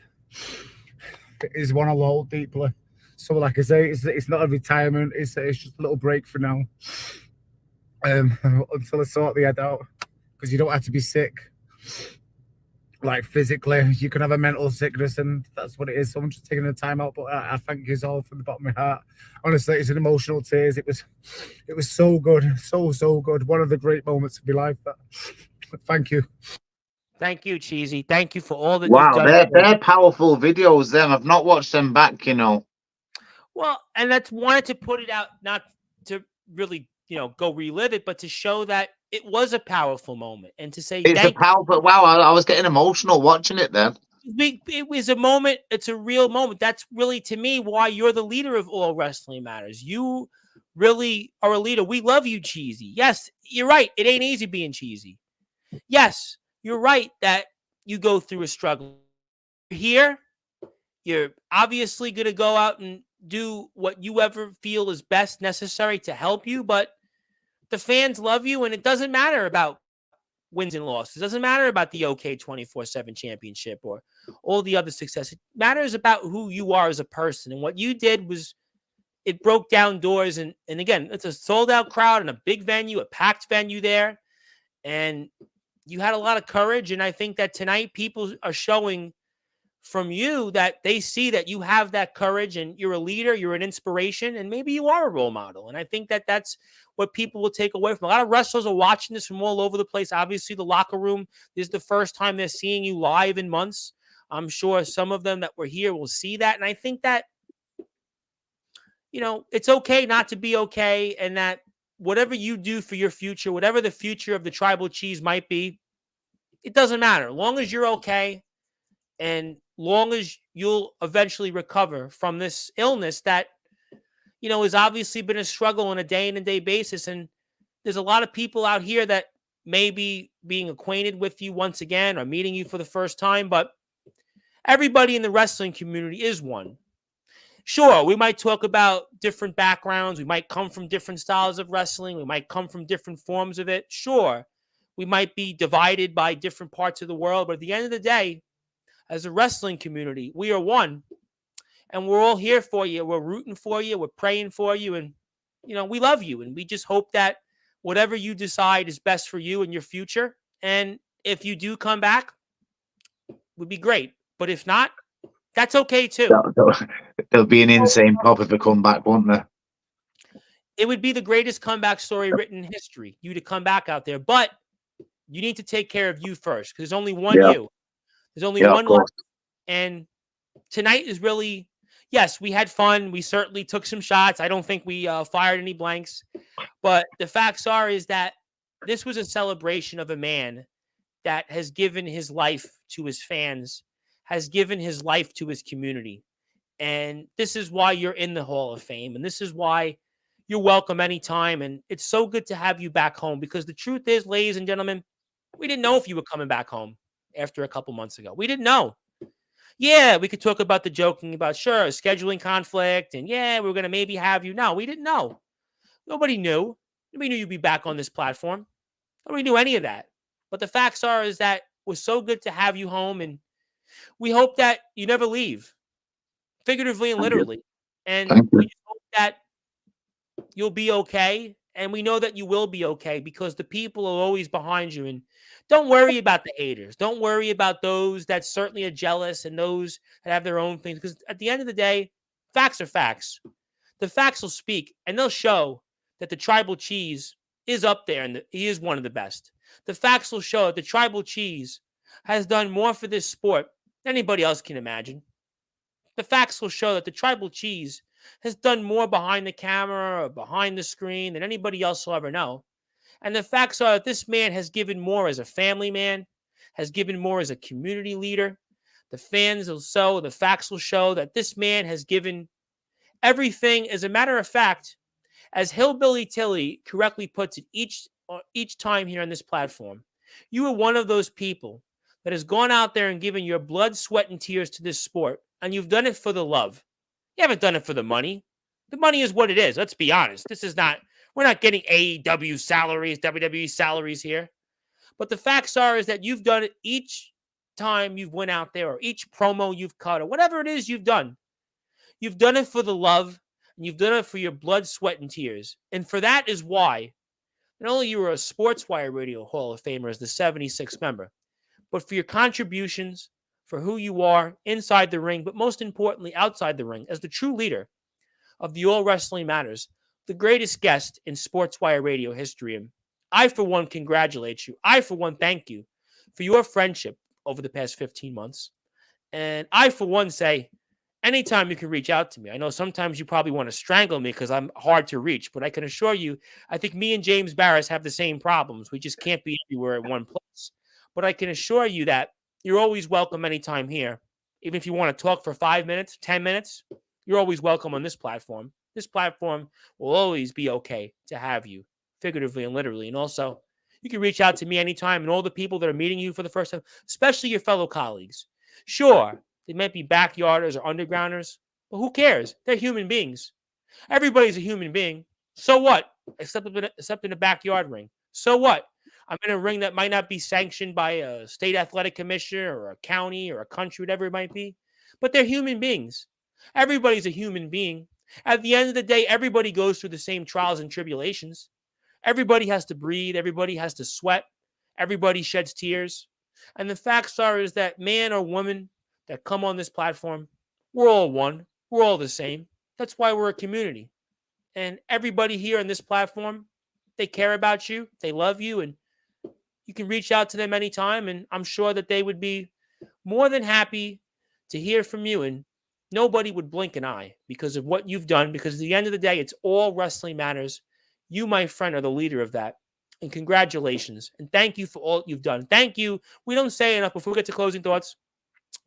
is one I'll hold deeply. So, like I say, it's not a retirement. It's just a little break for now, until I sort the head out. Because you don't have to be sick, like physically. You can have a mental sickness, and that's what it is. So I'm just taking the time out. But I thank you all from the bottom of my heart. Honestly, it's an emotional tears. It was so good, so good. One of the great moments of my life. Thank you. Thank you, Cheesy. Thank you for all that you've Wow, done. they're powerful videos. Them, I've not watched them back. Well, and that's wanted to put it out, not to really, go relive it, but to show that it was a powerful moment and to say It's a thank powerful. Wow, I was getting emotional watching it then. you. It was a moment. It's a real moment. That's really, to me, why you're the leader of All Wrestling Matters. You really are a leader. We love you, Cheesy. Yes, you're right. It ain't easy being cheesy. Yes, you're right that you go through a struggle. Here, you're obviously going to go out and do what you ever feel is best necessary to help you, but the fans love you, and it doesn't matter about wins and losses. It doesn't matter about the OK 24/7 championship or all the other success. It matters about who you are as a person. And what you did was it broke down doors. And again, it's a sold out crowd and a big venue, a packed venue there. And you had a lot of courage. And I think that tonight people are showing from you that they see that you have that courage and you're a leader, you're an inspiration, and maybe you are a role model. And I think that that's what people will take away from. A lot of wrestlers are watching this from all over the place. Obviously, the locker room, this is the first time they're seeing you live in months. I'm sure some of them that were here will see that. And I think that, it's okay not to be okay, and that whatever you do for your future, whatever the future of the Tribal Cheese might be, it doesn't matter. Long as you're okay and long as you'll eventually recover from this illness that, has obviously been a struggle on a day in and day basis. And there's a lot of people out here that may be being acquainted with you once again or meeting you for the first time, but everybody in the wrestling community is one. Sure, we might talk about different backgrounds. We might come from different styles of wrestling. We might come from different forms of it. Sure, we might be divided by different parts of the world, but at the end of the day, as a wrestling community, we are one, and we're all here for you. We're rooting for you. We're praying for you, and we love you. And we just hope that whatever you decide is best for you and your future. And if you do come back, would be great. But if not, that's okay too. There'll be an insane pop if they come back, won't there? It would be the greatest comeback story written in history. You to come back out there, but you need to take care of you first because there's only one you. There's only one life, and tonight is really, yes, we had fun. We certainly took some shots. I don't think we fired any blanks, but the facts is that this was a celebration of a man that has given his life to his fans, has given his life to his community, and this is why you're in the Hall of Fame, and this is why you're welcome anytime, and it's so good to have you back home because the truth is, ladies and gentlemen, we didn't know if you were coming back home after a couple months ago. We didn't know. Yeah, we could talk about the joking about, sure, scheduling conflict, and yeah, we're going to maybe have you. No, we didn't know. Nobody knew. Nobody knew you'd be back on this platform. Nobody knew any of that. But the facts is that it was so good to have you home, and we hope that you never leave, figuratively and literally. And we just hope that you'll be okay. And we know that you will be okay because the people are always behind you. And don't worry about the haters. Don't worry about those that certainly are jealous and those that have their own things. Because at the end of the day, facts are facts. The facts will speak and they'll show that the Tribal Cheese is up there and he is one of the best. The facts will show that the Tribal Cheese has done more for this sport than anybody else can imagine. The facts will show that the Tribal Cheese has done more behind the camera or behind the screen than anybody else will ever know. And the facts are that this man has given more as a family man, has given more as a community leader. The fans will show, the facts will show that this man has given everything. As a matter of fact, as Hillbilly Tilly correctly puts it each time here on this platform, you are one of those people that has gone out there and given your blood, sweat, and tears to this sport, and you've done it for the love. You haven't done it for the money. The money is what it is. Let's be honest. We're not getting AEW salaries, WWE salaries here. But the facts are is that you've done it each time you've went out there, or each promo you've cut, or whatever it is you've done. You've done it for the love, and you've done it for your blood, sweat, and tears. And for that is why not only you were a Sportswire Radio Hall of Famer as the 76th member, but for your contributions, for who you are inside the ring, but most importantly, outside the ring, as the true leader of the All Wrestling Matters, the greatest guest in Sportswire Radio history. And I, for one, congratulate you. I, for one, thank you for your friendship over the past 15 months. And I, for one, say, anytime you can reach out to me. I know sometimes you probably want to strangle me because I'm hard to reach, but I can assure you, I think me and James Barris have the same problems. We just can't be everywhere at one place. But I can assure you that you're always welcome anytime here. Even if you want to talk for 5 minutes, 10 minutes, you're always welcome on this platform. This platform will always be okay to have you, figuratively and literally. And also, you can reach out to me anytime, and all the people that are meeting you for the first time, especially your fellow colleagues. Sure, they might be backyarders or undergrounders, but who cares? They're human beings. Everybody's a human being. So what? Except in a backyard ring. So what? I'm in a ring that might not be sanctioned by a state athletic commissioner or a county or a country, whatever it might be. But they're human beings. Everybody's a human being. At the end of the day, everybody goes through the same trials and tribulations. Everybody has to breathe. Everybody has to sweat. Everybody sheds tears. And the facts are is that man or woman that come on this platform, we're all one. We're all the same. That's why we're a community. And everybody here on this platform, they care about you. They love you. And you can reach out to them anytime. And I'm sure that they would be more than happy to hear from you. And nobody would blink an eye because of what you've done. Because at the end of the day, it's all Wrestling Matters. You, my friend, are the leader of that. And congratulations. And thank you for all you've done. Thank you. We don't say enough before we get to closing thoughts.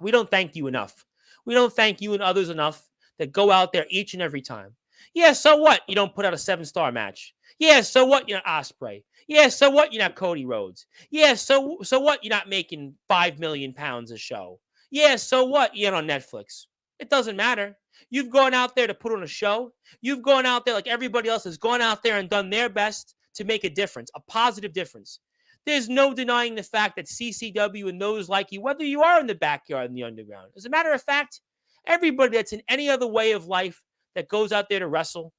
We don't thank you enough. We don't thank you and others enough that go out there each and every time. Yeah, so what? You don't put out a 7-star match. Yeah, so what? You're not Ospreay. Yeah, so what? You're not Cody Rhodes. Yeah, so what? You're not making 5 million pounds a show. Yeah, so what? You're on Netflix. It doesn't matter. You've gone out there to put on a show. You've gone out there like everybody else has gone out there and done their best to make a difference, a positive difference. There's no denying the fact that CCW and those like you, whether you are in the backyard in the underground, as a matter of fact, everybody that's in any other way of life that goes out there to wrestle,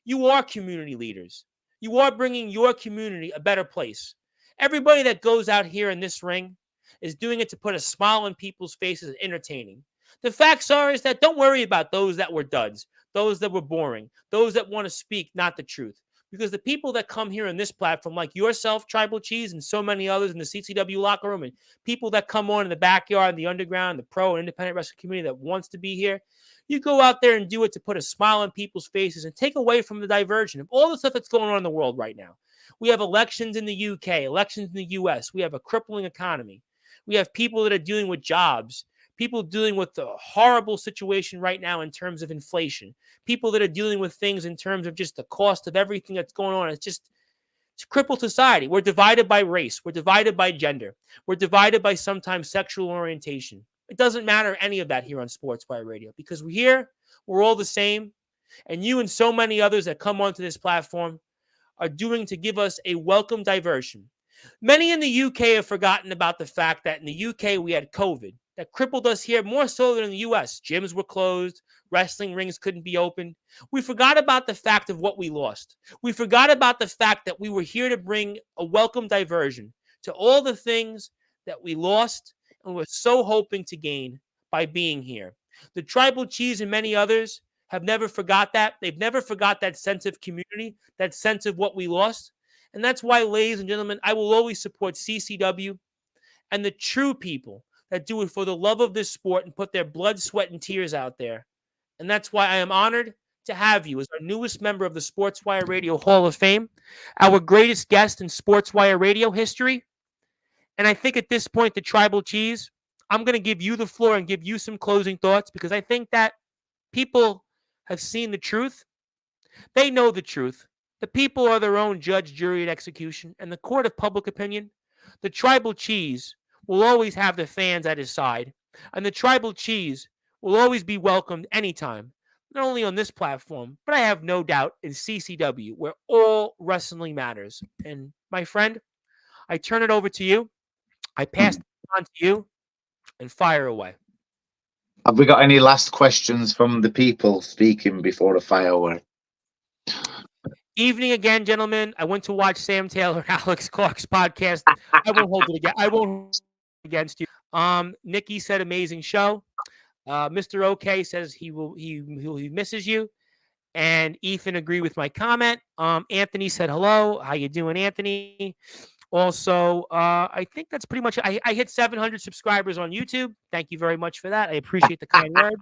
you are community leaders. You are bringing your community a better place. Everybody that goes out here in this ring is doing it to put a smile on people's faces and entertaining. The facts are is that don't worry about those that were duds, those that were boring, those that want to speak not the truth. Because the people that come here on this platform, like yourself, Tribal Cheese, and so many others in the CCW locker room, and people that come on in the backyard, the underground, the pro and independent wrestling community that wants to be here, you go out there and do it to put a smile on people's faces and take away from the diversion of all the stuff that's going on in the world right now. We have elections in the UK, elections in the US. We have a crippling economy. We have people that are dealing with jobs. People dealing with the horrible situation right now in terms of inflation. People that are dealing with things in terms of just the cost of everything that's going on. It's a crippled society. We're divided by race. We're divided by gender. We're divided by sometimes sexual orientation. It doesn't matter any of that here on Sportswire Radio because we're here. We're all the same. And you and so many others that come onto this platform are doing to give us a welcome diversion. Many in the UK have forgotten about the fact that in the UK we had COVID. That crippled us here more so than in the U.S. Gyms were closed. Wrestling rings couldn't be open. We forgot about the fact of what we lost. We forgot about the fact that we were here to bring a welcome diversion to all the things that we lost and we're so hoping to gain by being here. The Tribal Cheese and many others have never forgot that. They've never forgot that sense of community, that sense of what we lost. And that's why, ladies and gentlemen, I will always support CCW and the true people that do it for the love of this sport and put their blood, sweat, and tears out there. And that's why I am honored to have you as our newest member of the Sportswire Radio Hall of Fame, our greatest guest in Sportswire Radio history. And I think at this point, the Tribal Cheese, I'm going to give you the floor and give you some closing thoughts, because I think that people have seen the truth. They know the truth. The people are their own judge, jury, and execution. And the court of public opinion, the Tribal Cheese will always have the fans at his side. And the Tribal Cheese will always be welcomed anytime, not only on this platform, but I have no doubt in CCW, where all wrestling matters. And my friend, I turn it over to you. I pass it on to you, and fire away. Have we got any last questions from the people speaking before the fire away? Evening again, gentlemen. I went to watch Sam Taylor and Alex Clark's podcast. I won't hold it again. I won't hold it against you. Nikki said amazing show. Mr. OK says he misses you. And Ethan agreed with my comment. Anthony said hello. How you doing, Anthony? Also, I think that's pretty much it. I hit 700 subscribers on YouTube. Thank you very much for that. I appreciate the kind word.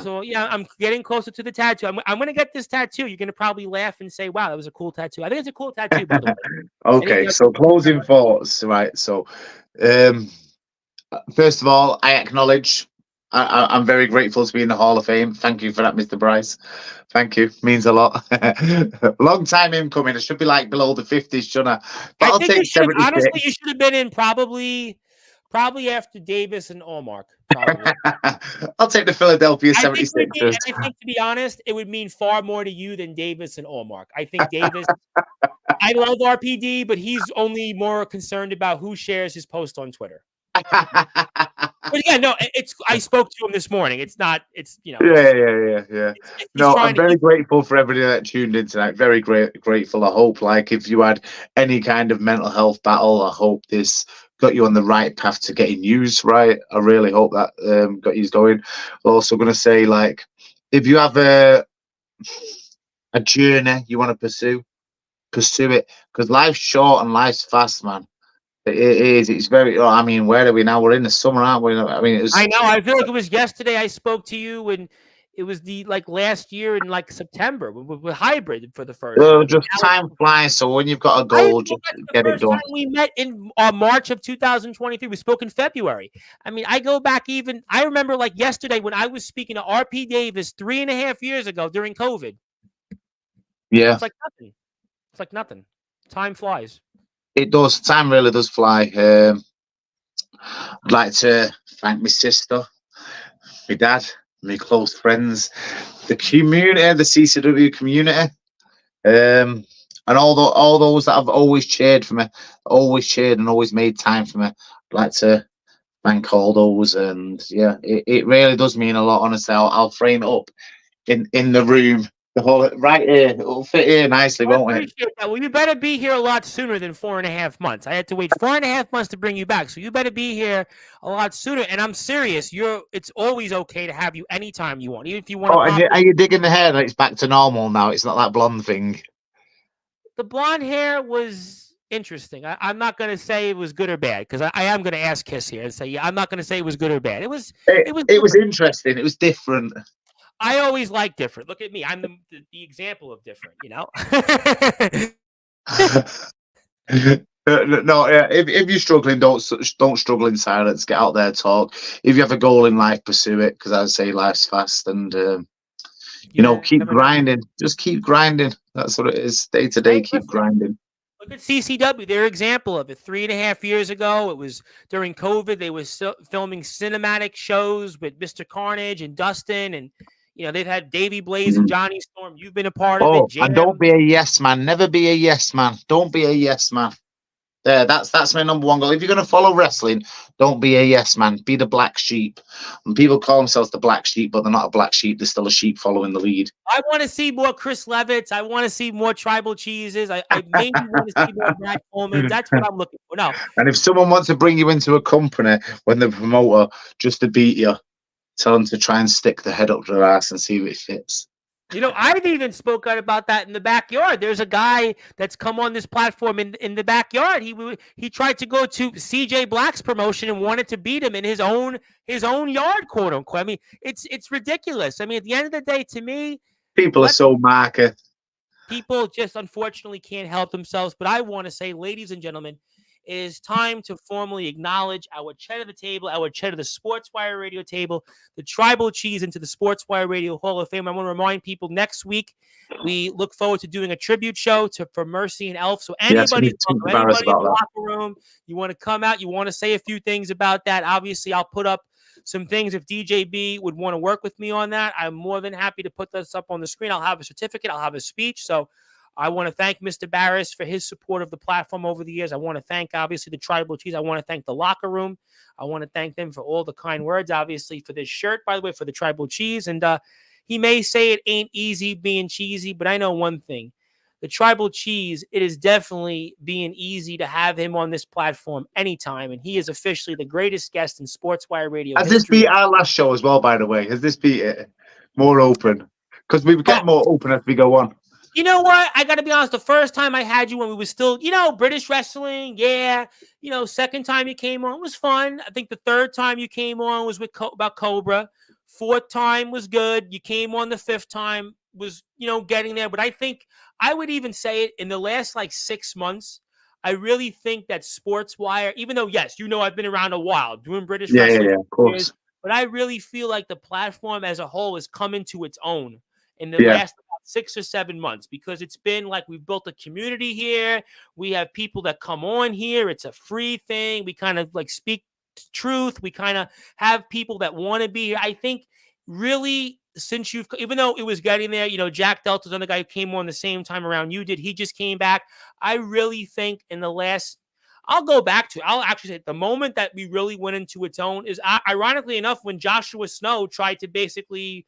So, yeah, I'm getting closer to the tattoo. I'm going to get this tattoo. You're going to probably laugh and say, wow, that was a cool tattoo. I think it's a cool tattoo, by the way. Okay, so closing thoughts, right? So, first of all, I acknowledge I'm very grateful to be in the Hall of Fame. Thank you for that, Mr. Bryce. Thank you. Means a lot. Long time in coming. I should be like below the 50s, shouldn't I? But I think honestly, you should have been in probably after Davis and Allmark. Probably. I'll take the Philadelphia 76ers. I think, to be honest, it would mean far more to you than Davis and Allmark. I think Davis, I love RPD, but he's only more concerned about who shares his post on Twitter. But yeah, no, I spoke to him this morning. It's not, it's, you know. Yeah. No, I'm very grateful for everybody that tuned in tonight. Very grateful. I hope, like, if you had any kind of mental health battle, I hope this got you on the right path to getting used right. I really hope that got you going. I'm also going to say, like, if you have a journey you want to pursue it, because life's short and life's fast, man. It is. It's very. I mean, where are we now? We're in the summer, aren't we? I mean, I know. I feel like it was yesterday I spoke to you, and it was last year in September with hybrid for the first time. Just time flies. So when you've got a goal, just get it done. We met in March of 2023. We spoke in February. I mean, I go back even. I remember yesterday when I was speaking to RP Davis 3.5 years ago during COVID. Yeah, it's like nothing. It's like nothing. Time flies. It does. Time really does fly. I'd like to thank my sister, my dad, my close friends, the community, the CCW community, and all those that have always cheered for me, always cheered and always made time for me. I'd like to thank all those, and yeah, it really does mean a lot. Honestly, I'll frame it up in the room. The whole right here, it'll fit here nicely, won't it? Appreciate that. Well, you better be here a lot sooner than 4.5 months. I had to wait 4.5 months to bring you back, so you better be here a lot sooner. And I'm serious. It's always okay to have you anytime you want, even if you want. Are you digging the hair that it's back to normal now? It's not that blonde thing. The blonde hair was interesting. I'm not going to say it was good or bad, because I am going to ask Kiss here and say, yeah, I'm not going to say it was good or bad. It was interesting. It was different. I always like different. Look at me. I'm the example of different, you know? No, yeah. If you're struggling, don't struggle in silence. Get out there, talk. If you have a goal in life, pursue it. Because I say life's fast, and keep grinding. Just keep grinding. That's what it is. Day to day, keep grinding. Look at CCW. They're an example of it. 3.5 years ago, it was during COVID. They were filming cinematic shows with Mr. Carnage and Dustin, and they've had Davey Blaze and Johnny Storm. You've been a part of it. And don't be a yes man. Never be a yes man. Don't be a yes man. That's my number one goal. If you're going to follow wrestling, don't be a yes man. Be the black sheep. And people call themselves the black sheep, but they're not a black sheep. They're still a sheep following the lead. I want to see more Chris Levitts. I want to see more Tribal Cheeses. I maybe want to see more Brad Coleman. That's what I'm looking for. No. And if someone wants to bring you into a company when the promoter just to beat you, tell them to try and stick the head up their ass and see if it fits. I've even spoken about that in the backyard. There's a guy that's come on this platform in the backyard. He tried to go to CJ Black's promotion and wanted to beat him in his own yard, quote unquote. I mean, it's ridiculous. I mean, at the end of the day, to me, People are Let so marker. people just unfortunately can't help themselves. But I want to say, ladies and gentlemen, it is time to formally acknowledge our chair of the table, our chair of the Sportswire radio table, the tribal cheese into the Sportswire Radio Hall of Fame. I want to remind people next week we look forward to doing a tribute show for Mercy and Elf. So Yes, we anybody, need to embarrass anybody in about the that. locker room, you want to come out, you want to say a few things about that. Obviously, I'll put up some things if DJB would want to work with me on that. I'm more than happy to put this up on the screen. I'll have a certificate. I'll have a speech. So I want to thank Mr. Barris for his support of the platform over the years. I want to thank, obviously, the Tribal Cheese. I want to thank the locker room. I want to thank them for all the kind words, obviously, for this shirt, by the way, for the Tribal Cheese. And he may say it ain't easy being cheesy, but I know one thing. The Tribal Cheese, it is definitely being easy to have him on this platform anytime. And he is officially the greatest guest in Sportswire Radio Has history. this beat our last show as well, by the way? Has this beat it more open? Because we get more open as we go on. You know what? I got to be honest. The first time I had you when we were still, British wrestling, yeah. Second time you came on was fun. I think the third time you came on was about Cobra. Fourth time was good. You came on the fifth time was, getting there. But I think I would even say it in the last 6 months. I really think that Sportswire, even though, yes, I've been around a while doing British wrestling. Yeah, of course. But I really feel like the platform as a whole has come into its own in the last 6 or 7 months, because it's been like we've built a community here. We have people that come on here. It's a free thing. We kind of speak truth. We kind of have people that want to be here. I think really since even though it was getting there, Jack Delta's another guy who came on the same time around you did. He just came back. I really think in the last, I'll actually say the moment that we really went into its own is ironically enough when Joshua Snow tried to basically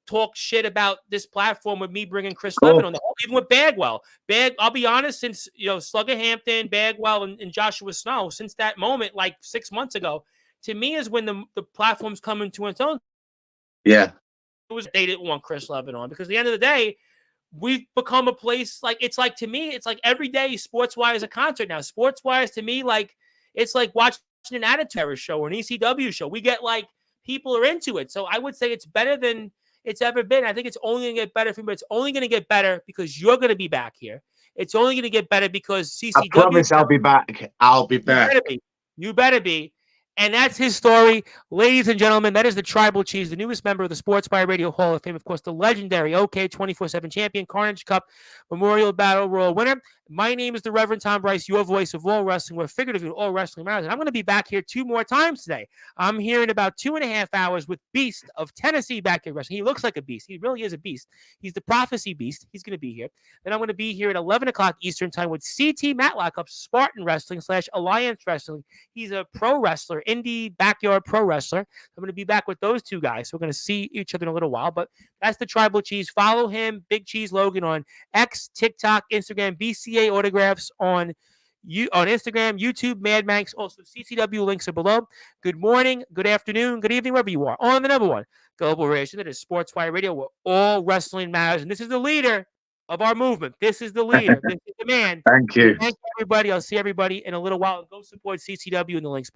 talk shit about this platform with me bringing Chris Levin on, even with Bagwell. I'll be honest, since Slugger Hampton, Bagwell, and Joshua Snow, since that moment, 6 months ago, to me is when the platform's coming to its own. Yeah, they didn't want Chris Levin on, because at the end of the day, we've become a place to me, it's like every day Sportswire is a concert now. Sportswire is to me it's like watching an Attitude Era show or an ECW show. We get people are into it, so I would say it's better than it's ever been. I think it's only going to get better for me, but it's only going to get better because you're going to be back here. It's only going to get better because CCW. I promise I'll be back. I'll be back. You better be. And that's his story. Ladies and gentlemen, that is the Tribal Cheese, the newest member of the Sportswire Radio Hall of Fame. Of course, the legendary OK 24/7 champion, Carnage Cup Memorial Battle Royal winner. My name is the Reverend Tom Bryce, your voice of all wrestling, where figuratively all wrestling matters. And I'm going to be back here 2 more times today. I'm here in about 2.5 hours with Beast of Tennessee back here wrestling. He looks like a beast. He really is a beast. He's the Prophecy Beast. He's going to be here. Then I'm going to be here at 11 o'clock Eastern time with CT Matlock of Spartan Wrestling / Alliance Wrestling. He's a pro wrestler, indie backyard pro wrestler. I'm going to be back with those 2 guys. So we're going to see each other in a little while. But that's the Tribal Cheese. Follow him, Big Cheese Logan, on X, TikTok, Instagram, BCA Autographs on Instagram, YouTube, Mad Manx. Also, CCW links are below. Good morning, good afternoon, good evening, wherever you are. On the number one global radio station that is Sportswire Radio, where all wrestling matters. And this is the leader of our movement. This is the leader. This is the man. Thank you. Thank you, everybody. I'll see everybody in a little while. Go support CCW in the links below.